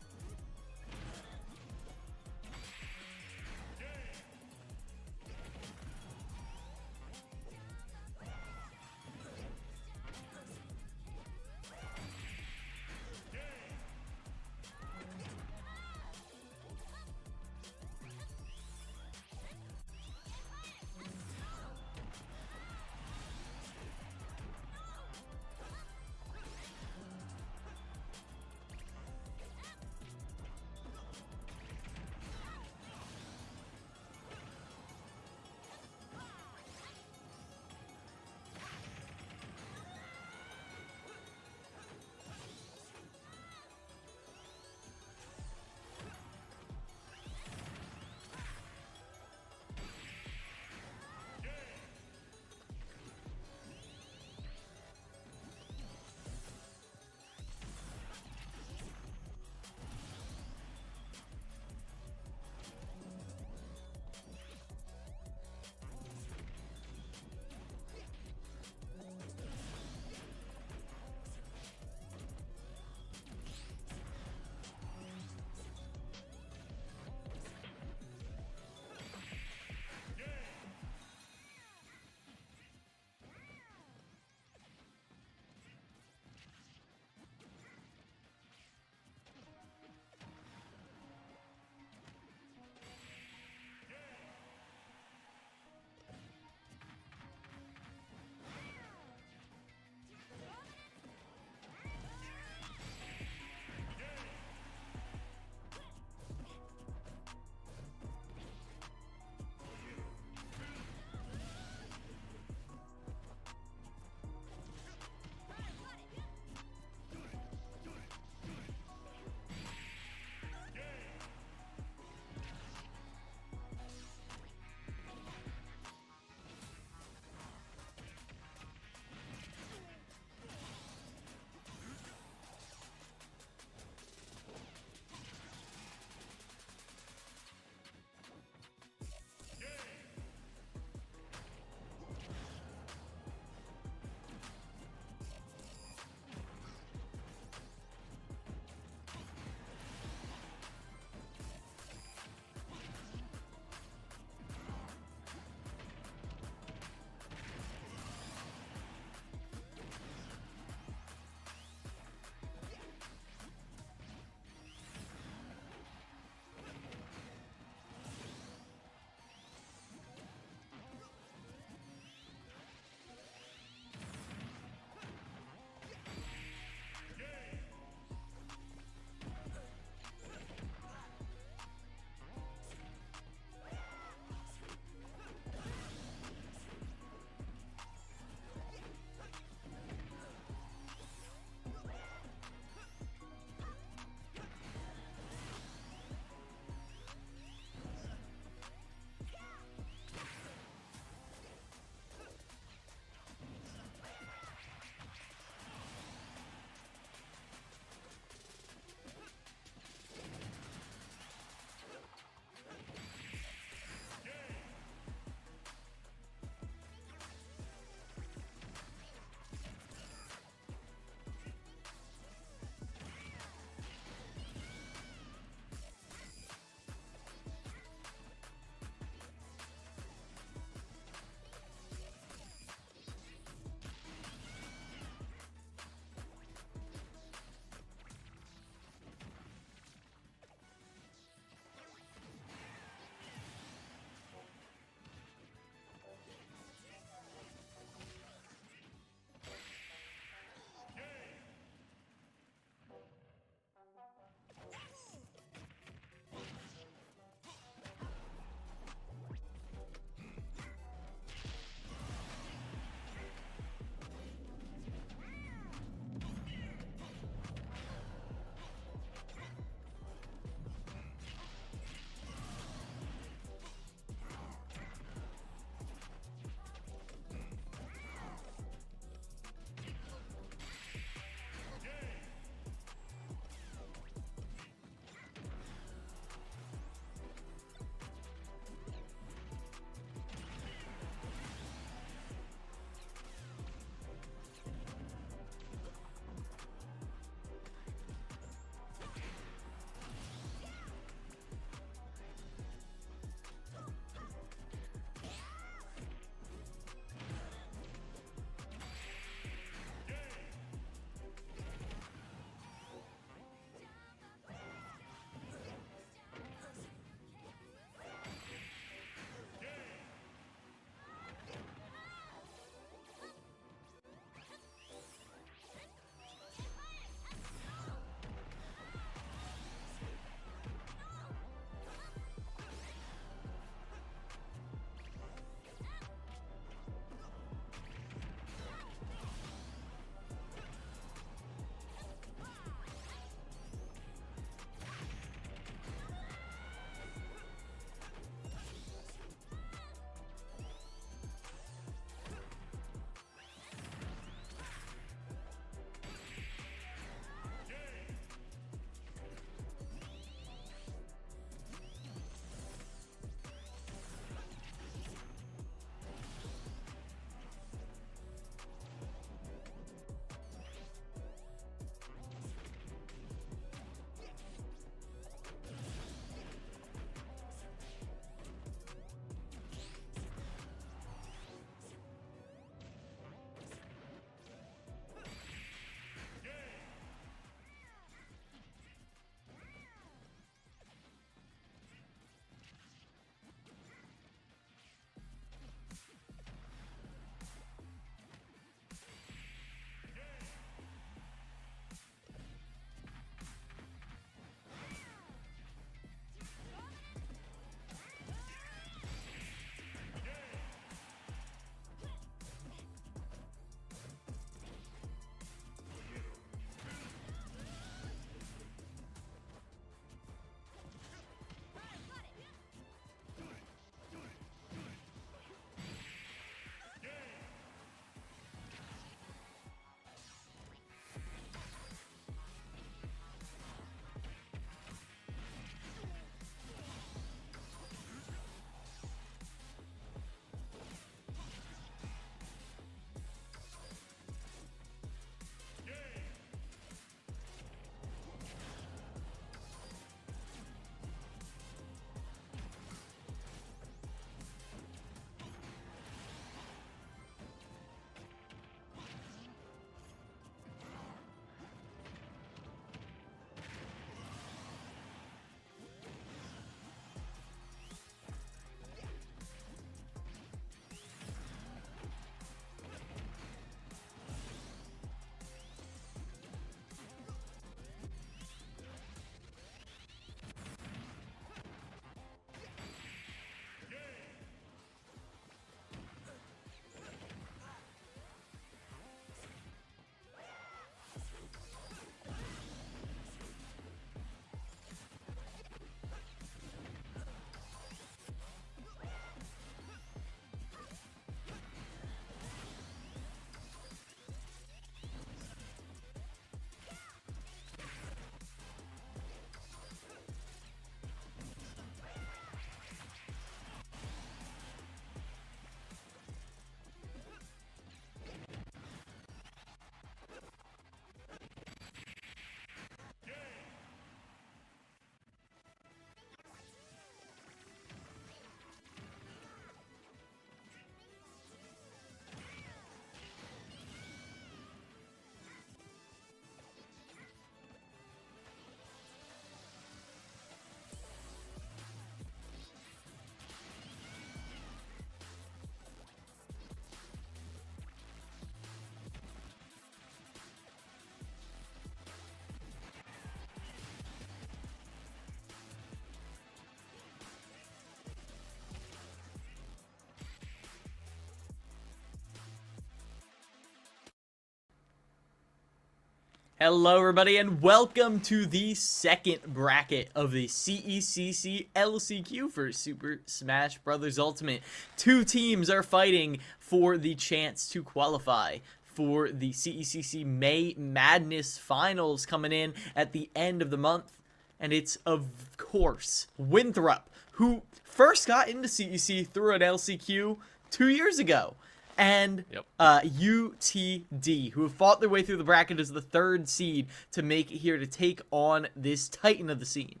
Hello everybody and welcome to the second bracket of the CECC LCQ for Super Smash Bros. Ultimate. Two teams are fighting for the chance to qualify for the CECC May Madness Finals coming in at the end of the month. And it's, of course, Winthrop, who first got into CEC through an LCQ 2 years ago. And UTD, who have fought their way through the bracket as the third seed to make it here to take on this titan of the scene.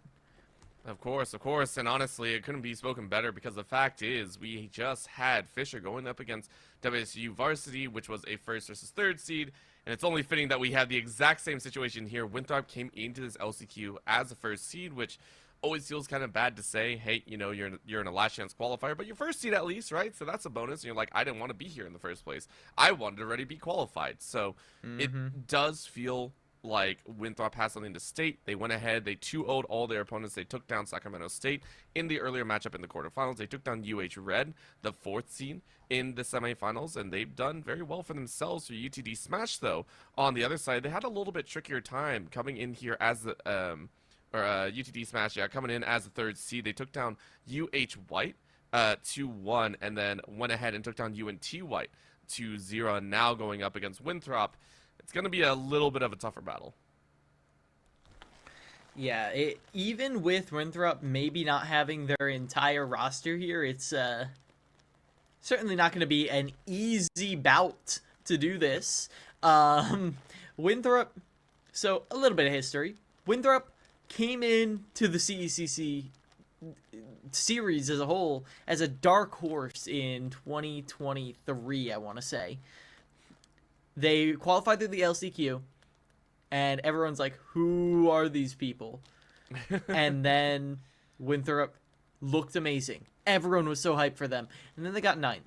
Of course, and honestly, it couldn't be spoken better because the fact is we just had Fisher going up against WSU Varsity, which was a first versus third seed, and it's only fitting that we have the exact same situation here. Winthrop came into this LCQ as a first seed, which always feels kind of bad to say, hey, you know, you're in a last chance qualifier, but your first seed at least, right? So that's a bonus. And you're like, I didn't want to be here in the first place. I wanted to already be qualified. So it does feel like Winthrop has something to state. They went ahead, they 2-0'd all their opponents. They took down Sacramento State in the earlier matchup in the quarterfinals. They took down UH Red, the fourth seed in the semifinals, and they've done very well for themselves. For UTD Smash, though, on the other side, they had a little bit trickier time coming in here as the UTD Smash, coming in as the third seed. They took down UH White 2-1, and then went ahead and took down UNT White 2-0, and now going up against Winthrop. It's going to be a little bit of a tougher battle. Yeah, even with Winthrop maybe not having their entire roster here, it's certainly not going to be an easy bout to do this. Winthrop, so a little bit of history. Winthrop came in to the CECC series as a whole as a dark horse in 2023, I want to say. They qualified through the LCQ, and everyone's like, who are these people? And then Winthrop looked amazing. Everyone was so hyped for them. And then they got 9th.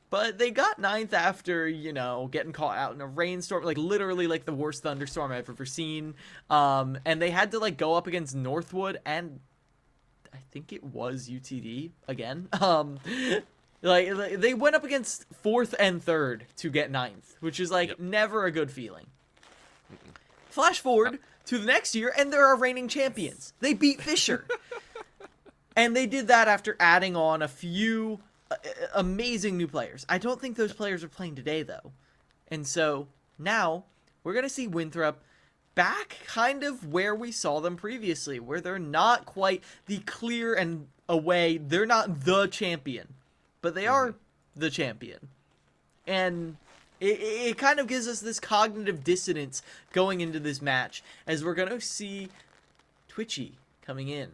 But they got 9th after, you know, getting caught out in a rainstorm, like literally like the worst thunderstorm I've ever seen. And they had to like go up against Northwood and I think it was UTD again. Like they went up against 4th and 3rd to get 9th, which is like never a good feeling. Flash forward to the next year and they're our reigning champions. They beat Fisher. And they did that after adding on a few amazing new players. I don't think those players are playing today, though. And so now we're going to see Winthrop back kind of where we saw them previously, where they're not quite the clear and away. They're not the champion, but they are the champion. And it kind of gives us this cognitive dissonance going into this match, as we're going to see Twitchy coming in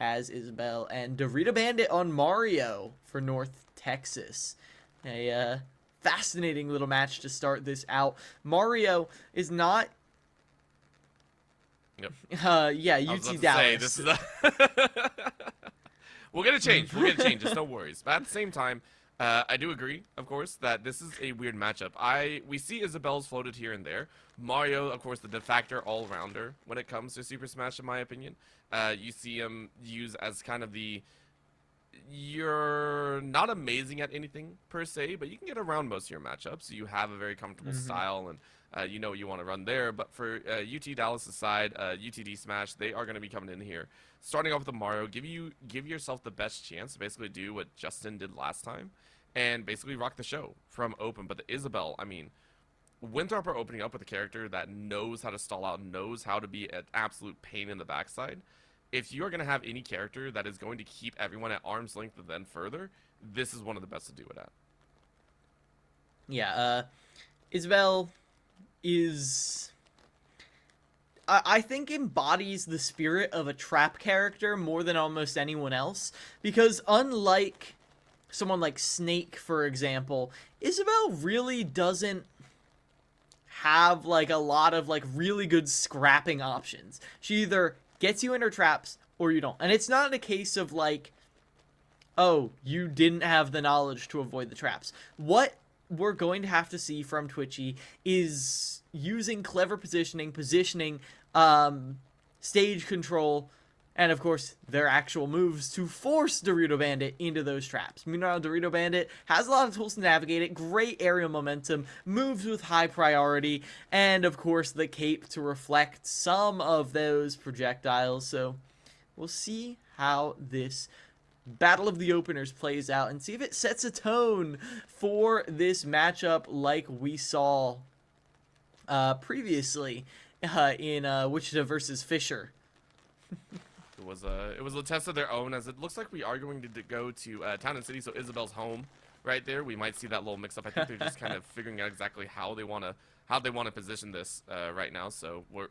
as Isabel, and Dorita Bandit on Mario for North Texas. A fascinating little match to start this out. Mario is not... UT Dallas. This is we'll get a change. Just no worries. But at the same time, I do agree, of course, that this is a weird matchup. We see Isabel's floated here and there. Mario, of course, the de facto all-rounder when it comes to Super Smash, in my opinion. You see him use as kind of you're not amazing at anything, per se, but you can get around most of your matchups. You have a very comfortable style, and you know what you want to run there. But for UT Dallas' side, UTD Smash, they are going to be coming in here. Starting off with the Mario, give yourself the best chance to basically do what Justin did last time, and basically rock the show from open. But the Isabel, I mean, Winthrop are opening up with a character that knows how to stall out, knows how to be an absolute pain in the backside. If you are going to have any character that is going to keep everyone at arm's length and then further, this is one of the best to do it at. Yeah, Isabel is... I think embodies the spirit of a trap character more than almost anyone else, because unlike someone like Snake, for example, Isabel really doesn't have like a lot of like really good scrapping options. She either gets you in her traps or you don't. And it's not a case of like, oh, you didn't have the knowledge to avoid the traps. What we're going to have to see from Twitchy is using clever positioning, stage control, and of course their actual moves to force Dorito Bandit into those traps. Meanwhile, Dorito Bandit has a lot of tools to navigate it, great aerial momentum, moves with high priority, and of course the cape to reflect some of those projectiles. So we'll see how this Battle of the Openers plays out and see if it sets a tone for this matchup like we saw previously in Wichita versus Fisher. It was a test of their own, as it looks like we are going to go to Town and City, so Isabel's home right there. We might see that little mix-up. I think they're just kind of figuring out exactly how they want to position this right now. So we're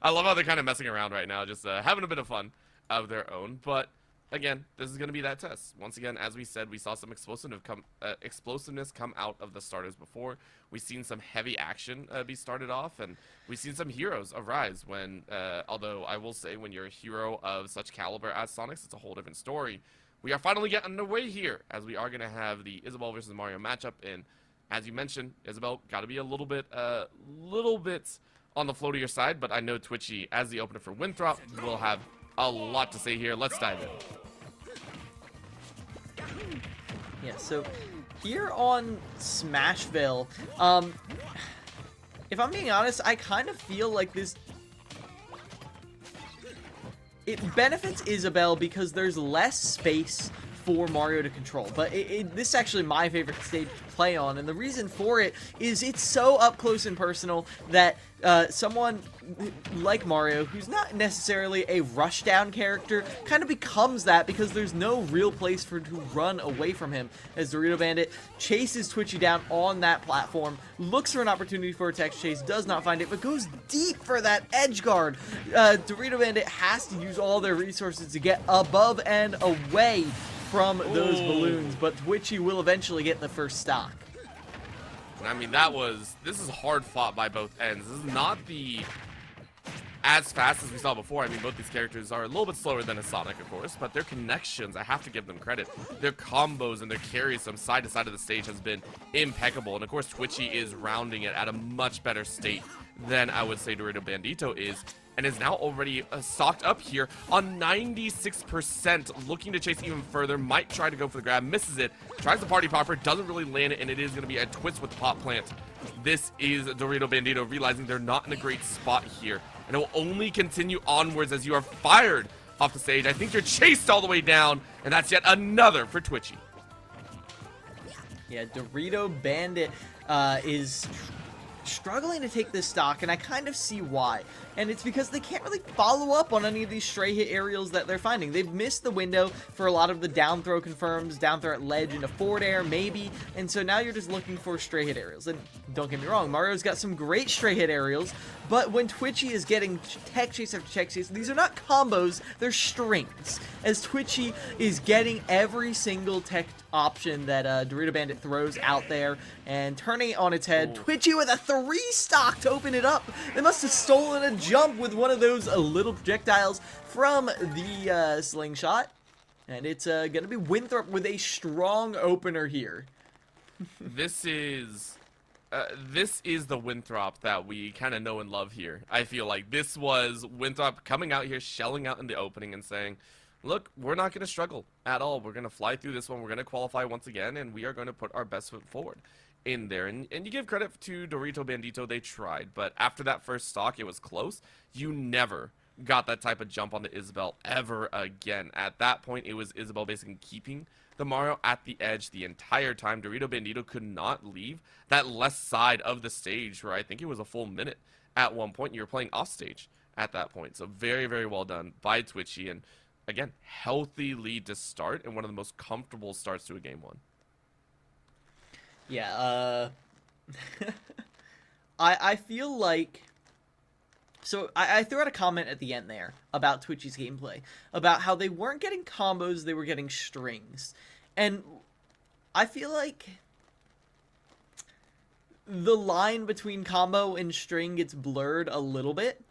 I love how they're kind of messing around right now, just having a bit of fun of their own. But again, this is going to be that test. Once again, as we said, we saw some explosiveness come out of the starters before. We've seen some heavy action be started off, and we've seen some heroes arise when, although I will say, when you're a hero of such caliber as Sonic's, it's a whole different story. We are finally getting underway here, as we are going to have the Isabel versus Mario matchup, and as you mentioned, Isabel got to be a little bit on the floatier side, but I know Twitchy, as the opener for Winthrop, will have a lot to say here. Let's dive in. Yeah, so here on Smashville, if I'm being honest, I kind of feel like it benefits Isabel because there's less space for Mario to control, but this is actually my favorite stage to play on, and the reason for it is it's so up close and personal that someone like Mario, who's not necessarily a rushdown character, kind of becomes that because there's no real place to run away from him, as Dorito Bandit chases Twitchy down on that platform, looks for an opportunity for a tech chase, does not find it, but goes deep for that edge guard. Dorito Bandit has to use all their resources to get above and away from those balloons, but Twitchy will eventually get the first stock. I mean, this is hard fought by both ends. This is not as fast as we saw before. I mean, both these characters are a little bit slower than a Sonic, of course, but their connections, I have to give them credit. Their combos and their carries from side to side of the stage has been impeccable, and of course, Twitchy is rounding it at a much better state than I would say Dorito Bandito is, and is now already stocked up here on 96%, looking to chase even further, might try to go for the grab, misses it, tries the party popper, doesn't really land it, and it is going to be a twist with the pot plant. This is Dorito Bandito realizing they're not in a great spot here, and it will only continue onwards as you are fired off the stage. I think you're chased all the way down, and that's yet another for Twitchy. Yeah, Dorito Bandit is struggling to take this stock, and I kind of see why. And it's because they can't really follow up on any of these stray hit aerials that they're finding. They've missed the window for a lot of the down throw confirms, down throw at ledge into forward air, maybe. And so now you're just looking for stray hit aerials. And don't get me wrong, Mario's got some great stray hit aerials, but when Twitchy is getting tech chase after tech chase, these are not combos, they're strings. As Twitchy is getting every single tech option that Dorito Bandit throws out there and turning it on its head. Twitchy with a 3 stock to open it up. They must have stolen a jump with one of those little projectiles from the slingshot. And it's going to be Winthrop with a strong opener here. This is the Winthrop that we kind of know and love here. I feel like this was Winthrop coming out here, shelling out in the opening and saying, look, we're not going to struggle at all. We're going to fly through this one. We're going to qualify once again, and we are going to put our best foot forward in there. And you give credit to Dorito Bandito, they tried, but after that first stock, it was close. You never got that type of jump on the Isabel ever again. At that point, it was Isabel basically keeping the Mario at the edge the entire time. Dorito Bandito could not leave that left side of the stage for I think it was a full minute at one point. You were playing off stage at that point. So very, very well done by Twitchy. And again, healthy lead to start and one of the most comfortable starts to a game one. Yeah, I feel like, so I threw out a comment at the end there about Twitchy's gameplay, about how they weren't getting combos, they were getting strings. And I feel like the line between combo and string gets blurred a little bit.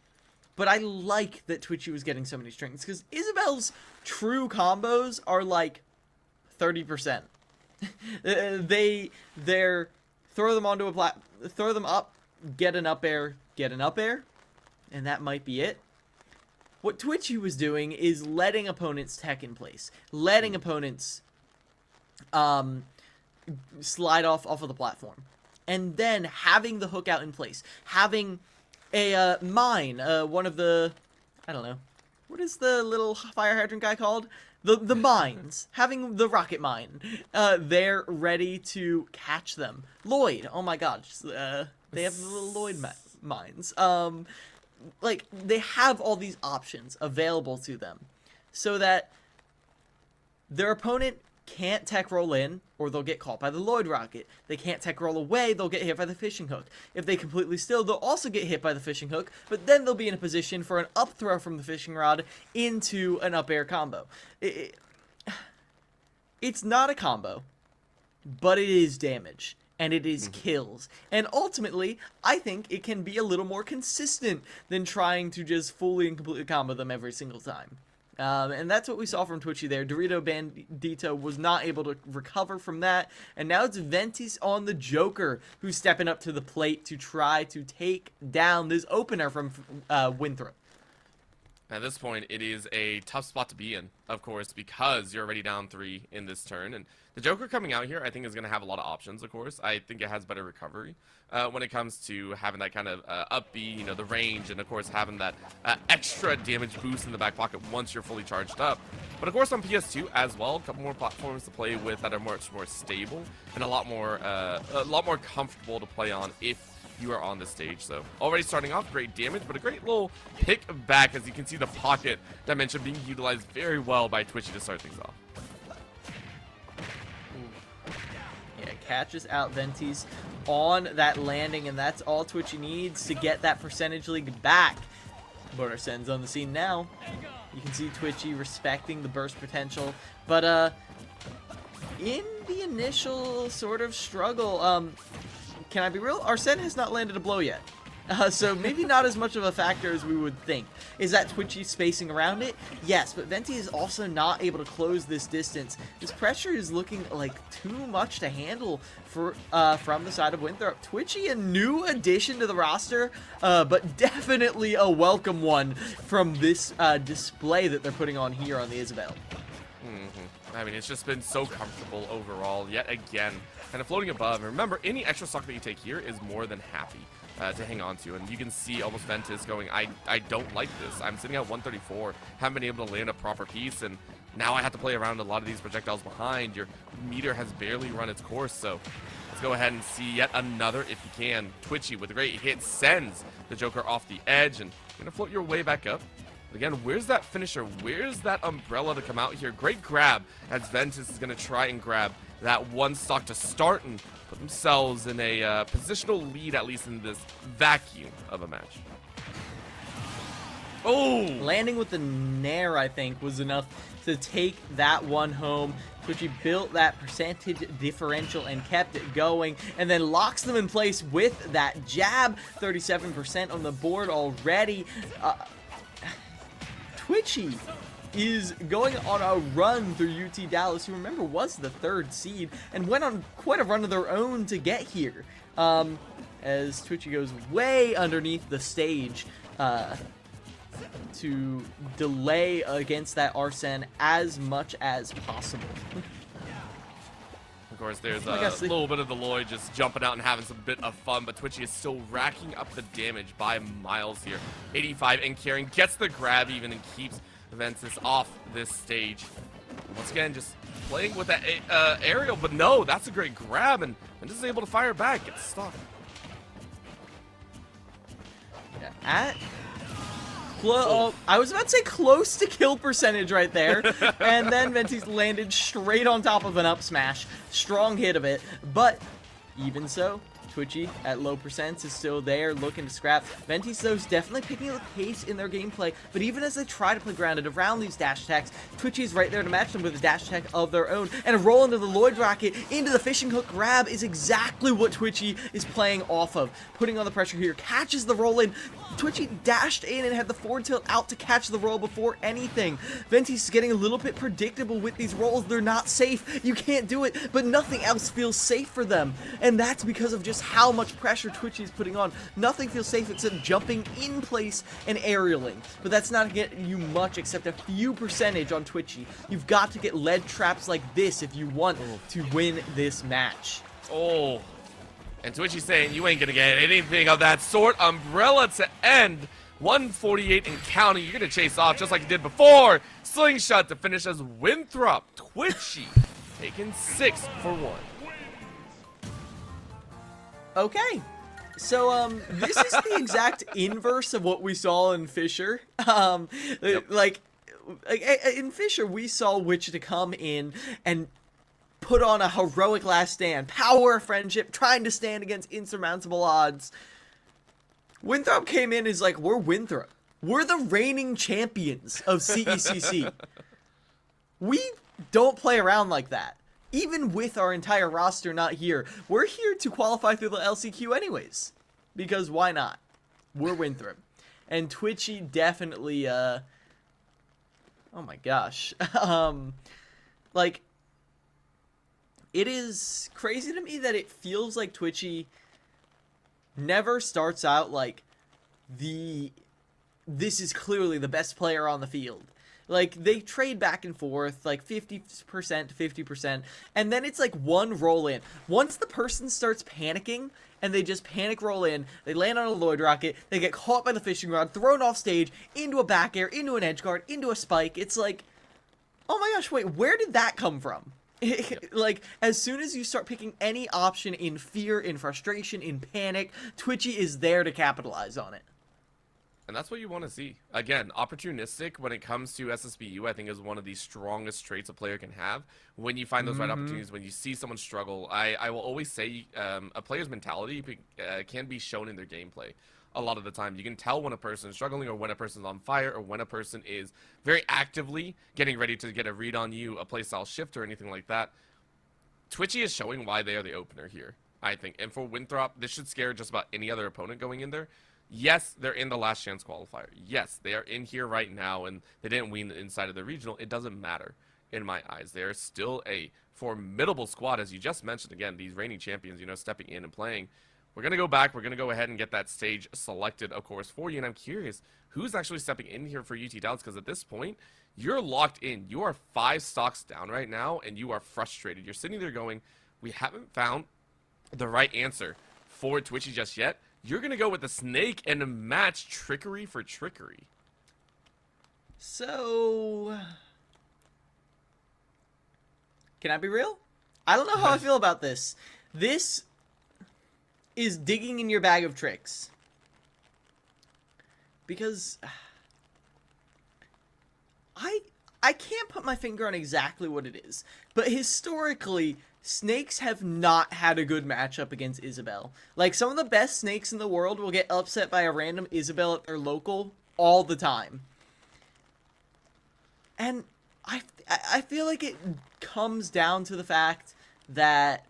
But I like that Twitchy was getting so many strings, because Isabel's true combos are like 30%. They're throw them onto a throw them up, get an up air, and that might be it. What Twitchy was doing is letting opponents tech in place, letting opponents slide off of the platform, and then having the hook out in place, having a mine, one of the, I don't know, what is the little fire hydrant guy called? The mines, having the rocket mine, there ready to catch them. Lloyd, oh my god, they have the little Lloyd mines. Like, they have all these options available to them, so that their opponent can't tech roll in, or they'll get caught by the Lloyd rocket. They can't tech roll away, they'll get hit by the fishing hook. If they completely still, they'll also get hit by the fishing hook, but then they'll be in a position for an up throw from the fishing rod into an up air combo. It's not a combo, but it is damage, and it is kills. And ultimately, I think it can be a little more consistent than trying to just fully and completely combo them every single time. And that's what we saw from Twitchy there. Dorito Bandito was not able to recover from that. And now it's Ventis on the Joker, who's stepping up to the plate to try to take down this opener from Winthrop. At this point, it is a tough spot to be in, of course, because you're already down 3 in this turn. And the Joker coming out here, I think, is going to have a lot of options, of course. I think it has better recovery when it comes to having that kind of up B, you know, the range, and, of course, having that extra damage boost in the back pocket once you're fully charged up. But, of course, on PS2 as well, a couple more platforms to play with that are much more stable and a lot more comfortable to play on if you are on the stage. So already starting off, great damage, but a great little pick back, as you can see the pocket dimension being utilized very well by Twitchy to start things off. Yeah, catches out Ventis on that landing, and that's all Twitchy needs to get that percentage league back. Bursen's on the scene now. You can see Twitchy respecting the burst potential, but in the initial sort of struggle, can I be real? Arsene has not landed a blow yet. So maybe not as much of a factor as we would think. Is that Twitchy spacing around it? Yes, but Venti is also not able to close this distance. This pressure is looking like too much to handle for from the side of Winthrop. Twitchy, a new addition to the roster, but definitely a welcome one from this display that they're putting on here on the Isabel. I mean, it's just been so comfortable overall, yet again, kind of floating above. And remember, any extra stock that you take here is more than happy to hang on to. And you can see almost Ventus going, I don't like this. I'm sitting at 134, haven't been able to land a proper piece, and now I have to play around a lot of these projectiles behind. Your meter has barely run its course, so let's go ahead and see yet another, if you can. Twitchy with a great hit sends the Joker off the edge, and you're going to float your way back up. Again, where's that finisher? Where's that umbrella to come out here? Great grab, as Ventus is going to try and grab that one stock to start and put themselves in a positional lead, at least in this vacuum of a match. Oh! Landing with the Nair, I think, was enough to take that one home. Twitchy built that percentage differential and kept it going, and then locks them in place with that jab. 37% on the board already. Twitchy is going on a run through UT Dallas, who, remember, was the 3rd seed and went on quite a run of their own to get here. As Twitchy goes way underneath the stage to delay against that Arsene as much as possible. Of course, there's a little bit of the Lloyd just jumping out and having some bit of fun, but Twitchy is still racking up the damage by miles here. 85 and carrying, gets the grab even, and keeps Ventus off this stage. Once again, just playing with that aerial, but no, that's a great grab, and Ventus is able to fire back, gets stuck. Yeah, I was about to say close to kill percentage right there, and then Ventis landed straight on top of an up smash. Strong hit of it, but even so, Twitchy at low percents is still there, looking to scrap. Ventis, though, is definitely picking up the pace in their gameplay, but even as they try to play grounded around these dash attacks, Twitchy is right there to match them with a dash attack of their own, and a roll into the Lloyd rocket, into the fishing hook grab is exactly what Twitchy is playing off of. Putting on the pressure here, catches the roll in, Twitchy dashed in and had the forward tilt out to catch the roll before anything. Ventis is getting a little bit predictable with these rolls. They're not safe. You can't do it, but nothing else feels safe for them. And that's because of just how much pressure Twitchy is putting on. Nothing feels safe except jumping in place and aerialing. But that's not getting you much except a few percentage on Twitchy. You've got to get lead traps like this if you want to win this match. Oh. And Twitchy's saying you ain't gonna get anything of that sort. Umbrella to end. 148 and counting. You're gonna chase off just like you did before. Slingshot to finish as Winthrop. Twitchy taking 6 for 1. Okay. So, this is the exact inverse of what we saw in Fisher. Like, in Fisher, we saw Wichita come in and put on a heroic last stand, power of friendship, trying to stand against insurmountable odds. Winthrop came in as like, we're Winthrop. We're the reigning champions of CECC. We don't play around like that. Even with our entire roster not here, we're here to qualify through the LCQ anyways. Because why not? We're Winthrop. And Twitchy definitely, oh my gosh. Like, it is crazy to me that it feels like Twitchy never starts out like this is clearly the best player on the field. Like, they trade back and forth, like 50% to 50%, and then it's like one roll in. Once the person starts panicking, and they just panic roll in, they land on a Lloyd rocket, they get caught by the fishing rod, thrown off stage, into a back air, into an edge guard, into a spike. It's like, oh my gosh, wait, where did that come from? Like, as soon as you start picking any option in fear, in frustration, in panic, Twitchy is there to capitalize on it. And that's what you want to see. Again, opportunistic when it comes to SSBU, I think is one of the strongest traits a player can have. When you find those right opportunities, when you see someone struggle, I will always say a player's mentality can be shown in their gameplay. A lot of the time, you can tell when a person is struggling or when a person's on fire or when a person is very actively getting ready to get a read on you, a playstyle shift or anything like that. Twitchy is showing why they are the opener here, I think. And for Winthrop, this should scare just about any other opponent going in there. Yes, they're in the last chance qualifier. Yes, they are in here right now and they didn't win inside of the regional. It doesn't matter in my eyes. They are still a formidable squad, as you just mentioned. Again, these reigning champions, you know, stepping in and playing. We're going to go back. We're going to go ahead and get that stage selected, of course, for you. And I'm curious who's actually stepping in here for UT Dallas, because at this point, you're locked in. You are 5 stocks down right now, and you are frustrated. You're sitting there going, we haven't found the right answer for Twitchy just yet. You're going to go with the snake and match trickery for trickery. So, can I be real? I don't know how I feel about this. This is digging in your bag of tricks. Because I can't put my finger on exactly what it is. But historically, snakes have not had a good matchup against Isabel. Like, some of the best snakes in the world will get upset by a random Isabel at their local all the time. And I feel like it comes down to the fact that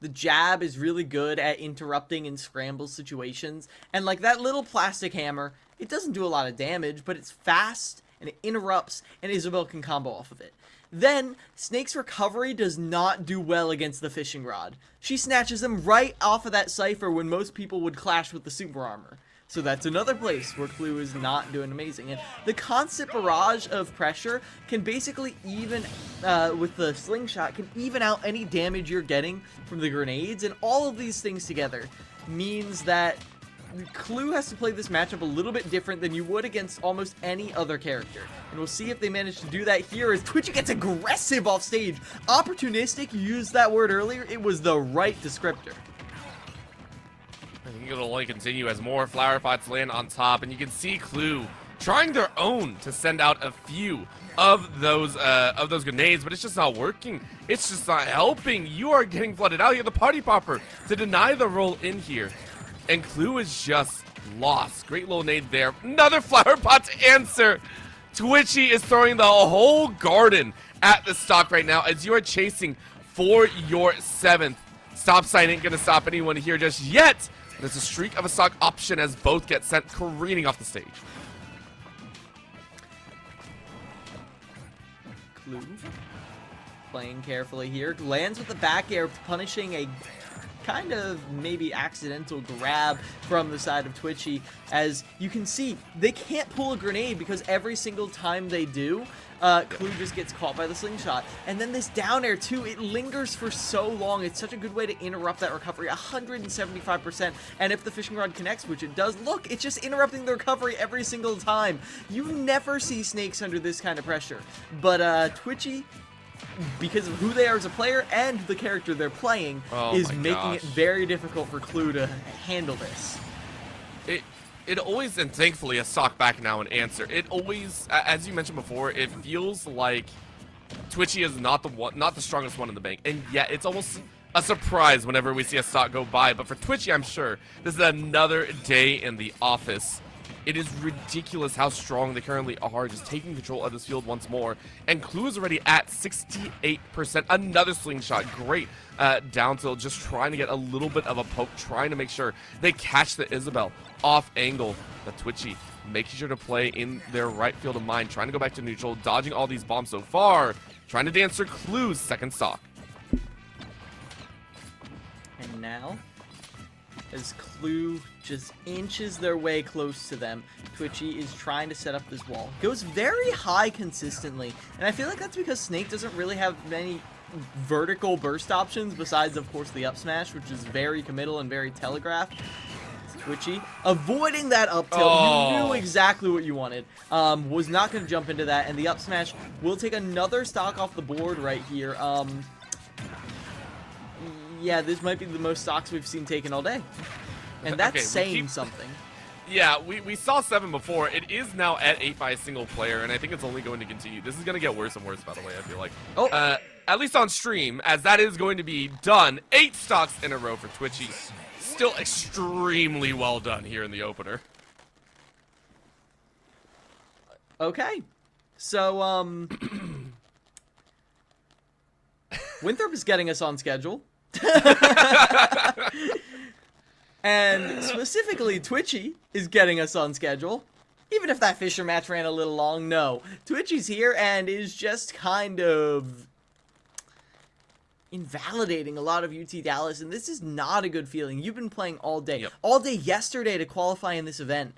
the jab is really good at interrupting in scramble situations. And like that little plastic hammer, it doesn't do a lot of damage, but it's fast and it interrupts and Isabel can combo off of it. Then, Snake's recovery does not do well against the fishing rod. She snatches him right off of that cipher when most people would clash with the super armor. So that's another place where Clue is not doing amazing. And the constant barrage of pressure can basically even, with the slingshot, can even out any damage you're getting from the grenades. And all of these things together means that Clue has to play this matchup a little bit different than you would against almost any other character. And we'll see if they manage to do that here as Twitchy gets aggressive off stage. Opportunistic, you used that word earlier. It was the right descriptor. I think it'll only continue as more flower pots land on top, and you can see Clue trying their own to send out a few of those grenades, but it's just not working. It's just not helping. You are getting flooded out. You have the party popper to deny the roll in here, and Clue is just lost. Great little nade there. Another flower pot to answer. Twitchy is throwing the whole garden at the stock right now as you are chasing for your 7th. Stop sign ain't gonna stop anyone here just yet. There's a streak of a stock option as both get sent careening off the stage. Clue playing carefully here. Lands with the back air, punishing a kind of maybe accidental grab from the side of Twitchy. As you can see, they can't pull a grenade because every single time they do, Clue just gets caught by the slingshot. And then this down air too, it lingers for so long. It's such a good way to interrupt that recovery, 175%. And if the fishing rod connects, which it does, look, it's just interrupting the recovery every single time. You never see snakes under this kind of pressure. But Twitchy, because of who they are as a player and the character they're playing, is making it very difficult for Clue to handle this. It always, and thankfully a stock back now and answer. It always, as you mentioned before, it feels like Twitchy is not the strongest one in the bank, and yet it's almost a surprise whenever we see a stock go by. But for Twitchy, I'm sure this is another day in the office. It is ridiculous how strong they currently are, just taking control of this field once more. And Clue is already at 68%. Another slingshot. Great down tilt, just trying to get a little bit of a poke, trying to make sure they catch the Isabel off angle. The Twitchy making sure to play in their right field of mind, trying to go back to neutral, dodging all these bombs so far, trying to dance for Clue's second stock. And now, as Clue just inches their way close to them, Twitchy is trying to set up this wall. Goes very high consistently, and I feel like that's because Snake doesn't really have many vertical burst options besides, of course, the up smash, which is very committal and very telegraphed. Twitchy avoiding that up tilt. You knew exactly what you wanted. Was not going to jump into that, and the up smash will take another stock off the board right here. Yeah, this might be the most stocks we've seen taken all day. And that's saying something. Yeah, we saw 7 before. It is now at 8 by a single player, and I think it's only going to continue. This is going to get worse and worse, by the way, I feel like. At least on stream, as that is going to be done. 8 stocks in a row for Twitchy. Still extremely well done here in the opener. Okay. So, Winthrop is getting us on schedule. And specifically, Twitchy is getting us on schedule. Even if that Fisher match ran a little long, no. Twitchy's here and is just kind of invalidating a lot of UT Dallas, and this is not a good feeling. You've been playing all day. All day yesterday to qualify in this event.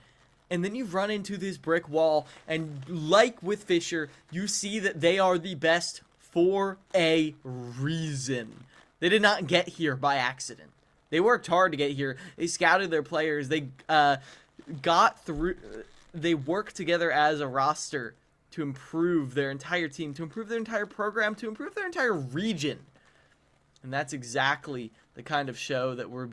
And then you run into this brick wall, and like with Fisher, you see that they are the best for a reason. They did not get here by accident. They worked hard to get here. They scouted their players. They got through. They worked together as a roster to improve their entire team, to improve their entire program, to improve their entire region. And that's exactly the kind of show that we're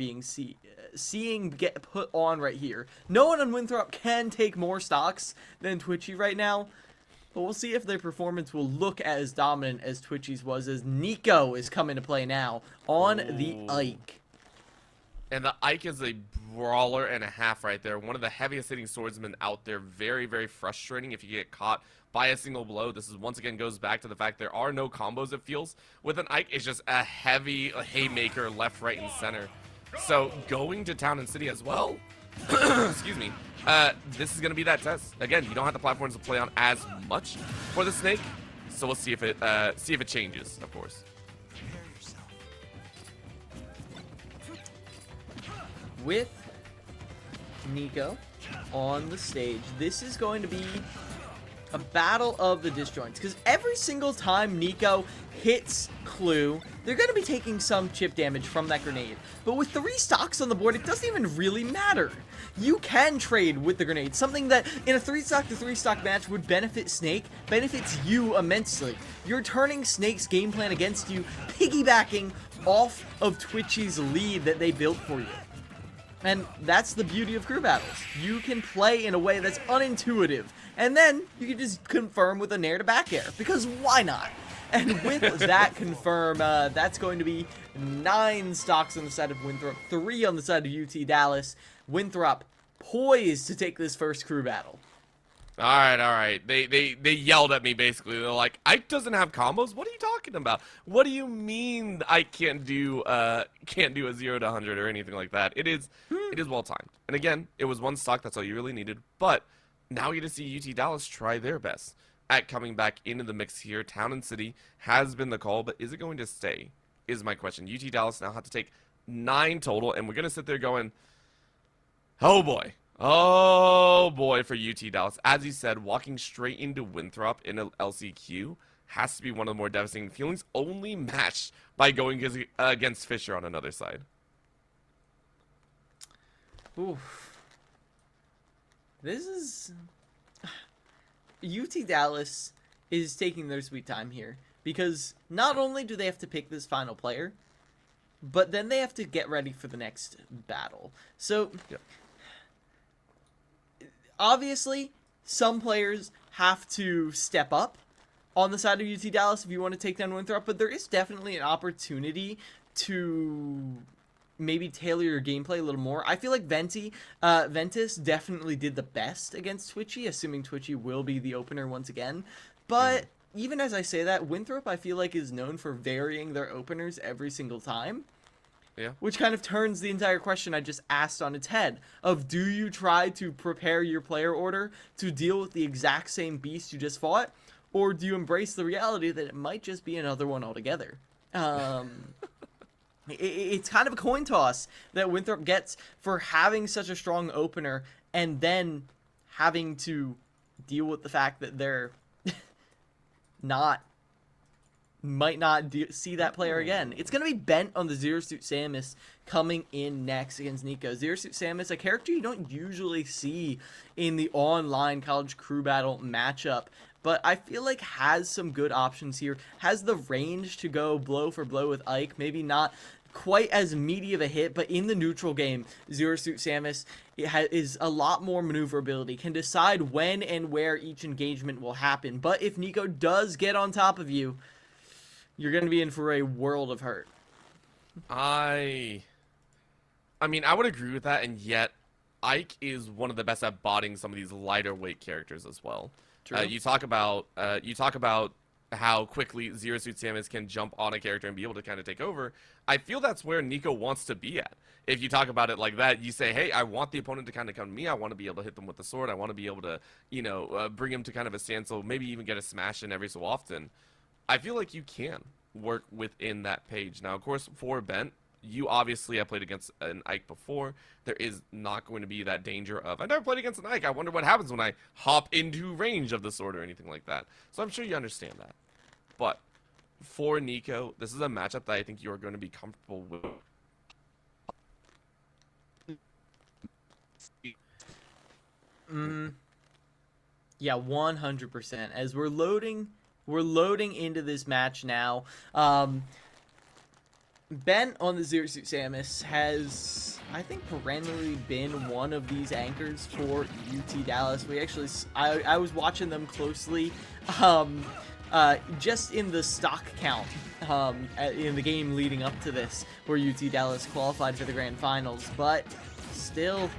seeing get put on right here. No one on Winthrop can take more stocks than Twitchy right now. But we'll see if their performance will look as dominant as Twitchy's was, as Nico is coming to play now on the Ike. And the Ike is a brawler and a half right there. One of the heaviest hitting swordsmen out there. Very, very frustrating if you get caught by a single blow. This is once again goes back to the fact there are no combos, it feels. With an Ike, it's just a heavy haymaker left, right, and center. So going to Town and City as well. Excuse me. This is going to be that test. Again, you don't have the platforms to play on as much for the Snake. So we'll see if it changes, of course. With Nico on the stage, this is going to be a battle of the disjoints, because every single time Nico hits Clue, they're going to be taking some chip damage from that grenade. But with 3 stocks on the board, it doesn't even really matter. You can trade with the grenade, something that in a 3-stock to 3-stock match would benefit Snake, benefits you immensely. You're turning Snake's game plan against you, piggybacking off of Twitchy's lead that they built for you. And that's the beauty of crew battles. You can play in a way that's unintuitive, and then you can just confirm with a nair to back air, because why not? And with that confirm, that's going to be 9 stocks on the side of Winthrop, 3 on the side of UT Dallas. Winthrop poised to take this first crew battle. All right. They yelled at me basically. They're like, Ike doesn't have combos. What are you talking about? What do you mean Ike can't do a 0 to 100 or anything like that? It is well timed. And again, it was one stock. That's all you really needed. But now you get to see UT Dallas try their best at coming back into the mix here. Town and City has been the call, but is it going to stay? Is my question. UT Dallas now have to take 9 total, and we're gonna sit there going, oh boy. Oh boy for UT Dallas. As you said, walking straight into Winthrop in a LCQ has to be one of the more devastating feelings, only matched by going against Fisher on another side. Oof. This is... UT Dallas is taking their sweet time here, because not only do they have to pick this final player, but then they have to get ready for the next battle. So... Yep. Obviously, some players have to step up on the side of UT Dallas if you want to take down Winthrop, but there is definitely an opportunity to maybe tailor your gameplay a little more. I feel like Ventus definitely did the best against Twitchy, assuming Twitchy will be the opener once again. But even as I say that, Winthrop I feel like is known for varying their openers every single time. Yeah. Which kind of turns the entire question I just asked on its head of, do you try to prepare your player order to deal with the exact same beast you just fought, or do you embrace the reality that it might just be another one altogether? It's kind of a coin toss that Winthrop gets for having such a strong opener and then having to deal with the fact that they're might not see that player again. It's going to be Bent on the Zero Suit Samus coming in next against Nico. Zero Suit Samus, a character you don't usually see in the online college crew battle matchup, but I feel like has some good options here. Has the range to go blow for blow with Ike. Maybe not quite as meaty of a hit, but in the neutral game, Zero Suit Samus is a lot more maneuverability, can decide when and where each engagement will happen. But if Nico does get on top of you, you're going to be in for a world of hurt. I mean, I would agree with that, and yet Ike is one of the best at botting some of these lighter weight characters as well. True. You talk about how quickly Zero Suit Samus can jump on a character and be able to kind of take over. I feel that's where Nico wants to be at. If you talk about it like that, you say, hey, I want the opponent to kind of come to me. I want to be able to hit them with the sword. I want to be able to, bring him to kind of a standstill, maybe even get a smash in every so often. I feel like you can work within that page. Now, of course, for Bent, you obviously have played against an Ike before. There is not going to be that danger of, I never played against an Ike. I wonder what happens when I hop into range of the sword or anything like that. So I'm sure you understand that. But for Nico, this is a matchup that I think you are going to be comfortable with. Yeah, 100%. As we're loading into this match now. Ben on the Zero Suit Samus has, I think, perennially been one of these anchors for UT Dallas. I was watching them closely, just in the stock count, in the game leading up to this, where UT Dallas qualified for the grand finals, but still,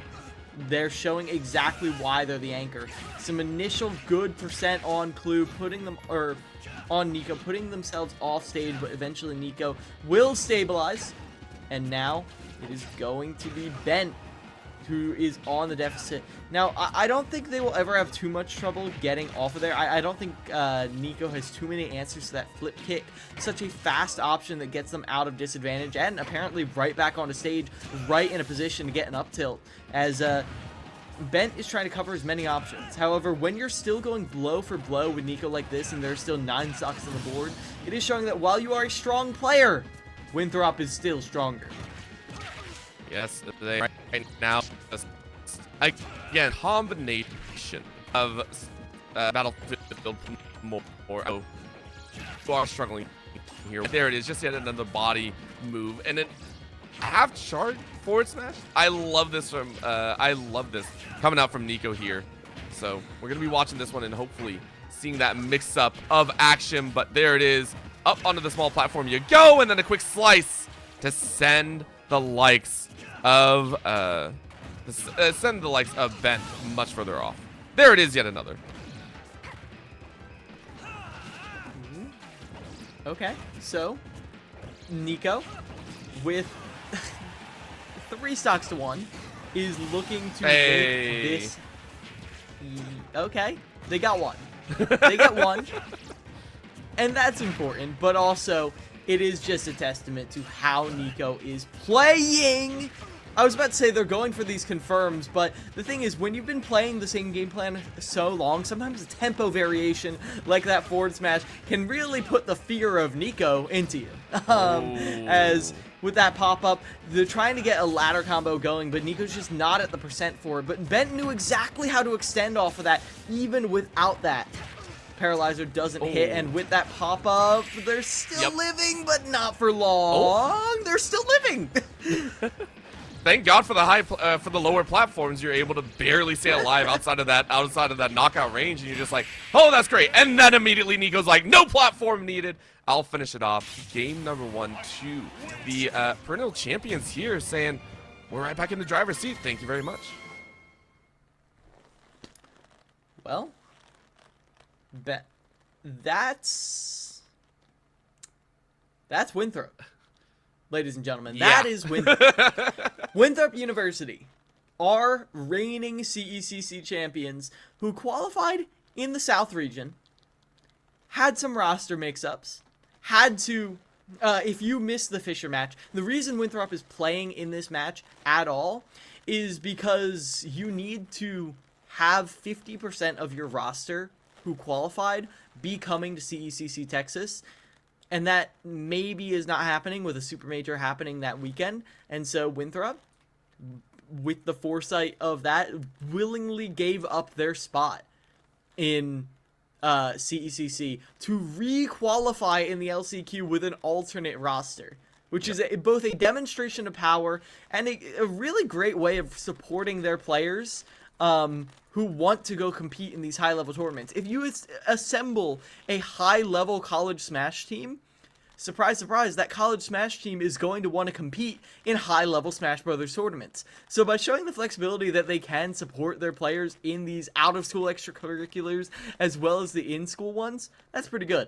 they're showing exactly why they're the anchor. Some initial good percent on Clue, on Nico, putting themselves off stage, but eventually Nico will stabilize. And now it is going to be Bent who is on the deficit. Now, I don't think they will ever have too much trouble getting off of there. I don't think Nico has too many answers to that flip kick. Such a fast option that gets them out of disadvantage, and apparently right back onto stage, right in a position to get an up tilt, as Bent is trying to cover as many options. However, when you're still going blow for blow with Nico like this, and there's still 9 stocks on the board, it is showing that while you are a strong player, Winthrop is still stronger. Yes, they right now, again, combination of Battlefield more who are struggling here. There it is, just yet another body move, and then half charge forward smash. I love this coming out from Nico here. So we're gonna be watching this one and hopefully seeing that mix up of action. But there it is, up onto the small platform you go, and then a quick slice to send the likes of Bent much further off. There it is, yet another. Okay, so Nico with 3 stocks to 1 is looking to make this. Okay, they got 1. They got 1. And that's important, but also it is just a testament to how Nico is playing. I was about to say they're going for these confirms, but the thing is, when you've been playing the same game plan so long, sometimes a tempo variation like that forward smash can really put the fear of Nico into you. As with that pop-up, they're trying to get a ladder combo going, but Nico's just not at the percent for it. But Bent knew exactly how to extend off of that, even without that. Paralyzer doesn't hit, and with that pop-up, they're still living, but not for long. They're still living. Thank God for the for the lower platforms. You're able to barely stay alive outside of that knockout range, and you're just like, oh, that's great. And then immediately Nico's like, no platform needed. I'll finish it off. Game number 1-2. The perennial champions here saying, we're right back in the driver's seat. Thank you very much. Well, that's Winthrop. Ladies and gentlemen, that is Winthrop. Winthrop University, our reigning CECC champions who qualified in the South region, had some roster mix-ups, had to, if you missed the Fisher match, the reason Winthrop is playing in this match at all is because you need to have 50% of your roster who qualified be coming to CECC Texas. And that maybe is not happening with a super major happening that weekend. And so Winthrop, with the foresight of that, willingly gave up their spot in CECC to re-qualify in the LCQ with an alternate roster. Which is both a demonstration of power and a really great way of supporting their players who want to go compete in these high-level tournaments. If you assemble a high-level college Smash team, surprise, surprise, that college Smash team is going to want to compete in high-level Smash Brothers tournaments. So by showing the flexibility that they can support their players in these out-of-school extracurriculars as well as the in-school ones, that's pretty good.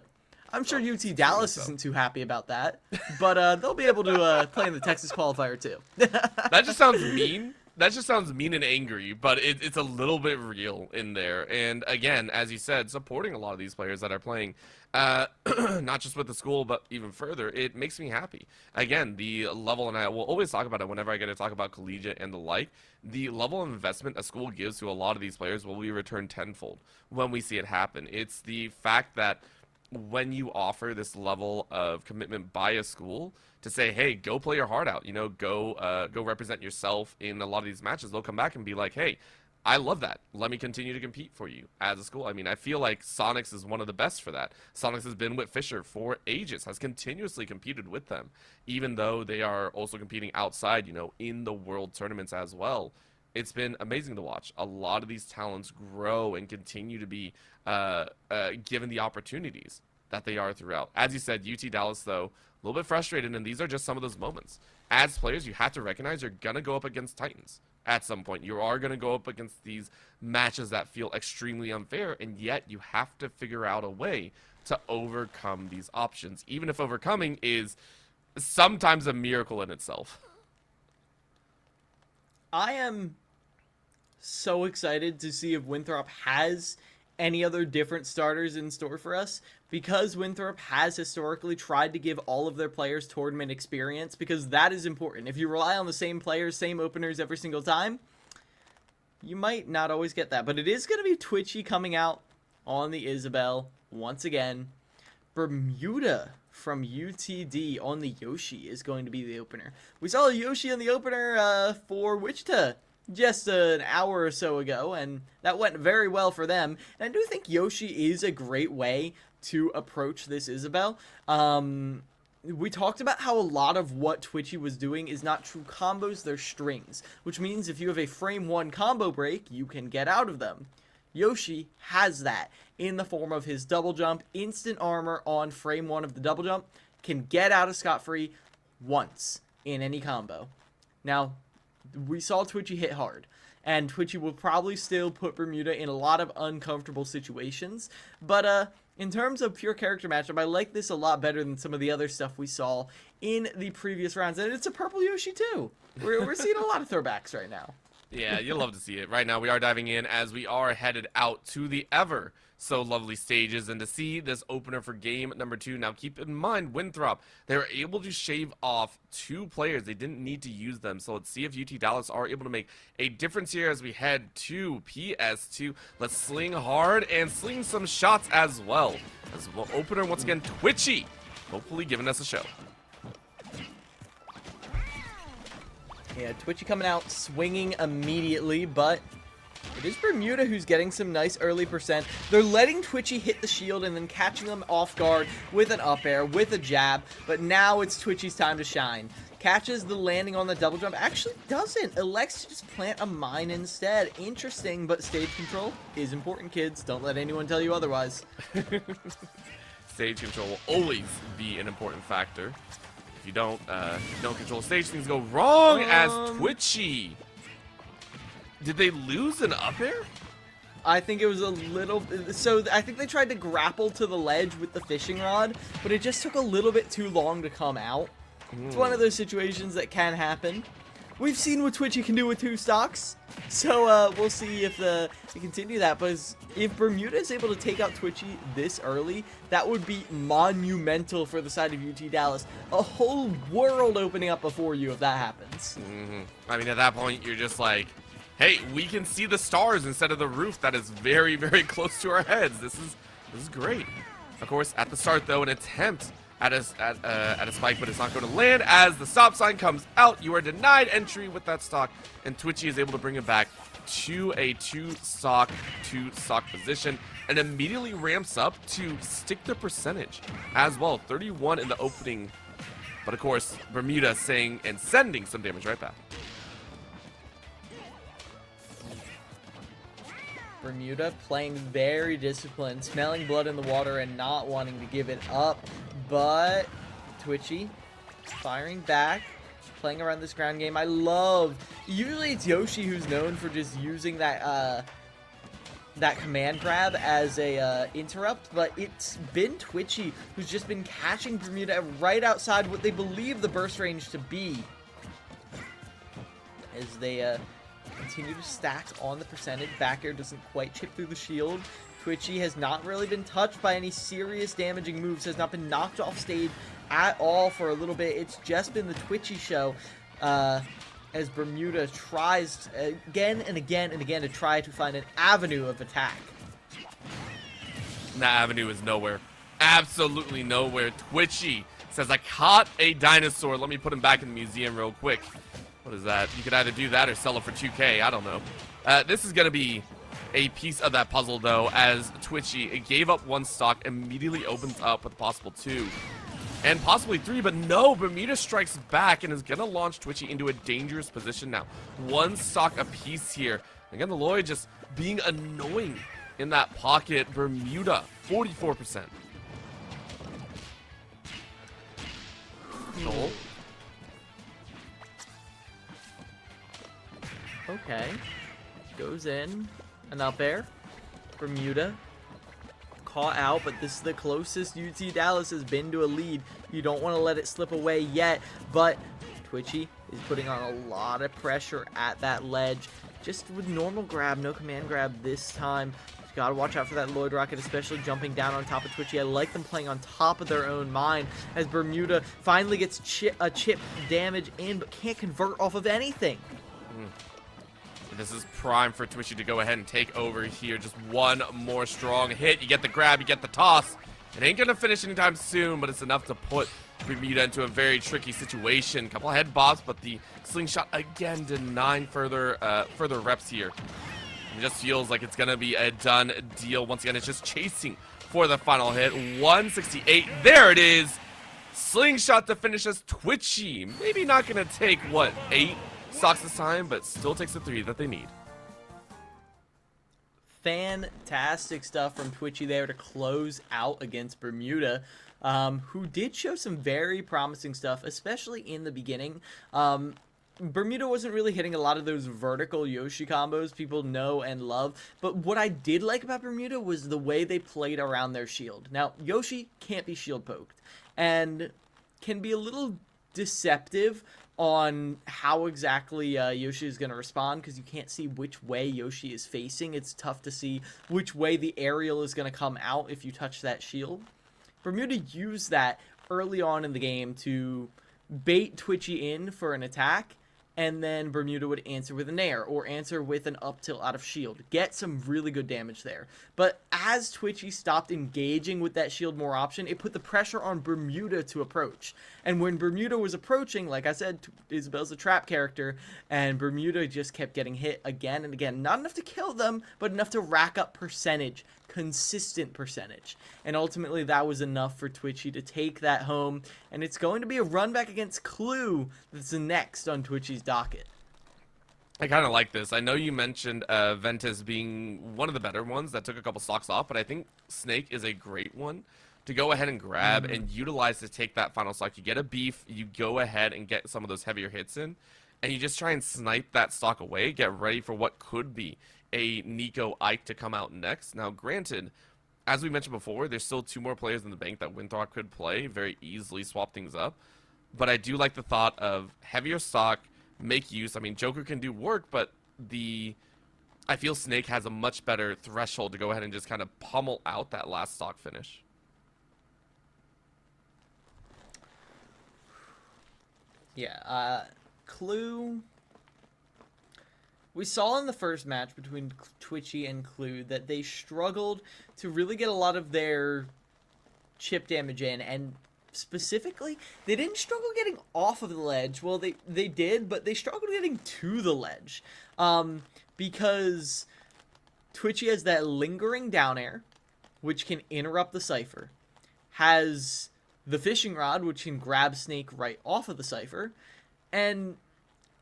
I'm sure UT Dallas isn't too happy about that, but they'll be able to play in the Texas qualifier too. That just sounds mean. That just sounds mean and angry, but it's a little bit real in there. And again, as you said, supporting a lot of these players that are playing, not just with the school, but even further, it makes me happy. Again, the level, and I will always talk about it whenever I get to talk about collegiate and the like, the level of investment a school gives to a lot of these players will be returned tenfold when we see it happen. It's the fact that when you offer this level of commitment by a school to say, hey, go play your heart out, you know, go represent yourself in a lot of these matches, they'll come back and be like, hey, I love that. Let me continue to compete for you as a school. I mean, I feel like Sonics is one of the best for that. Sonics has been with Fisher for ages, has continuously competed with them, even though they are also competing outside, you know, in the world tournaments as well. It's been amazing to watch. A lot of these talents grow and continue to be given the opportunities that they are throughout. As you said, UT Dallas, though, a little bit frustrated, and these are just some of those moments. As players, you have to recognize you're going to go up against Titans at some point. You are going to go up against these matches that feel extremely unfair, and yet you have to figure out a way to overcome these options, even if overcoming is sometimes a miracle in itself. I am so excited to see if Winthrop has any other different starters in store for us, because Winthrop has historically tried to give all of their players tournament experience, because that is important. If you rely on the same players, same openers every single time, you might not always get that. But it is going to be Twitchy coming out on the Isabel once again. Bermuda from UTD on the Yoshi is going to be the opener. We saw Yoshi in the opener for Wichita just an hour or so ago, and that went very well for them. And I do think Yoshi is a great way to approach this Isabel. We talked about how a lot of what Twitchy was doing is not true combos, they're strings, which means if you have a frame 1 combo break, you can get out of them. Yoshi has that in the form of his double jump, instant armor on frame 1 of the double jump, can get out of scot-free once in any combo. Now, we saw Twitchy hit hard, and Twitchy will probably still put Bermuda in a lot of uncomfortable situations. But in terms of pure character matchup, I like this a lot better than some of the other stuff we saw in the previous rounds. And it's a purple Yoshi too. We're seeing a lot of throwbacks right now. Yeah, you'll love to see it. Right now, we are diving in as we are headed out to the ever so lovely stages, and to see this opener for game number 2. Now, keep in mind, Winthrop, they were able to shave off 2 players. They didn't need to use them, so let's see if UT Dallas are able to make a difference here as we head to PS2. Let's sling hard and sling some shots as well. As well, opener, once again, Twitchy, hopefully giving us a show. Yeah, Twitchy coming out swinging immediately, but it is Bermuda who's getting some nice early percent. They're letting Twitchy hit the shield and then catching them off guard with an up air, with a jab, but now it's Twitchy's time to shine. Catches the landing on the double jump, actually doesn't. Elects to just plant a mine instead. Interesting, but stage control is important, kids. Don't let anyone tell you otherwise. Stage control will always be an important factor. If you don't control stage, things go wrong as Twitchy. Did they lose an up air? I think it was a little... So, I think they tried to grapple to the ledge with the fishing rod, but it just took a little bit too long to come out. It's one of those situations that can happen. We've seen what Twitchy can do with 2 stocks, so we'll see if they continue that. But if Bermuda is able to take out Twitchy this early, that would be monumental for the side of UT Dallas. A whole world opening up before you if that happens. I mean, at that point, you're just like, hey, we can see the stars instead of the roof that is very, very close to our heads. This is great. Of course, at the start, though, an attempt at a spike, but it's not going to land as the stop sign comes out. You are denied entry with that stock, and Twitchy is able to bring it back to a 2 stock position and immediately ramps up to stick the percentage as well. 31 in the opening, but of course, Bermuda saying and sending some damage right back. Bermuda playing very disciplined, smelling blood in the water and not wanting to give it up, but Twitchy firing back, playing around this ground game. I love, usually it's Yoshi who's known for just using that that command grab as a interrupt, but it's been Twitchy who's just been catching Bermuda right outside what they believe the burst range to be, as they continue to stack on the percentage. Back air doesn't quite chip through the shield. Twitchy has not really been touched by any serious damaging moves, has not been knocked off stage at all for a little bit. It's just been the Twitchy show as Bermuda tries again and again and again to try to find an avenue of attack. That avenue is nowhere. Absolutely nowhere. Twitchy says, I caught a dinosaur. Let me put him back in the museum real quick. What is that? You could either do that or sell it for 2K. I don't know. This is going to be a piece of that puzzle, though, as Twitchy gave up 1 stock, immediately opens up with a possible 2. And possibly 3, but no, Bermuda strikes back and is going to launch Twitchy into a dangerous position now. 1 stock apiece here. Again, the Lloyd just being annoying in that pocket. Bermuda, 44%. Joel. Okay. Goes in. An up air. Bermuda. Caught out, but this is the closest UT Dallas has been to a lead. You don't want to let it slip away yet, but Twitchy is putting on a lot of pressure at that ledge. Just with normal grab, no command grab this time. You gotta watch out for that Lloyd Rocket, especially jumping down on top of Twitchy. I like them playing on top of their own mine as Bermuda finally gets a chip damage in, but can't convert off of anything. This is prime for Twitchy to go ahead and take over here. Just 1 more strong hit. You get the grab, you get the toss. It ain't going to finish anytime soon, but it's enough to put Bermuda into a very tricky situation. Couple head bobs, but the slingshot again denying further reps here. It just feels like it's going to be a done deal. Once again, it's just chasing for the final hit. 168. There it is. Slingshot to finish as Twitchy. Maybe not going to take, what, 8 stocks this time, but still takes the 3 that they need. Fantastic stuff from Twitchy there to close out against Bermuda, who did show some very promising stuff, especially in the beginning. Bermuda wasn't really hitting a lot of those vertical Yoshi combos people know and love, but what I did like about Bermuda was the way they played around their shield. Now, Yoshi can't be shield poked, and can be a little deceptive on how exactly Yoshi is going to respond, because you can't see which way Yoshi is facing. It's tough to see which way the aerial is going to come out if you touch that shield. Bermuda used that early on in the game to bait Twitchy in for an attack, and then Bermuda would answer with a nair, or answer with an up tilt out of shield. Get some really good damage there. But as Twitchy stopped engaging with that shield more option, it put the pressure on Bermuda to approach. And when Bermuda was approaching, like I said, Isabel's a trap character, and Bermuda just kept getting hit again and again. Not enough to kill them, but enough to rack up percentage. Consistent percentage, and ultimately that was enough for Twitchy to take that home, and it's going to be a run back against Clue that's next on Twitchy's docket. I kind of like this. I know you mentioned Ventus being one of the better ones that took a couple stocks off, but I think Snake is a great one to go ahead and grab and utilize to take that final stock. You get a beef, you go ahead and get some of those heavier hits in, and you just try and snipe that stock away, get ready for what could be a Nico Ike to come out next. Now, granted, as we mentioned before, there's still 2 more players in the bank that Winthrop could play, very easily swap things up. But I do like the thought of heavier stock, make use. I mean, Joker can do work, but I feel Snake has a much better threshold to go ahead and just kind of pummel out that last stock finish. Yeah, Clue. We saw in the first match between Twitchy and Clue that they struggled to really get a lot of their chip damage in, and specifically, they didn't struggle getting off of the ledge. Well, they did, but they struggled getting to the ledge, because Twitchy has that lingering down air, which can interrupt the Cypher, has the fishing rod, which can grab Snake right off of the Cypher, and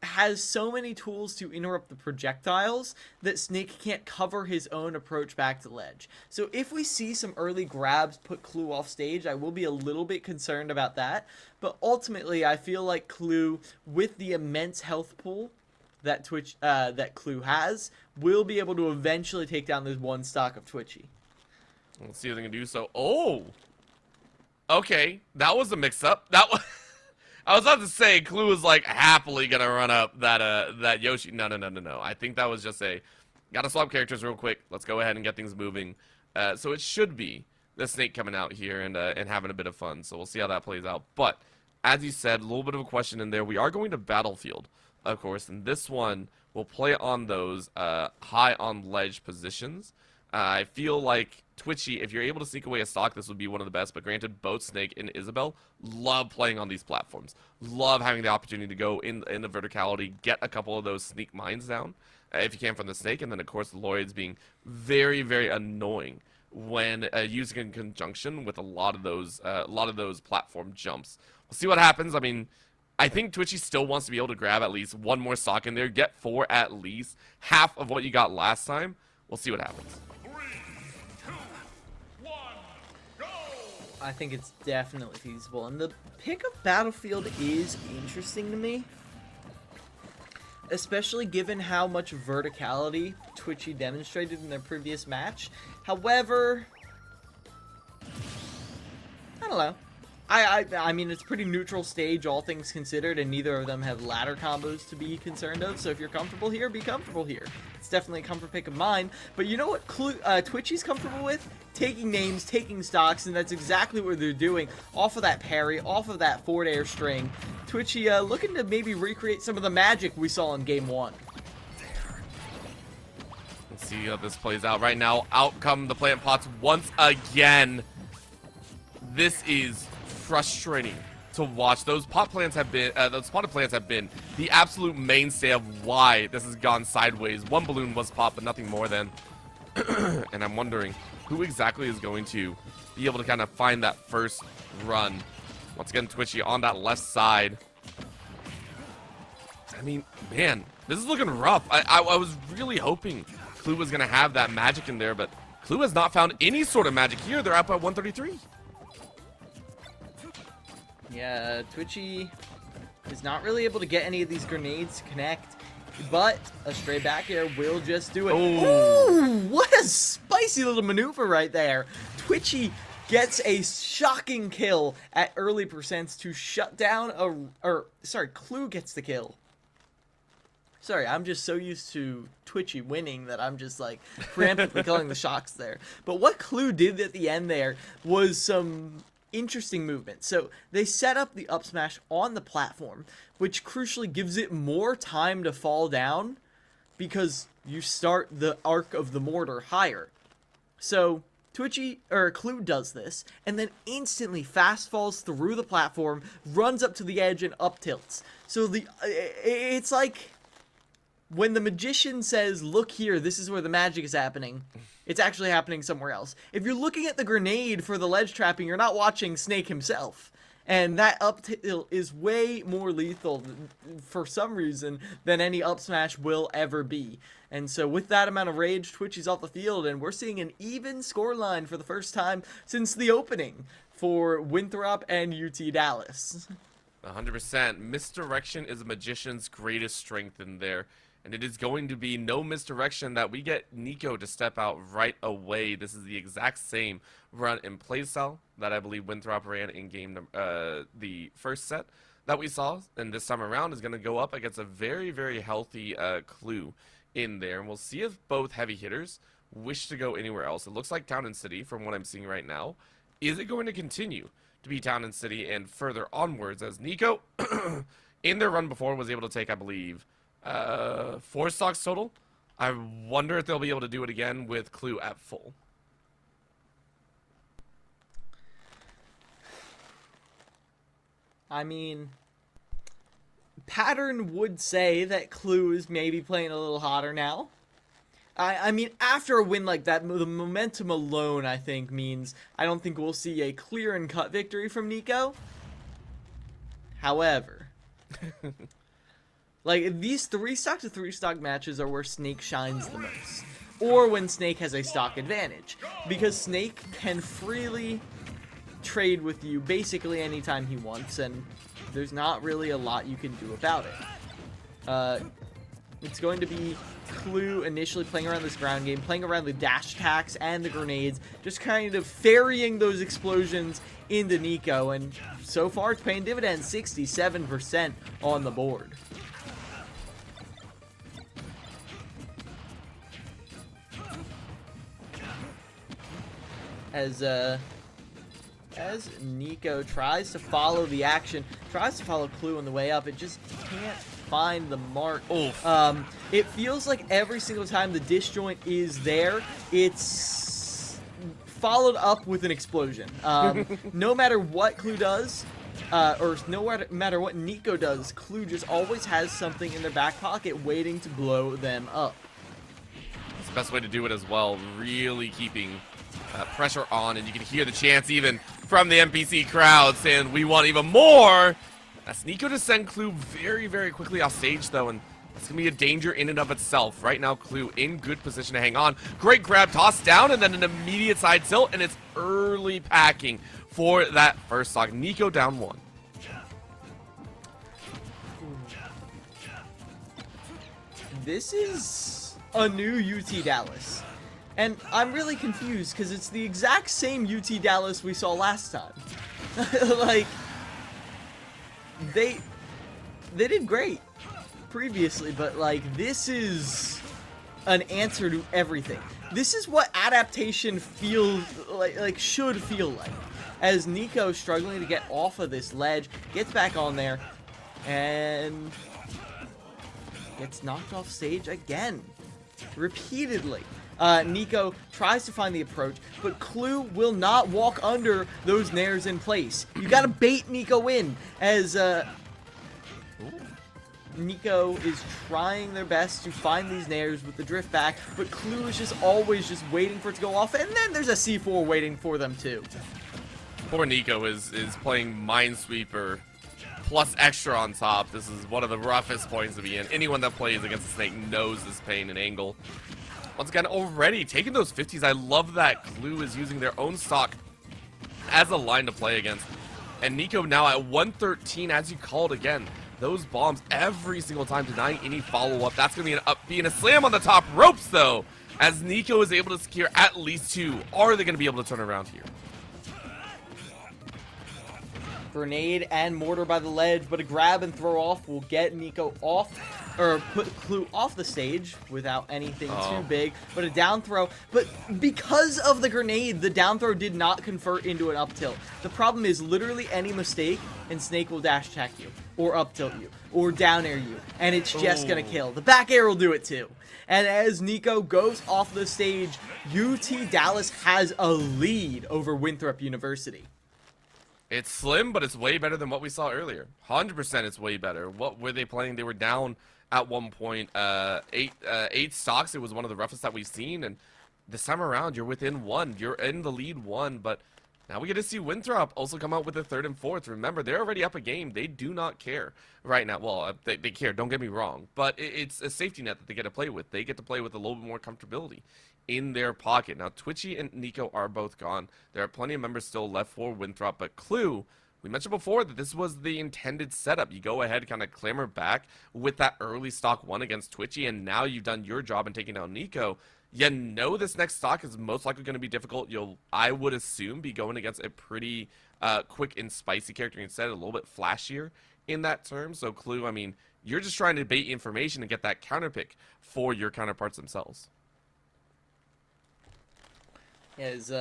has so many tools to interrupt the projectiles that Snake can't cover his own approach back to the ledge. So if we see some early grabs put Clue off stage, I will be a little bit concerned about that. But ultimately, I feel like Clue, with the immense health pool that that Clue has, will be able to eventually take down this one stock of Twitchy. Let's see if they can do so. Oh! Okay, that was a mix-up. That was... I was about to say, Clue was like happily gonna run up that Yoshi. No. I think that was just gotta swap characters real quick. Let's go ahead and get things moving. So it should be the Snake coming out here and having a bit of fun. So we'll see how that plays out. But as you said, a little bit of a question in there. We are going to Battlefield, of course, and this one will play on those high on ledge positions. I feel like Twitchy, if you're able to sneak away a stock, this would be one of the best. But granted, both Snake and Isabel love playing on these platforms. Love having the opportunity to go in the verticality, get a couple of those sneak mines down, if you can, from the Snake. And then, of course, the Lloyd's being very, very annoying when using in conjunction with a lot of those platform jumps. We'll see what happens. I mean, I think Twitchy still wants to be able to grab at least one more stock in there, get 4 at least, half of what you got last time. We'll see what happens. I think it's definitely feasible, and the pick of Battlefield is interesting to me, especially given how much verticality Twitchy demonstrated in their previous match. However, I don't know. I mean, it's a pretty neutral stage, all things considered, and neither of them have ladder combos to be concerned of, so if you're comfortable here, be comfortable here. It's definitely a comfort pick of mine, but you know what Twitchy's comfortable with? Taking names, taking stocks, and that's exactly what they're doing off of that parry, off of that forward air string. Twitchy looking to maybe recreate some of the magic we saw in Game 1. Let's see how this plays out. Right now, out come the plant pots once again. This is frustrating to watch. Those pot plants have been, those potted plants have been the absolute mainstay of why this has gone sideways. One balloon was popped, but nothing more than. And I'm wondering who exactly is going to be able to kind of find that first run. Once again, Twitchy on that left side. I mean, man, this is looking rough. I was really hoping Clue was going to have that magic in there, but Clue has not found any sort of magic here. They're up by 133. Yeah, Twitchy is not really able to get any of these grenades to connect, but a stray back air will just do it. Ooh, what a spicy little maneuver right there. Twitchy gets a shocking kill at early percents to shut down Clue gets the kill. Sorry, I'm just so used to Twitchy winning that I'm just like preemptively calling the shots there. But what Clue did at the end there was some interesting movement. So they set up the up smash on the platform, which crucially gives it more time to fall down because you start the arc of the mortar higher. So Clue does this and then instantly fast falls through the platform, runs up to the edge and up tilts. So it's like when the magician says, look here, this is where the magic is happening, it's actually happening somewhere else. If you're looking at the grenade for the ledge trapping, you're not watching Snake himself. And that up tilt is way more lethal for some reason than any up smash will ever be. And so with that amount of rage, Twitchy's off the field, and we're seeing an even scoreline for the first time since the opening for Winthrop and UT Dallas. 100%. Misdirection is a magician's greatest strength in there. And it is going to be no misdirection that we get Nico to step out right away. This is the exact same run and playstyle that I believe Winthrop ran in game the first set that we saw. And this time around is going to go up against a very, very healthy Clue in there. And we'll see if both heavy hitters wish to go anywhere else. It looks like Town and City from what I'm seeing right now. Is it going to continue to be Town and City and further onwards as Nico in their run before was able to take, I believe, 4 stocks total? I wonder if they'll be able to do it again with Clue at full. I mean, pattern would say that Clue is maybe playing a little hotter now. I mean, after a win like that, the momentum alone, I think, means I don't think we'll see a clear and cut victory from Nico. However, like, these 3-stock to 3-stock matches are where Snake shines the most. Or when Snake has a stock advantage. Because Snake can freely trade with you basically anytime he wants, and there's not really a lot you can do about it. It's going to be Clue initially playing around this ground game, playing around the dash attacks and the grenades, just kind of ferrying those explosions into Nico, and so far it's paying dividends, 67% on the board. As Nico tries to follow the action, tries to follow Clue on the way up, it just can't find the mark. It feels like every single time the disjoint is there, it's followed up with an explosion. No matter what Clue does, or no matter what Nico does, Clue just always has something in their back pocket waiting to blow them up. It's the best way to do it as well, really keeping pressure on, and you can hear the chants even from the NPC crowd saying we want even more. That's Nico to send Clue very, very quickly off stage though, and it's gonna be a danger in and of itself. Right now Clue in good position to hang on. Great grab, toss down, and then an immediate side tilt, and it's early packing for that first stock. Nico down 1. This is a new UT Dallas. And I'm really confused because it's the exact same UT Dallas we saw last time. Like, they did great previously, but like, this is an answer to everything. This is what adaptation feels like should feel like. As Nico struggling to get off of this ledge, gets back on there, and gets knocked off stage again, repeatedly. Nico tries to find the approach, but Clue will not walk under those nairs in place. You gotta bait Nico in, as Nico is trying their best to find these nairs with the drift back, but Clue is just always just waiting for it to go off, and then there's a C4 waiting for them too. Poor Nico is playing Minesweeper plus extra on top. This is one of the roughest points to be in. Anyone that plays against the Snake knows this pain and angle. Once again, already taking those 50s. I love that Clue is using their own stock as a line to play against. And Nico now at 113, as you called again. those bombs every single time, denying any follow-up. That's going to be an up B and a slam on the top ropes, though, as Nico is able to secure at least 2. Are they going to be able to turn around here? Grenade and mortar by the ledge, but a grab and throw off will get Nico off, or put Clue off the stage without anything too big. But a down throw, but because of the grenade, the down throw did not convert into an up tilt. The problem is literally any mistake, and Snake will dash attack you, or up tilt you, or down air you, and it's just gonna kill. The back air will do it too. And as Nico goes off the stage, UT Dallas has a lead over Winthrop University. It's slim, but it's way better than what we saw earlier. 100% it's way better. What were they playing? They were down at one point, 8 stocks. It was one of the roughest that we've seen, and this time around, you're within 1. You're in the lead 1, but now we get to see Winthrop also come out with the 3rd and 4th. Remember, they're already up a game. They do not care right now. Well, they care, don't get me wrong, but it's a safety net that they get to play with. They get to play with a little bit more comfortability in their pocket. Now, Twitchy and Nico are both gone. There are plenty of members still left for Winthrop, but Clue, we mentioned before that this was the intended setup. You go ahead, kind of clamor back with that early stock 1 against Twitchy, and now you've done your job in taking down Nico. You know this next stock is most likely going to be difficult. You'll, I would assume, be going against a pretty quick and spicy character instead, a little bit flashier in that term. So Clue, I mean, you're just trying to bait information and get that counter pick for your counterparts themselves. Is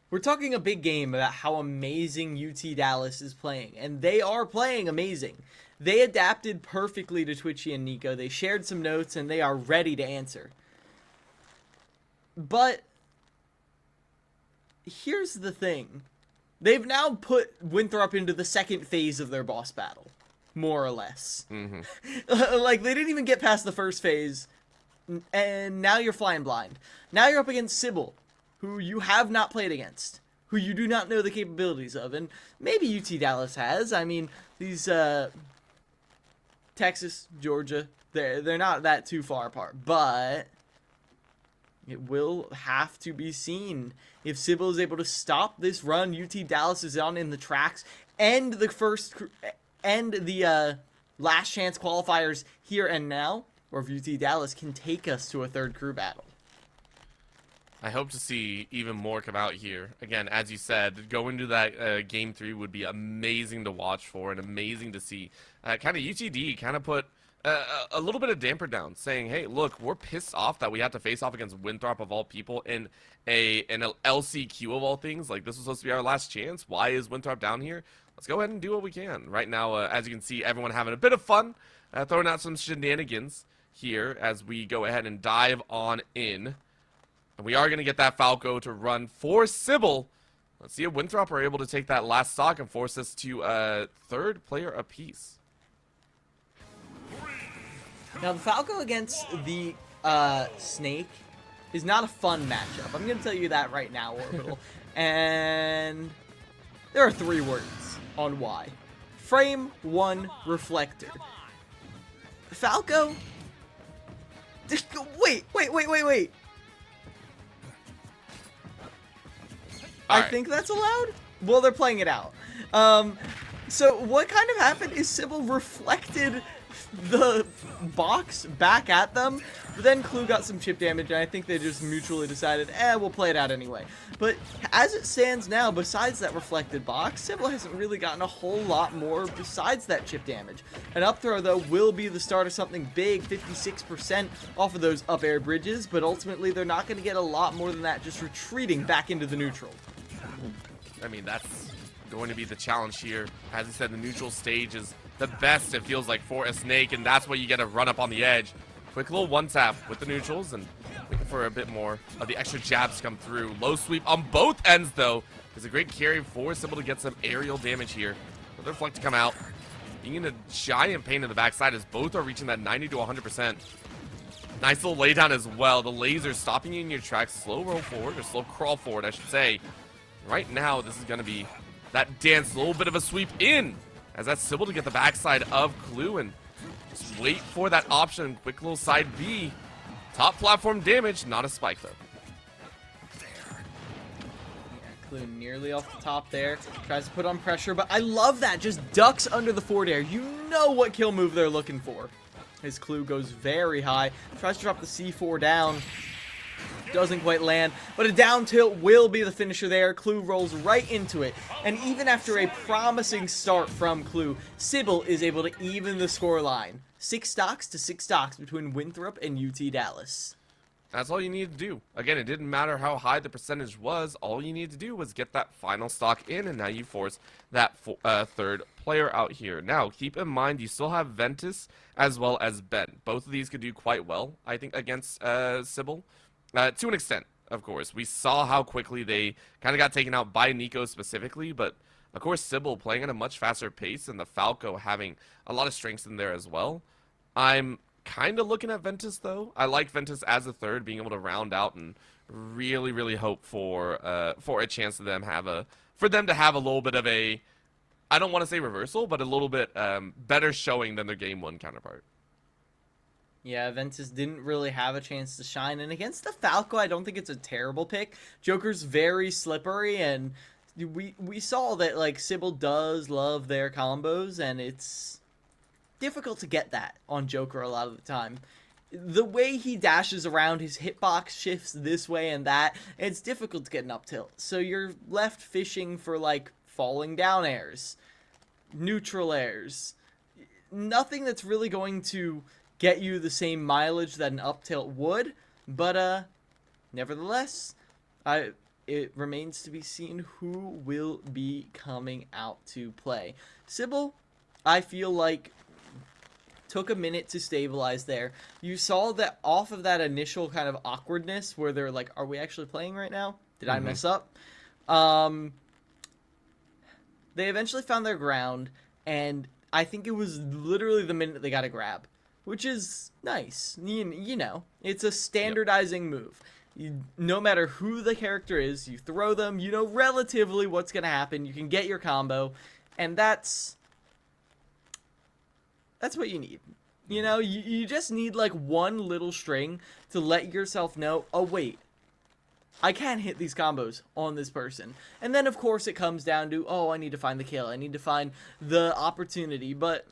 we're talking a big game about how amazing UT Dallas is playing, and they are playing amazing. They adapted perfectly to Twitchy and Nico. They shared some notes, and they are ready to answer. But here's the thing. They've now put Winthrop into the second phase of their boss battle, more or less. Like, they didn't even get past the first phase, and now you're flying blind. Now you're up against Sybil, who you have not played against, who you do not know the capabilities of, and maybe UT Dallas has. I mean, these Texas, Georgia, they're not that too far apart, but it will have to be seen if Sybil is able to stop this run UT Dallas is on in the tracks, and the last chance qualifiers here and now, or if UT Dallas can take us to a 3rd crew battle. I hope to see even more come out here. Again, as you said, going to that Game 3 would be amazing to watch for and amazing to see. Kind of UTD kind of put a little bit of damper down, saying, hey, look, we're pissed off that we have to face off against Winthrop of all people in an LCQ of all things. Like, this was supposed to be our last chance. Why is Winthrop down here? Let's go ahead and do what we can. Right now, as you can see, everyone having a bit of fun, throwing out some shenanigans here as we go ahead and dive on in. And we are going to get that Falco to run for Sybil. Let's see if Winthrop are able to take that last stock and force us to a 3rd player apiece. Now, the Falco against the Snake is not a fun matchup. I'm going to tell you that right now, Orbital. And there are 3 words on why. Frame 1 Reflector. Falco? Wait. I think that's allowed? Well, they're playing it out. So what kind of happened is Sybil reflected the box back at them, but then Clue got some chip damage, and I think they just mutually decided, we'll play it out anyway. But as it stands now, besides that reflected box, Sybil hasn't really gotten a whole lot more besides that chip damage. An up throw, though, will be the start of something big, 56% off of those up air bridges, but ultimately they're not going to get a lot more than that, just retreating back into the neutral. I mean, that's going to be the challenge here. As I said, the neutral stage is the best, it feels like, for a Snake, and that's where you get to run up on the edge. Quick little one tap with the neutrals, and waiting for a bit more of the extra jabs to come through. Low sweep on both ends, though, is a great carry for Sybil to get some aerial damage here. Another flick to come out. Being in a giant pain in the backside as both are reaching that 90 to 100%. Nice little laydown as well. The laser stopping you in your tracks. Slow roll forward, or slow crawl forward, I should say. Right now, this is going to be that dance, a little bit of a sweep in, as that's Sybil to get the backside of Clue, and just wait for that option. Quick little side B. Top platform damage, not a spike, though. Clue nearly off the top there. Tries to put on pressure, but I love that. Just ducks under the forward air. You know what kill move they're looking for. His Clue goes very high. Tries to drop the C4 down. Doesn't quite land, but a down tilt will be the finisher there. Clue rolls right into it, and even after a promising start from Clue, Sybil is able to even the score line. 6 stocks to 6 stocks between Winthrop and UT Dallas. That's all you need to do. Again, it didn't matter how high the percentage was. All you need to do was get that final stock in, and now you force that third player out here. Now, keep in mind, you still have Ventus as well as Ben. Both of these could do quite well, I think, against Sybil. To an extent, of course. We saw how quickly they kind of got taken out by Nico specifically, but of course Sybil playing at a much faster pace and the Falco having a lot of strengths in there as well. I'm kind of looking at Ventus, though. I like Ventus as a third, being able to round out and really, really hope for a chance for them to have a little bit of a, I don't want to say reversal, but a little bit better showing than their game 1 counterpart. Yeah, Ventus didn't really have a chance to shine, and against the Falco, I don't think it's a terrible pick. Joker's very slippery, and we saw that, like, Sybil does love their combos, and it's difficult to get that on Joker a lot of the time. The way he dashes around, his hitbox shifts this way and that, and it's difficult to get an up tilt. So you're left fishing for, like, falling down airs, neutral airs, nothing that's really going to get you the same mileage that an up tilt would, but nevertheless, it remains to be seen who will be coming out to play. Sybil, I feel like, took a minute to stabilize there. You saw that off of that initial kind of awkwardness where they're like, are we actually playing right now? Did I mess up? They eventually found their ground, and I think it was literally the minute they got a grab, which is nice. You know, it's a standardizing move. No matter who the character is, you throw them, you know relatively what's going to happen. You can get your combo, and that's what you need. You know, you just need like one little string to let yourself know, oh wait, I can't hit these combos on this person. And then of course it comes down to, oh, I need to find the kill. I need to find the opportunity, but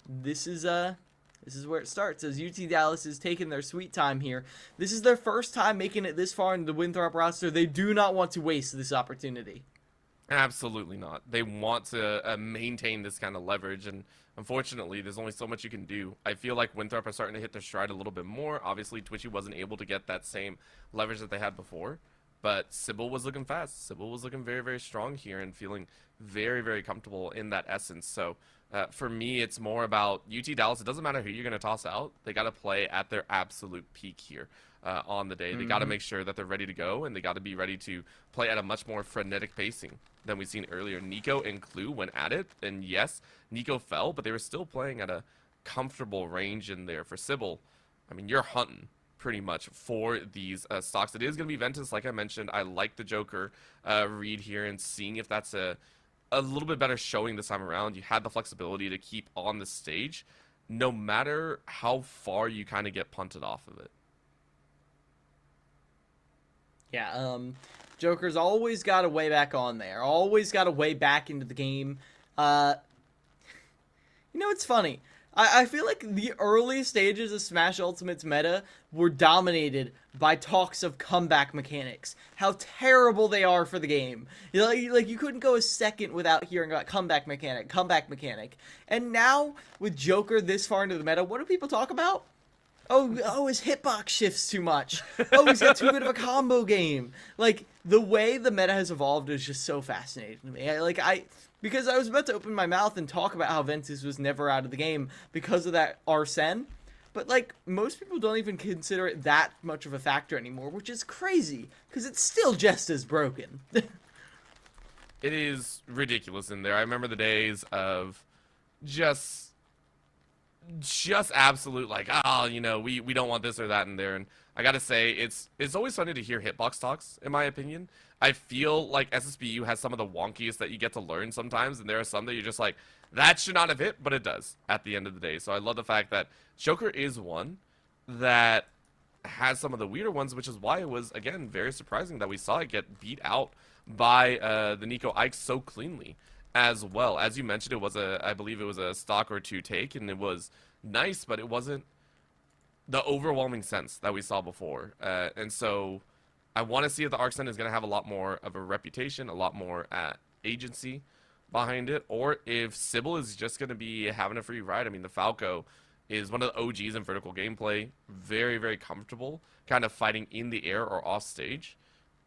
this is where it starts, as UT Dallas is taking their sweet time here. This is their first time making it this far into the Winthrop roster. They do not want to waste this opportunity. Absolutely not. They want to maintain this kind of leverage, and unfortunately, there's only so much you can do. I feel like Winthrop are starting to hit their stride a little bit more. Obviously, Twitchy wasn't able to get that same leverage that they had before, but Sybil was looking fast. Sybil was looking very, very strong here and feeling very, very comfortable in that essence. So for me, it's more about UT Dallas. It doesn't matter who you're going to toss out. They got to play at their absolute peak here on the day. They got to make sure that they're ready to go, and they got to be ready to play at a much more frenetic pacing than we've seen earlier. Nico and Clue went at it, and yes, Nico fell, but they were still playing at a comfortable range in there. For Sybil, I mean, you're hunting pretty much for these stocks. It is going to be Ventus, like I mentioned. I like the Joker read here and seeing if that's a little bit better showing this time around. You had the flexibility to keep on the stage no matter how far you kind of get punted off of it. Yeah, Joker's always got a way back on there. Always got a way back into the game. You know, it's funny. I feel like the early stages of Smash Ultimate's meta were dominated by talks of comeback mechanics. How terrible they are for the game. Like you couldn't go a second without hearing about comeback mechanic. And now, with Joker this far into the meta, what do people talk about? Oh, his hitbox shifts too much. Oh, he's got too good of a combo game. Like, the way the meta has evolved is just so fascinating to me. Because I was about to open my mouth and talk about how Ventus was never out of the game because of that Arsene. But, like, most people don't even consider it that much of a factor anymore, which is crazy, because it's still just as broken. It is ridiculous in there. I remember the days of just absolute, like, oh, you know, we don't want this or that in there. And I gotta say, it's always funny to hear hitbox talks, in my opinion. I feel like SSBU has some of the wonkiest that you get to learn sometimes, and there are some that you're just like, that should not have hit, but it does at the end of the day. So I love the fact that Joker is one that has some of the weirder ones, which is why it was, again, very surprising that we saw it get beat out by the Nico Ike so cleanly as well. As you mentioned, it was I believe it was a stock or two take, and it was nice, but it wasn't the overwhelming sense that we saw before. And so I want to see if the Arcsen is going to have a lot more of a reputation, a lot more agency behind it, or if Sybil is just going to be having a free ride. I mean, the Falco is one of the OGs in vertical gameplay, very, very comfortable, kind of fighting in the air or off stage,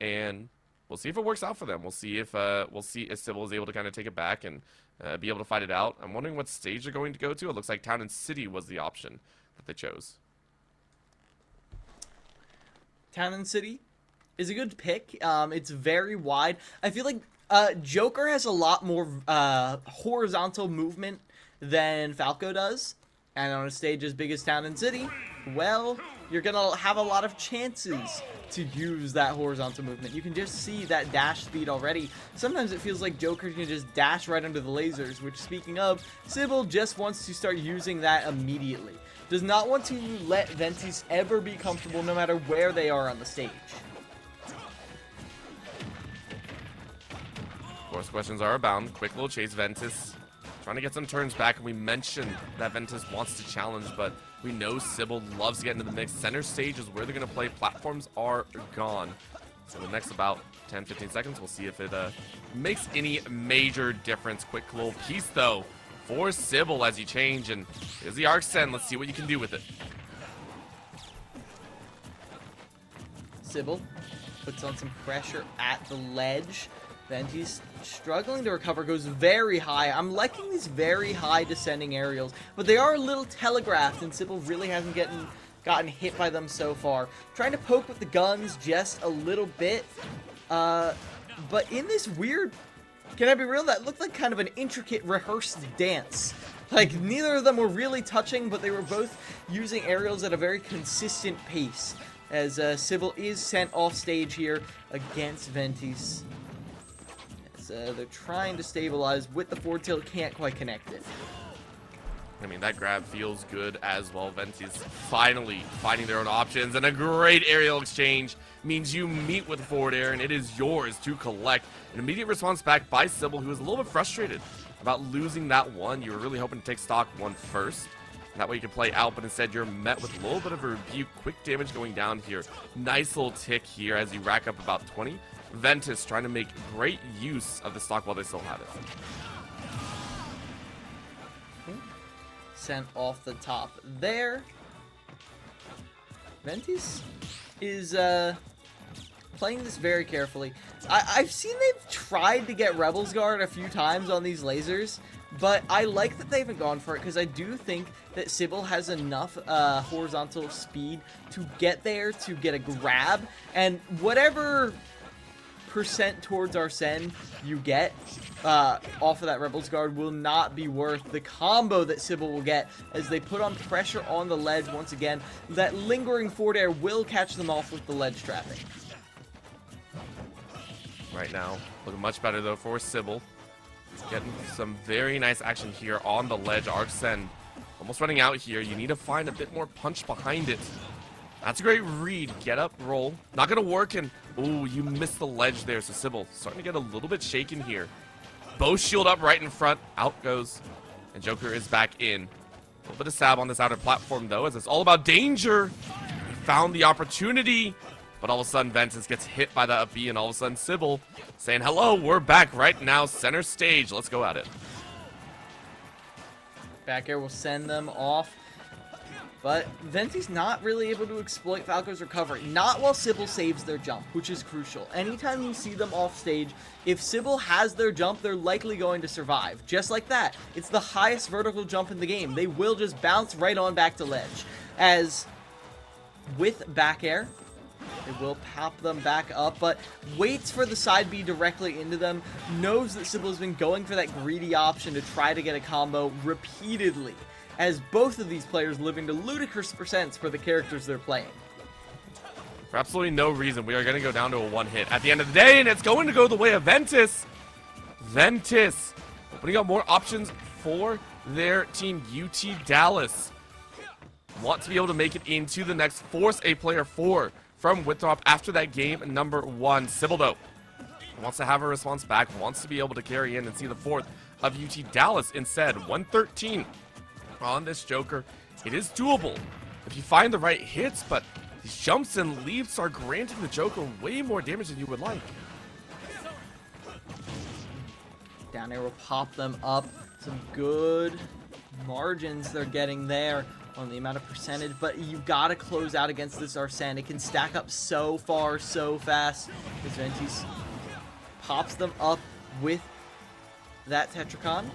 and we'll see if it works out for them. We'll see if Sybil is able to kind of take it back and be able to fight it out. I'm wondering what stage they're going to go to. It looks like Town and City was the option that they chose. Town and City is a good pick. It's very wide. I feel like Joker has a lot more horizontal movement than Falco does. And on a stage as big as Town and City, well, you're going to have a lot of chances to use that horizontal movement. You can just see that dash speed already. Sometimes it feels like Joker can just dash right under the lasers, which, speaking of, Sybil just wants to start using that immediately. Does not want to let Ventus ever be comfortable no matter where they are on the stage. Force questions are abound. Quick little chase. Ventus trying to get some turns back, and we mentioned that Ventus wants to challenge, but we know Sybil loves to get into the mix. Center stage is where they're going to play. Platforms are gone. So the next about 10-15 seconds, we'll see if it makes any major difference. Quick little piece, though, for Sybil as you change, and here's the Arcsen. Let's see what you can do with it. Sybil puts on some pressure at the ledge. Ventus struggling to recover, goes very high. I'm liking these very high descending aerials, but they are a little telegraphed, and Sybil really hasn't gotten hit by them so far. Trying to poke with the guns just a little bit, but in this weird, can I be real, that looked like kind of an intricate rehearsed dance. Like, neither of them were really touching, but they were both using aerials at a very consistent pace, as Sybil is sent off stage here against Ventus. They're trying to stabilize with the forward tilt, can't quite connect it. I mean, that grab feels good as well. Ventus finally finding their own options, and a great aerial exchange means you meet with forward air, and it is yours to collect. An immediate response back by Sybil, who was a little bit frustrated about losing that one. You were really hoping to take stock one first. That way you can play out, but instead you're met with a little bit of a rebuke. Quick damage going down here. Nice little tick here as you rack up about 20. Ventus trying to make great use of the stock while they still have it. Sent off the top there. Ventus is playing this very carefully. I've seen they've tried to get Rebel's Guard a few times on these lasers, but I like that they haven't gone for it, because I do think that Sybil has enough horizontal speed to get there, to get a grab, and whatever percent towards Arsene you get off of that Rebel's Guard will not be worth the combo that Sybil will get as they put on pressure on the ledge once again. That lingering forward air will catch them off with the ledge trapping. Right now, looking much better though for Sybil. Getting some very nice action here on the ledge. Arcsen almost running out here. You need to find a bit more punch behind it. That's a great read. Get up, roll. Not going to work, and ooh, you missed the ledge there. So Sybil starting to get a little bit shaken here. Both shield up right in front. Out goes. And Joker is back in. A little bit of stab on this outer platform, though, as it's all about danger. He found the opportunity, but all of a sudden Ventus gets hit by the up B, and all of a sudden Sybil saying, hello, we're back right now. Center stage. Let's go at it. Back air will send them off. But Ventus not really able to exploit Falco's recovery. Not while Sybil saves their jump, which is crucial. Anytime you see them off stage, if Sybil has their jump, they're likely going to survive. Just like that. It's the highest vertical jump in the game. They will just bounce right on back to ledge. As with back air, it will pop them back up, but waits for the side B directly into them. Knows that Sybil has been going for that greedy option to try to get a combo repeatedly, as both of these players live into ludicrous percents for the characters they're playing. For absolutely no reason, we are going to go down to a one hit at the end of the day, and it's going to go the way of Ventus. Ventus opening up more options for their team. UT Dallas want to be able to make it into the next, force a player 4 from Withrop after that game number 1. Sybil, though, wants to have a response back, wants to be able to carry in and see the fourth of UT Dallas. Instead, 113 on this Joker. It is doable if you find the right hits, but these jumps and leaps are granting the Joker way more damage than you would like. Down air will pop them up. Some good margins they're getting there on the amount of percentage, but you gotta close out against this Arsene. It can stack up so far, so fast. As Ventis pops them up with that Tetracon.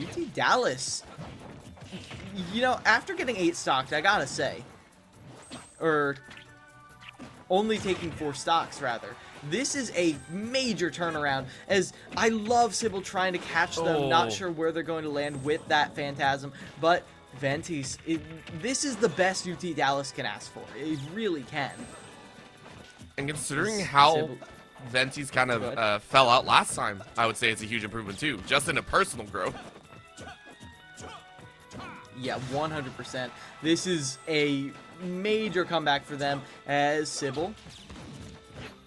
UT Dallas, you know, after getting 8 stocked, I gotta say, or only taking 4 stocks rather, this is a major turnaround, as I love Sybil trying to catch them, not sure where they're going to land with that Phantasm, but Ventis, this is the best UT Dallas can ask for. It really can. And considering how Ventis kind of fell out last time, I would say it's a huge improvement too, just in a personal growth. Yeah, 100%. This is a major comeback for them as Sybil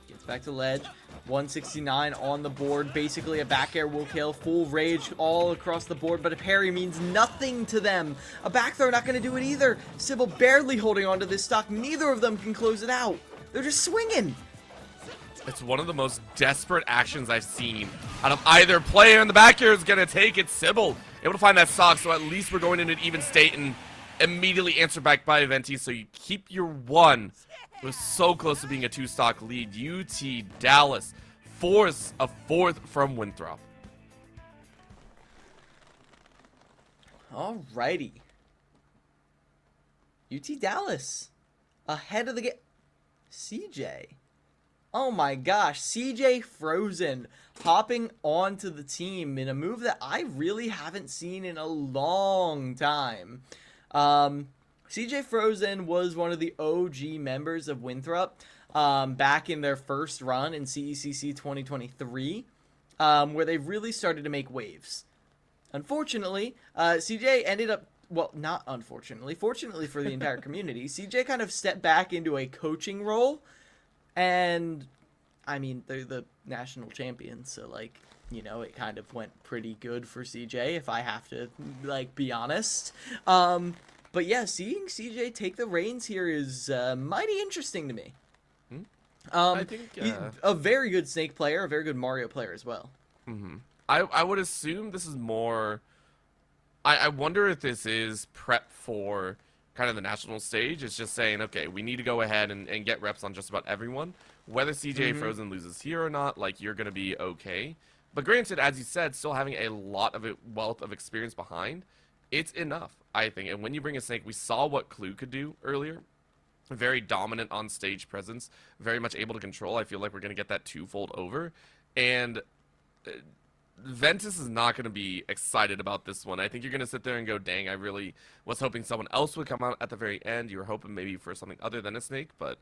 gets back to ledge. 169 on the board. Basically a back air will kill. Full rage all across the board, but a parry means nothing to them. A back throw not going to do it either. Sybil barely holding on to this stock. Neither of them can close it out. They're just swinging. It's one of the most desperate actions I've seen out of either player, and the back air is going to take it. Sybil able to find that stock, so at least we're going in an even state and immediately answer back by Ventis, so you keep your 1. It was so close to being a 2-stock lead. UT Dallas force a 4th from Winthrop. Alrighty. UT Dallas ahead of the game. CJ. Oh my gosh, CJ Frozen hopping onto the team in a move that I really haven't seen in a long time. CJ Frozen was one of the OG members of Winthrop back in their first run in CECC 2023, where they really started to make waves. Unfortunately, CJ ended up, well, not unfortunately, fortunately for the entire community, CJ kind of stepped back into a coaching role. And, I mean, they're the national champions, so, like, you know, it kind of went pretty good for CJ, if I have to, like, be honest. But, yeah, seeing CJ take the reins here is mighty interesting to me. I think... he's a very good Snake player, a very good Mario player as well. I would assume this is more... I wonder if this is prep for... kind of the national stage. It's just saying, okay, we need to go ahead and get reps on just about everyone. Whether CJ Frozen loses here or not, like, you're going to be okay. But granted, as you said, still having a lot of wealth of experience behind, it's enough, I think. And when you bring a Snake, we saw what Clue could do earlier. Very dominant on stage presence, very much able to control. I feel like we're going to get that twofold over. And Ventus is not going to be excited about this one. I think you're going to sit there and go, dang, I really was hoping someone else would come out at the very end. You were hoping maybe for something other than a Snake, but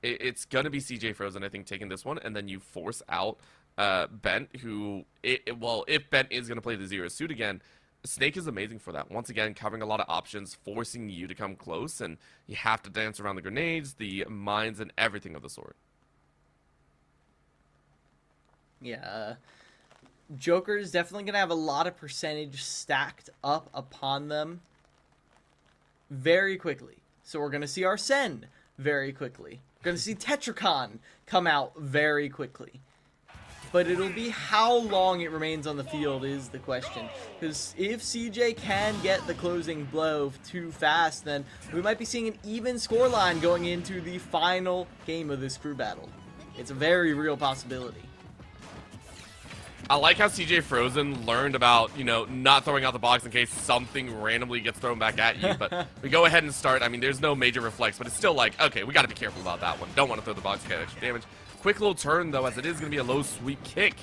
it's going to be CJ Frozen, I think, taking this one, and then you force out Bent, who, well, if Bent is going to play the Zero suit again, Snake is amazing for that. Once again, covering a lot of options, forcing you to come close, and you have to dance around the grenades, the mines, and everything of the sort. Yeah, Joker is definitely going to have a lot of percentage stacked up upon them very quickly. So we're going to see Arsene very quickly. We're going to see Tetracon come out very quickly. But it'll be how long it remains on the field is the question. Because if CJ can get the closing blow too fast, then we might be seeing an even scoreline going into the final game of this crew battle. It's a very real possibility. I like how CJ Frozen learned about, you know, not throwing out the box in case something randomly gets thrown back at you. But we go ahead and start. I mean, there's no major reflex, but it's still like, okay, we got to be careful about that one. Don't want to throw the box to get extra damage. Quick little turn, though, as it is going to be a low sweep kick.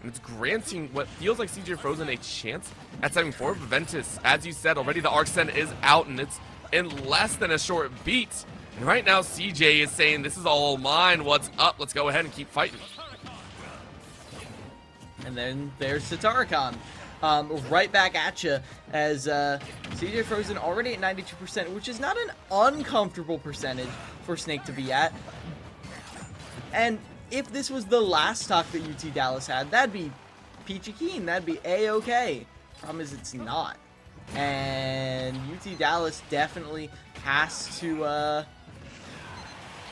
And it's granting what feels like CJ Frozen a chance at 7-4. Ventus, as you said, already the Arc Send is out, and it's in less than a short beat. And right now, CJ is saying, this is all mine. What's up? Let's go ahead and keep fighting. And then there's Sataricon, right back at you as CJ Frozen already at 92%, which is not an uncomfortable percentage for Snake to be at. And if this was the last stock that UT Dallas had, that'd be peachy keen. That'd be a-okay. Problem is it's not. And UT Dallas definitely has to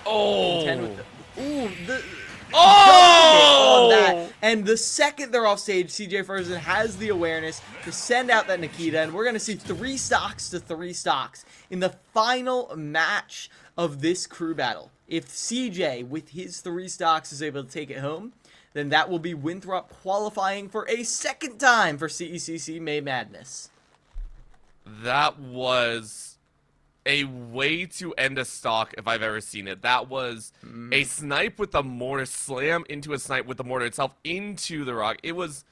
contend with on that. And the second they're off stage, CJ Frozen has the awareness to send out that Nikita, and we're going to see 3 stocks to 3 stocks in the final match of this crew battle. If CJ, with his 3 stocks, is able to take it home, then that will be Winthrop qualifying for a second time for CECC May Madness. That was a way to end a stock if I've ever seen it. That was a snipe with the mortar, slam into a snipe with the mortar itself into the rock. It was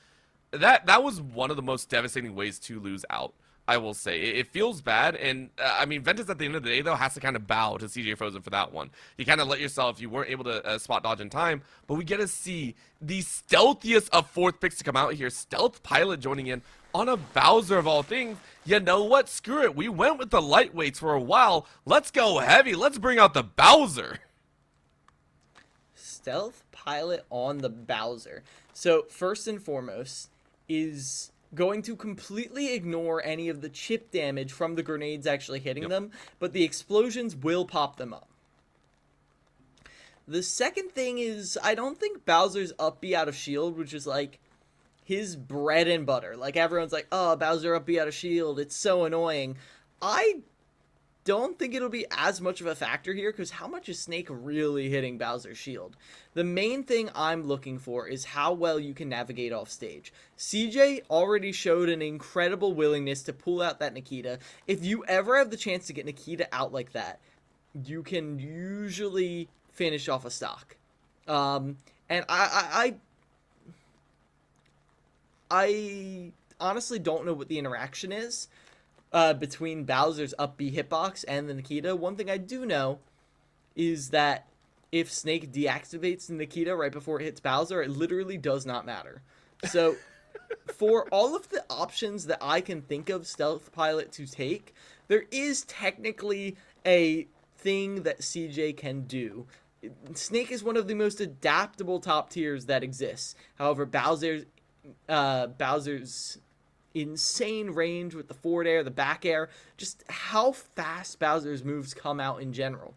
that was one of the most devastating ways to lose out, I will say. It feels bad, and I mean, Ventus at the end of the day, though, has to kind of bow to CJ Frozen for that one. You kind of let yourself, you weren't able to spot dodge in time, but we get to see the stealthiest of 4th picks to come out here. Stealth Pilot joining in on a Bowser of all things. You know what? Screw it. We went with the lightweights for a while. Let's go heavy. Let's bring out the Bowser. Stealth Pilot on the Bowser. So, first and foremost, is going to completely ignore any of the chip damage from the grenades actually hitting them, but the explosions will pop them up. The second thing is, I don't think Bowser's up B out of shield, which is like his bread and butter. Like, everyone's like, oh, Bowser up B out of shield, it's so annoying. I don't think it'll be as much of a factor here, because how much is Snake really hitting Bowser's shield? The main thing I'm looking for is how well you can navigate off stage. CJ already showed an incredible willingness to pull out that Nikita. If you ever have the chance to get Nikita out like that, you can usually finish off a stock. And I honestly don't know what the interaction is between Bowser's up B hitbox and the Nikita. One thing I do know is that if Snake deactivates the Nikita right before it hits Bowser, it literally does not matter. So for all of the options that I can think of Stealth Pilot to take, there is technically a thing that CJ can do. Snake is one of the most adaptable top tiers that exists. However, Bowser's insane range with the forward air, the back air, just how fast Bowser's moves come out in general.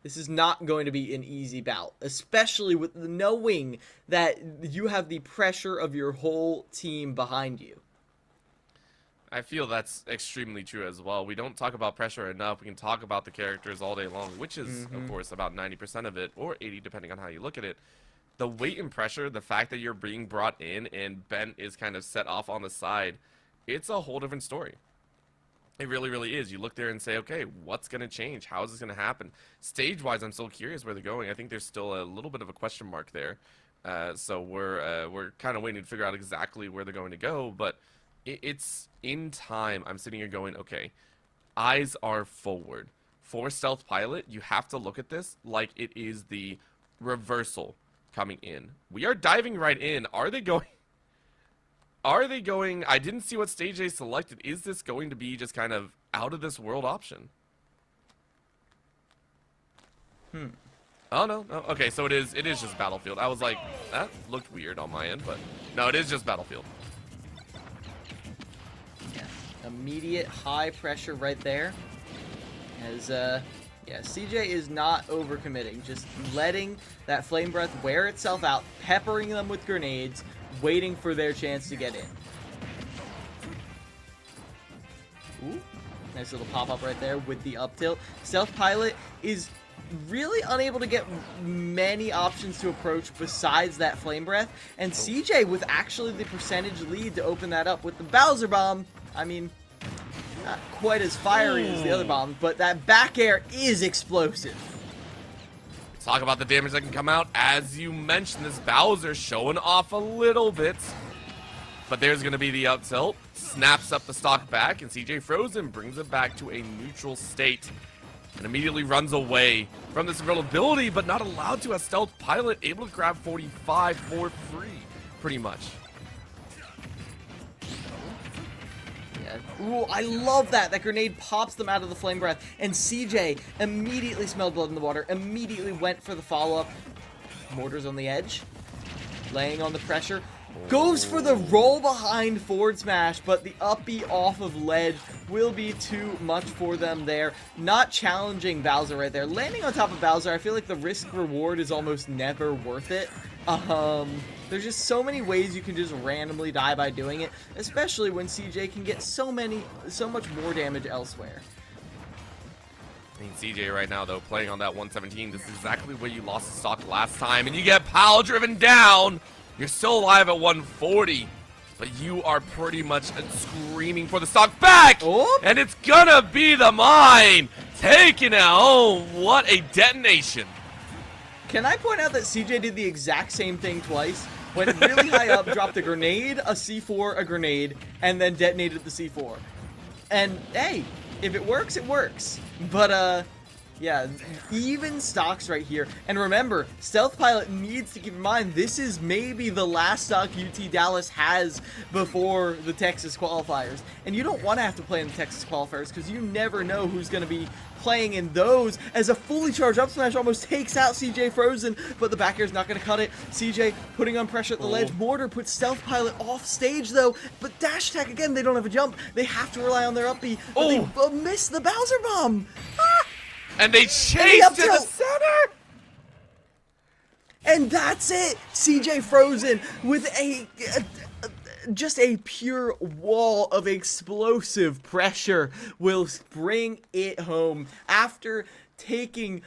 This is not going to be an easy bout, especially with knowing that you have the pressure of your whole team behind you. I feel that's extremely true as well. We don't talk about pressure enough. We can talk about the characters all day long, which is, of course, about 90% of it, or 80 depending on how you look at it. The weight and pressure, the fact that you're being brought in and Bent is kind of set off on the side, it's a whole different story. It really, really is. You look there and say, okay, what's going to change? How is this going to happen? Stage-wise, I'm still curious where they're going. I think there's still a little bit of a question mark there. So we're kind of waiting to figure out exactly where they're going to go. But it's in time. I'm sitting here going, okay, eyes are forward. For Stealth Pilot, you have to look at this like it is the reversal coming in. We are diving right in. Are they going? I didn't see what stage they selected. Is this going to be just kind of out of this world option? Oh, no. Okay, so it is just Battlefield. I was like, that looked weird on my end, but no, it is just Battlefield. Yeah, immediate high pressure right there. As, yeah, CJ is not overcommitting, just letting that Flame Breath wear itself out, peppering them with grenades, waiting for their chance to get in. Ooh, nice little pop-up right there with the up tilt. Stealth Pilot is really unable to get many options to approach besides that Flame Breath, and CJ with actually the percentage lead to open that up with the Bowser Bomb. I mean, not quite as fiery as the other bombs, but that back air is explosive. Talk about the damage that can come out. As you mentioned, this Bowser showing off a little bit. But there's going to be the up tilt. Snaps up the stock back, and CJ Frozen brings it back to a neutral state. And immediately runs away from this availability, but not allowed to as Stealth Pilot, able to grab 45 for free, pretty much. Yeah, Ooh, I love that. That grenade pops them out of the flame breath. And CJ immediately smelled blood in the water, immediately went for the follow-up. Mortar's on the edge, laying on the pressure. Goes for the roll behind forward smash, but the up B off of ledge will be too much for them there. Not challenging Bowser right there. Landing on top of Bowser, I feel like the risk reward is almost never worth it. There's just so many ways you can just randomly die by doing it, especially when CJ can get so much more damage elsewhere. I mean, CJ right now, though, playing on that 117, this is exactly where you lost the stock last time, and you get pile driven down. You're still alive at 140, but you are pretty much screaming for the stock back, and it's gonna be the mine taking it home. What a detonation. Can I point out that CJ did the exact same thing twice? Went really high up, dropped a grenade, a C4, a grenade, and then detonated the C4. And hey, if it works, it works. But yeah, even stocks right here. And remember, Stealth Pilot needs to keep in mind, this is maybe the last stock UT Dallas has before the Texas qualifiers. And you don't want to have to play in the Texas qualifiers because you never know who's going to be playing in those, as a fully charged up smash almost takes out CJ Frozen, but the back air is not going to cut it. CJ putting on pressure at the ledge. Mortar puts Stealth Pilot off stage though, but dash attack again, they don't have a jump. They have to rely on their up B, but they miss the Bowser Bomb. Ah! And they chased to the center! And that's it! CJ Frozen with just a pure wall of explosive pressure will bring it home. After taking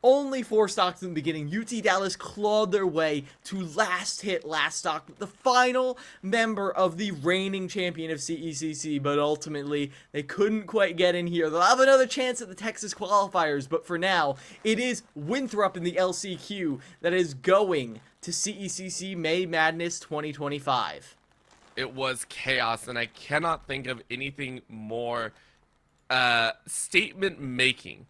only 4 stocks in the beginning, UT Dallas clawed their way to last hit, last stock, the final member of the reigning champion of CECC, but ultimately they couldn't quite get in here. They'll have another chance at the Texas qualifiers, but for now, it is Winthrop in the LCQ that is going to CECC May Madness 2025. It was chaos, and I cannot think of anything more statement-making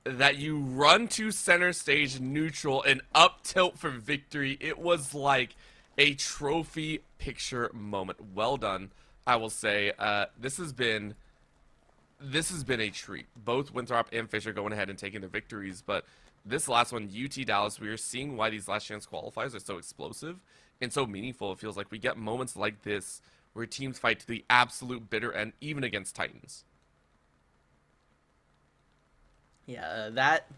that you run to center stage neutral and up tilt for victory. It was like a trophy picture moment. Well done, I will say. This has been a treat. Both Winthrop and Fisher going ahead and taking their victories, but this last one, UT Dallas, we are seeing why these last chance qualifiers are so explosive and so meaningful. It feels like we get moments like this where teams fight to the absolute bitter end, even against Titans. Yeah, that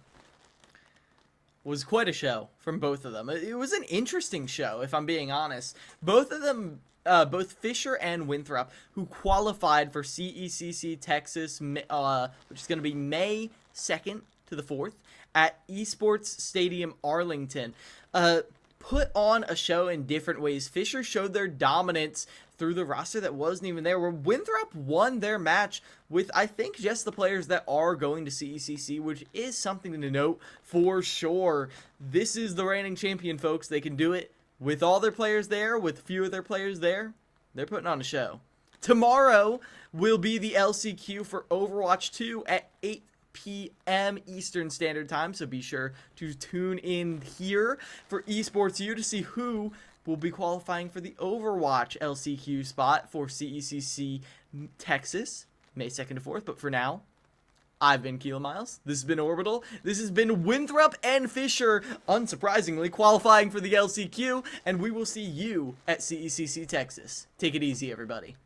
was quite a show from both of them. It was an interesting show, if I'm being honest. Both of them, both Fisher and Winthrop, who qualified for CECC Texas, which is going to be May 2nd to the 4th at Esports Stadium Arlington, put on a show in different ways. Fisher showed their dominance through the roster that wasn't even there, where Winthrop won their match with, I think, just the players that are going to CECC, which is something to note for sure. This is the reigning champion, folks. They can do it with all their players there, with few of their players there. They're putting on a show. Tomorrow will be the LCQ for Overwatch 2 at 8 p.m. Eastern Standard Time, so be sure to tune in here for Esports U to see who will be qualifying for the Overwatch LCQ spot for CECC Texas, May 2nd to 4th. But for now, I've been Keelan Miles. This has been Orbital. This has been Winthrop and Fisher, unsurprisingly, qualifying for the LCQ, and we will see you at CECC Texas. Take it easy, everybody.